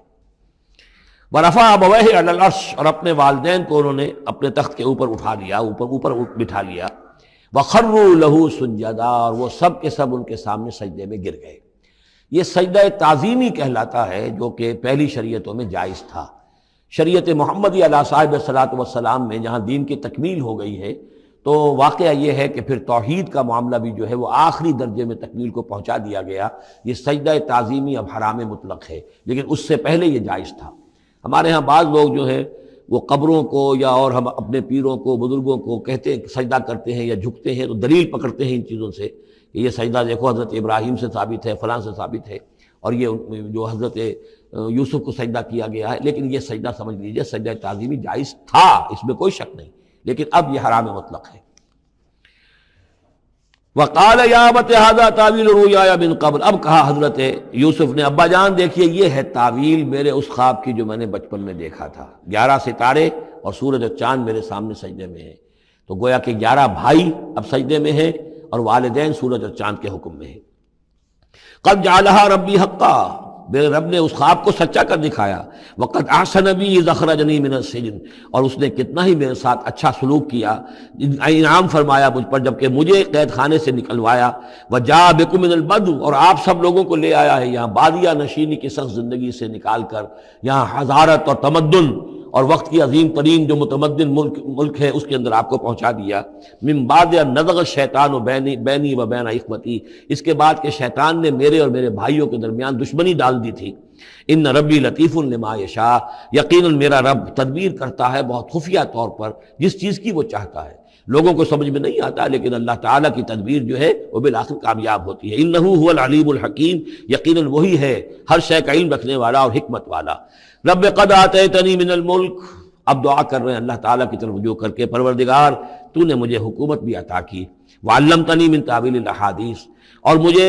ورفع ابویہ علی العرش، اور اپنے والدین کو انہوں نے اپنے تخت کے اوپر اٹھا لیا، اوپر بٹھا لیا۔ وخروا لہ سجدا، اور وہ سب کے سب ان کے سامنے سجدے میں گر گئے۔ یہ سجدہ تعظیمی کہلاتا ہے، جو کہ پہلی شریعتوں میں جائز تھا۔ شریعت محمدی علیہ صاحب الصلاۃ والسلام میں جہاں دین کی تکمیل ہو گئی ہے، تو واقعہ یہ ہے کہ پھر توحید کا معاملہ بھی جو ہے وہ آخری درجے میں تکمیل کو پہنچا دیا گیا۔ یہ سجدہ تعظیمی اب حرام مطلق ہے، لیکن اس سے پہلے یہ جائز تھا۔ ہمارے ہاں بعض لوگ جو ہے وہ قبروں کو یا اور ہم اپنے پیروں کو، بزرگوں کو کہتے ہیں سجدہ کرتے ہیں یا جھکتے ہیں، تو دلیل پکڑتے ہیں ان چیزوں سے کہ یہ سجدہ دیکھو حضرت ابراہیم سے ثابت ہے، فلاں سے ثابت ہے، اور یہ جو حضرت یوسف کو سجدہ کیا گیا ہے۔ لیکن یہ سجدہ سمجھ لیجئے سجدہ تعظیمی جائز تھا، اس میں کوئی شک نہیں، لیکن اب یہ حرام مطلق ہے۔ وقال یا ابت ھذا تاویل رؤیایا من قبل، اب کہا حضرت یوسف نے ابا جان دیکھیے یہ ہے تعویل میرے اس خواب کی جو میں نے بچپن میں دیکھا تھا، 11 ستارے اور سورج اور چاند میرے سامنے سجدے میں ہیں۔ تو گویا کہ 11 بھائی اب سجدے میں ہیں اور والدین سورج اور چاند کے حکم میں ہیں۔ قد جعلها ربی حقا، میرے رب نے اس خواب کو سچا کر دکھایا۔ وقد احسن بی اذ اخرجنی من السجن، اور اس نے کتنا ہی میرے ساتھ اچھا سلوک کیا، انعام فرمایا مجھ پر جب کہ مجھے قید خانے سے نکلوایا۔ وجاء بکم من البدو، اور آپ سب لوگوں کو لے آیا ہے یہاں بادیہ نشینی کی سخت زندگی سے نکال کر یہاں حضارت اور تمدن اور وقت کی عظیم ترین جو متمدن ملک ہے اس کے اندر آپ کو پہنچا دیا۔ من بعد ان نزغ الشیطان بینی و بین اخوتی، اس کے بعد کہ شیطان نے میرے اور میرے بھائیوں کے درمیان دشمنی ڈال دی تھی۔ ان ربی لطیف لما یشاء، یقیناً میرا رب تدبیر کرتا ہے بہت خفیہ طور پر جس چیز کی وہ چاہتا ہے، لوگوں کو سمجھ میں نہیں آتا، لیکن اللہ تعالیٰ کی تدبیر جو ہے وہ بالآخر کامیاب ہوتی ہے۔ انہ هو العلیم الحکیم، یقیناً وہی ہے ہر شے کا علم رکھنے والا اور حکمت والا۔ رب قد آتیتنی من الملک، اب دعا کر رہے ہیں اللہ تعالیٰ کی طرف رجوع کر کے، پروردگار تو نے مجھے حکومت بھی عطا کی، وعلمتنی من تاویل الاحادیث، اور مجھے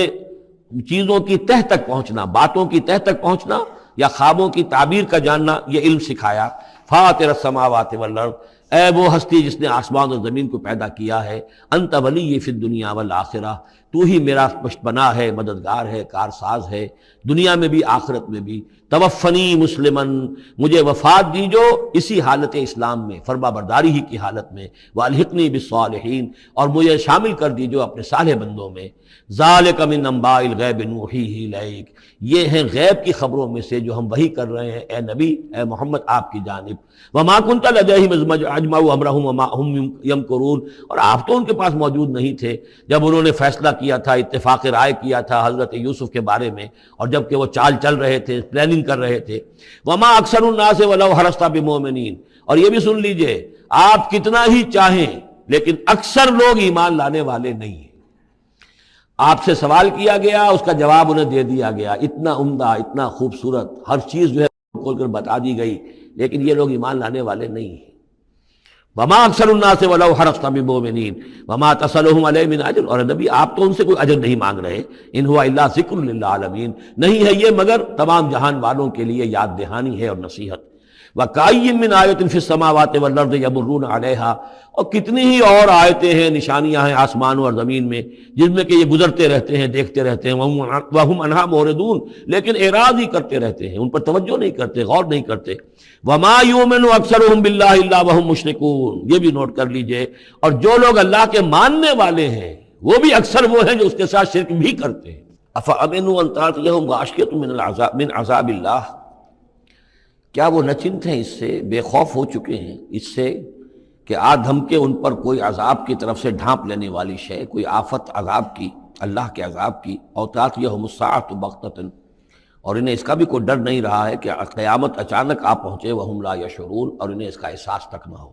چیزوں کی تہ تک پہنچنا، باتوں کی تہ تک پہنچنا یا خوابوں کی تعبیر کا جاننا، یہ علم سکھایا۔ فاطر السماوات والارض، اے وہ ہستی جس نے آسمان اور زمین کو پیدا کیا ہے، انت ولی فی الدنیا والآخرہ، تو ہی میرا پشتپناہ ہے، مددگار ہے، کارساز ہے، دنیا میں بھی آخرت میں بھی۔ توفنی مسلمن، مجھے وفات دیجو اسی حالت اسلام میں، فرما برداری ہی کی حالت میں، والحقنی بالصالحین، اور مجھے شامل کر دیجو اپنے صالح بندوں میں۔ ذالک من انباء الغیب نوحیہ الیک، یہ ہیں غیب کی خبروں میں سے جو ہم وحی کر رہے ہیں اے نبی، اے محمد آپ کی جانب۔ وما کنت لدیہم اذ اجمعوا امرہم وما ہم یمکرون، اور آپ تو ان کے پاس موجود نہیں تھے جب انہوں نے فیصلہ کیا تھا، اتفاق رائے کیا تھا حضرت یوسف کے بارے میں، اور جب کہ وہ چال چل رہے تھے، پلاننگ کر رہے تھے۔ وما اکثر الناس ولو حرصت بمؤمنین، اور یہ بھی سن لیجئے آپ کتنا ہی چاہیں لیکن اکثر لوگ ایمان لانے والے نہیں ہیں۔ آپ سے سوال کیا گیا، اس کا جواب انہیں دے دیا گیا، اتنا عمدہ، اتنا خوبصورت، ہر چیز جو ہے کھول کر بتا دی گئی، لیکن یہ لوگ ایمان لانے والے نہیں ہیں۔ وما اکثر الناس ولو حرصت بمؤمنین وما تصلهم علیہ من اجر، اور نبی آپ تو ان سے کوئی اجر نہیں مانگ رہے، ان ہوا الا ذکر للعالمین، نہیں ہے یہ مگر تمام جہان والوں کے لیے یاد دہانی ہے اور نصیحت۔ وَكَأَيٍّ مِّنْ آیَةٍ فِي السَّمَاوَاتِ وَالْأَرْضِ يَمُرُّونَ عَلَيْهَا، اور کتنی ہی اور آیتیں ہیں، نشانیاں ہیں آسمانوں اور زمین میں جن میں کہ یہ گزرتے رہتے ہیں، دیکھتے رہتے ہیں، وَهُمْ عَنْهَا مُعْرِضُونَ، لیکن اعراض ہی کرتے رہتے ہیں، ان پر توجہ نہیں کرتے، غور نہیں کرتے۔ وَمَا يُؤْمِنُ أَكْثَرُهُم بِاللَّهِ إِلَّا وَهُم مُشْرِكُونَ، یہ بھی نوٹ کر لیجئے، اور جو لوگ اللہ کے ماننے والے ہیں وہ بھی اکثر وہ ہیں جو اس کے ساتھ شرک بھی کرتے ہیں۔ أَفَأَمِنُوا أَن تَأْتِيَهُمْ غَاشِيَةٌ مِّنْ عَذَابِ اللَّهِ، کیا وہ نچنت ہیں، اس سے بے خوف ہو چکے ہیں، اس سے کہ آدھم کے ان پر کوئی عذاب کی طرف سے ڈھانپ لینے والی شے، کوئی آفت عذاب کی، اللہ کے عذاب کی۔ اور تأتیہم الساعۃ بغتۃ، اور انہیں اس کا بھی کوئی ڈر نہیں رہا ہے کہ قیامت اچانک آ پہنچے، وہم لا یشعرون، اور انہیں اس کا احساس تک نہ ہو۔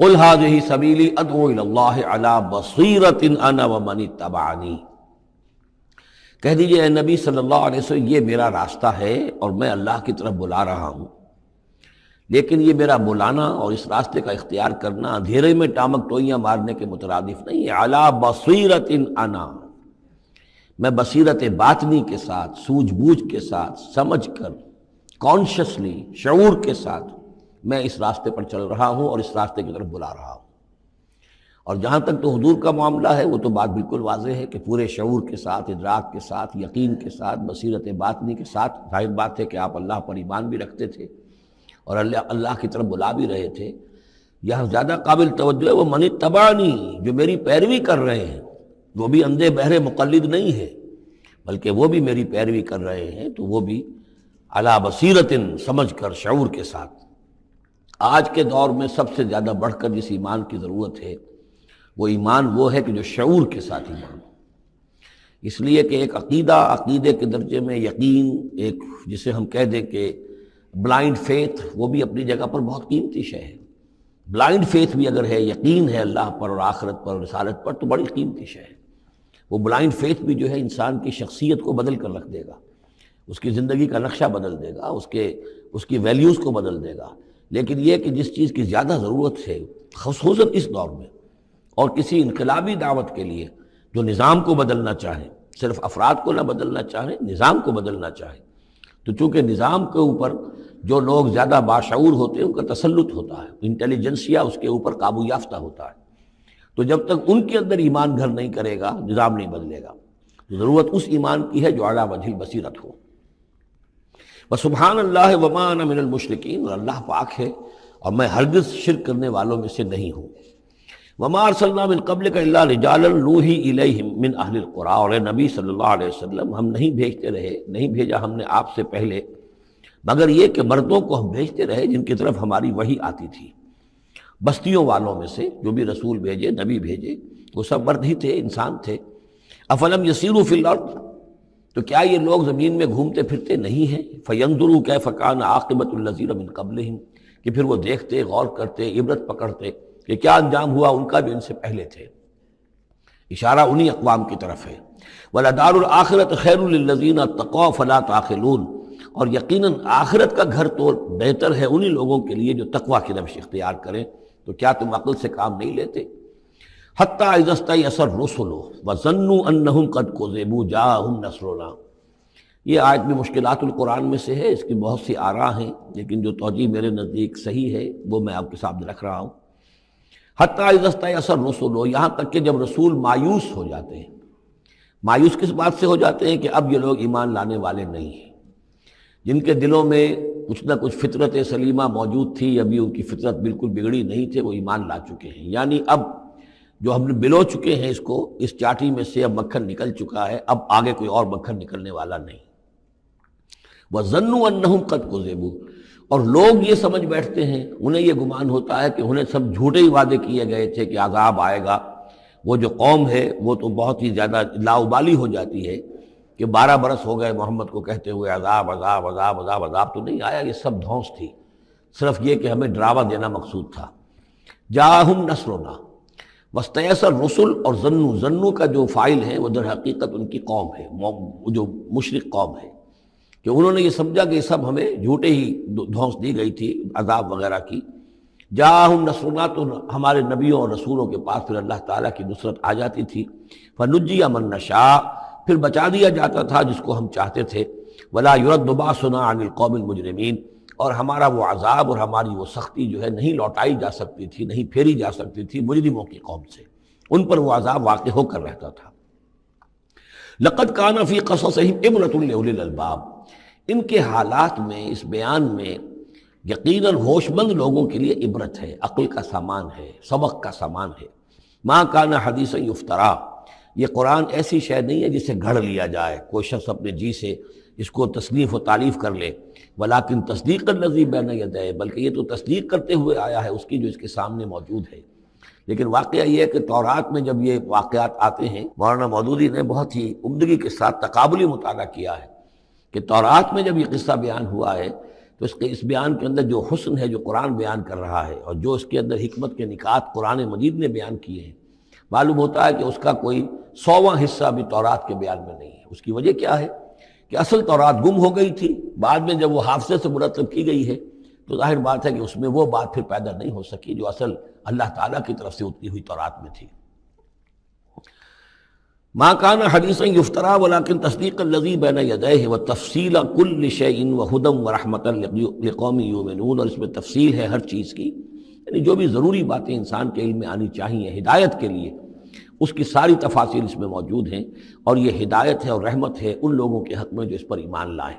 قل هذه سبیلی ادعو الی اللہ علی بصیرۃ انا ومن اتبعنی، کہہ دیجئے اے نبی صلی اللہ علیہ وسلم یہ میرا راستہ ہے اور میں اللہ کی طرف بلا رہا ہوں، لیکن یہ میرا بلانا اور اس راستے کا اختیار کرنا اندھیرے میں ٹامک ٹوئیاں مارنے کے مترادف نہیں ہے۔ علی بصیرۃ انا، میں بصیرت باطنی کے ساتھ، سوجھ بوجھ کے ساتھ، سمجھ کر، کانشیسلی، شعور کے ساتھ میں اس راستے پر چل رہا ہوں اور اس راستے کی طرف بلا رہا ہوں۔ اور جہاں تک تو حضور کا معاملہ ہے وہ تو بات بالکل واضح ہے کہ پورے شعور کے ساتھ، ادراک کے ساتھ، یقین کے ساتھ، بصیرت باطنی کے ساتھ، ظاہر بات ہے کہ آپ اللہ پر ایمان بھی رکھتے تھے اور اللہ کی طرف بلا بھی رہے تھے۔ یہاں زیادہ قابل توجہ ہے وہ من اتبعنی، جو میری پیروی کر رہے ہیں، وہ بھی اندھے بہرے مقلد نہیں ہے بلکہ وہ بھی میری پیروی کر رہے ہیں، تو وہ بھی علی بصیرت، سمجھ کر، شعور کے ساتھ۔ آج کے دور میں سب سے زیادہ بڑھ کر جس ایمان کی ضرورت ہے وہ ایمان وہ ہے کہ جو شعور کے ساتھ ایمان ہو۔ اس لیے کہ ایک عقیدے کے درجے میں یقین، ایک جسے ہم کہہ دیں کہ بلائنڈ فیتھ، وہ بھی اپنی جگہ پر بہت قیمتی شے ہے۔ بلائنڈ فیتھ بھی اگر ہے، یقین ہے اللہ پر اور آخرت پر اور رسالت پر، تو بڑی قیمتی شے ہے۔ وہ بلائنڈ فیتھ بھی جو ہے انسان کی شخصیت کو بدل کر رکھ دے گا، اس کی زندگی کا نقشہ بدل دے گا، اس کی ویلیوز کو بدل دے گا۔ لیکن یہ کہ جس چیز کی زیادہ ضرورت ہے خصوصاً اس دور میں، اور کسی انقلابی دعوت کے لیے جو نظام کو بدلنا چاہیں، صرف افراد کو نہ بدلنا چاہیں، نظام کو بدلنا چاہیں، تو چونکہ نظام کے اوپر جو لوگ زیادہ باشعور ہوتے ہیں ان کا تسلط ہوتا ہے، انٹیلیجنسیا اس کے اوپر قابو یافتہ ہوتا ہے، تو جب تک ان کے اندر ایمان گھر نہیں کرے گا نظام نہیں بدلے گا۔ تو ضرورت اس ایمان کی ہے جو اعلیٰ وجہ البصیرت ہو۔ وسبحان اللہ وما انا من المشرکین، اور اللہ پاک ہے اور میں ہرگز شرک کرنے والوں میں سے نہیں ہوں۔ وما ارسلنا من قبلک الا رجالا نوحی الیہم من اہل القری، اور اے نبی صلی اللہ علیہ وسلم ہم نہیں بھیجا ہم نے آپ سے پہلے مگر یہ کہ مردوں کو ہم بھیجتے رہے جن کی طرف ہماری وحی آتی تھی، بستیوں والوں میں سے جو بھی رسول بھیجے، نبی بھیجے، وہ سب مرد ہی تھے، انسان تھے۔ افلم یسیروا فی الارض، تو کیا یہ لوگ زمین میں گھومتے پھرتے نہیں ہیں؟ فینظروا کیف کان عاقبۃ الذین من قبلہم، کہ پھر وہ دیکھتے، غور کرتے، عبرت پکڑتے کہ کیا انجام ہوا ان کا جو ان سے پہلے تھے۔ اشارہ انہی اقوام کی طرف ہے۔ وَلَدَارُ الْآخِرَةِ خَيْرٌ لِلَّذِينَ اتَّقَوْا فَلَا تَعْقِلُونَ، اور یقیناً آخرت کا گھر تو بہتر ہے انہی لوگوں کے لیے جو تقویٰ کی روش اختیار کریں، تو کیا تم عقل سے کام نہیں لیتے؟ حَتَّىٰ إِذَا اسْتَيْأَسَ الرُّسُلُ وَظَنُّوا أَنَّهُمْ قَدْ كُذِبُوا جَاءَهُمْ نَصْرُنَا۔ یہ آیت بھی مشکلات القرآن میں سے ہے، اس کی بہت سی آراء ہیں، لیکن جو توجیہ میرے نزدیک صحیح ہے وہ میں آپ کے سامنے رکھ رہا ہوں۔ حتیٰ اذا استیأس الرسل، یہاں تک کہ جب رسول مایوس ہو جاتے ہیں۔ مایوس کس بات سے ہو جاتے ہیں؟ کہ اب یہ لوگ ایمان لانے والے نہیں ہیں، جن کے دلوں میں کچھ نہ کچھ فطرت سلیمہ موجود تھی، ابھی ان کی فطرت بالکل بگڑی نہیں تھے، وہ ایمان لا چکے ہیں۔ یعنی اب جو ہم نے بلو چکے ہیں اس کو، اس چاٹی میں سے اب مکھن نکل چکا ہے، اب آگے کوئی اور مکھن نکلنے والا نہیں۔ وَظَنُّوا أَنَّهُمْ قَدْ كُذِبُوا، اور لوگ یہ سمجھ بیٹھتے ہیں، انہیں یہ گمان ہوتا ہے کہ انہیں سب جھوٹے ہی وعدے کیے گئے تھے کہ عذاب آئے گا۔ وہ جو قوم ہے وہ تو بہت ہی زیادہ لاؤبالی ہو جاتی ہے کہ 12 برس ہو گئے محمد کو کہتے ہوئے عذاب عذاب عذاب عذاب، عذاب تو نہیں آیا، یہ سب دھونس تھی، صرف یہ کہ ہمیں ڈراوا دینا مقصود تھا۔ جاءہم نصرنا واستیأس الرسل، اور ظنو کا جو فاعل ہے وہ در حقیقت ان کی قوم ہے، جو مشرک قوم ہے، کہ انہوں نے یہ سمجھا کہ یہ سب ہمیں جھوٹے ہی دھونس دی گئی تھی عذاب وغیرہ کی۔ جاءہم نصرنا، تو ہمارے نبیوں اور رسولوں کے پاس پھر اللہ تعالیٰ کی نصرت آ جاتی تھی۔ فنجی من نشاء، پھر بچا دیا جاتا تھا جس کو ہم چاہتے تھے۔ ولا يرد باسنا عن القوم المجرمین، اور ہمارا وہ عذاب اور ہماری وہ سختی جو ہے نہیں لوٹائی جا سکتی تھی، نہیں پھیری جا سکتی تھی مجرموں کی قوم سے، ان پر وہ عذاب واقع ہو کر رہتا تھا۔ لقد كان في قصصهم عبرة لأولي الألباب، ان کے حالات میں، اس بیان میں یقیناً ہوش مند لوگوں کے لیے عبرت ہے، عقل کا سامان ہے، سبق کا سامان ہے۔ ما كان حدیثا یفترا، یہ قرآن ایسی شے نہیں ہے جسے گھڑ لیا جائے، کوئی شخص اپنے جی سے اس کو تصنیف و تعریف کر لے۔ ولیکن تصدیق الذی بین یدیہ، بلکہ یہ تو تصدیق کرتے ہوئے آیا ہے اس کی جو اس کے سامنے موجود ہے۔ لیکن واقعہ یہ ہے کہ تورات میں جب یہ واقعات آتے ہیں، مولانا مودودی نے بہت ہی عمدگی کے ساتھ تقابلی مطالعہ کیا ہے کہ تورات میں جب یہ قصہ بیان ہوا ہے تو اس بیان کے اندر جو حسن ہے جو قرآن بیان کر رہا ہے، اور جو اس کے اندر حکمت کے نکات قرآن مجید نے بیان کیے ہیں، معلوم ہوتا ہے کہ اس کا کوئی 100واں حصہ بھی تورات کے بیان میں نہیں ہے۔ اس کی وجہ کیا ہے کہ اصل تورات گم ہو گئی تھی، بعد میں جب وہ حافظے سے مرتب کی گئی ہے تو ظاہر بات ہے کہ اس میں وہ بات پھر پیدا نہیں ہو سکی جو اصل اللہ تعالیٰ کی طرف سے اتری ہوئی تورات میں تھی۔ ما کان حدیثا یفترا ولکن تصدیق الذی بین یدیہ وتفصیل کل شیء وہدی ورحمۃ لقوم یؤمنون، اور اس میں تفصیل ہے ہر چیز کی، یعنی جو بھی ضروری باتیں انسان کے علم میں آنی چاہیے ہدایت کے لیے، اس کی ساری تفاصیل اس میں موجود ہیں، اور یہ ہدایت ہے اور رحمت ہے ان لوگوں کے حق میں جو اس پر ایمان لائیں۔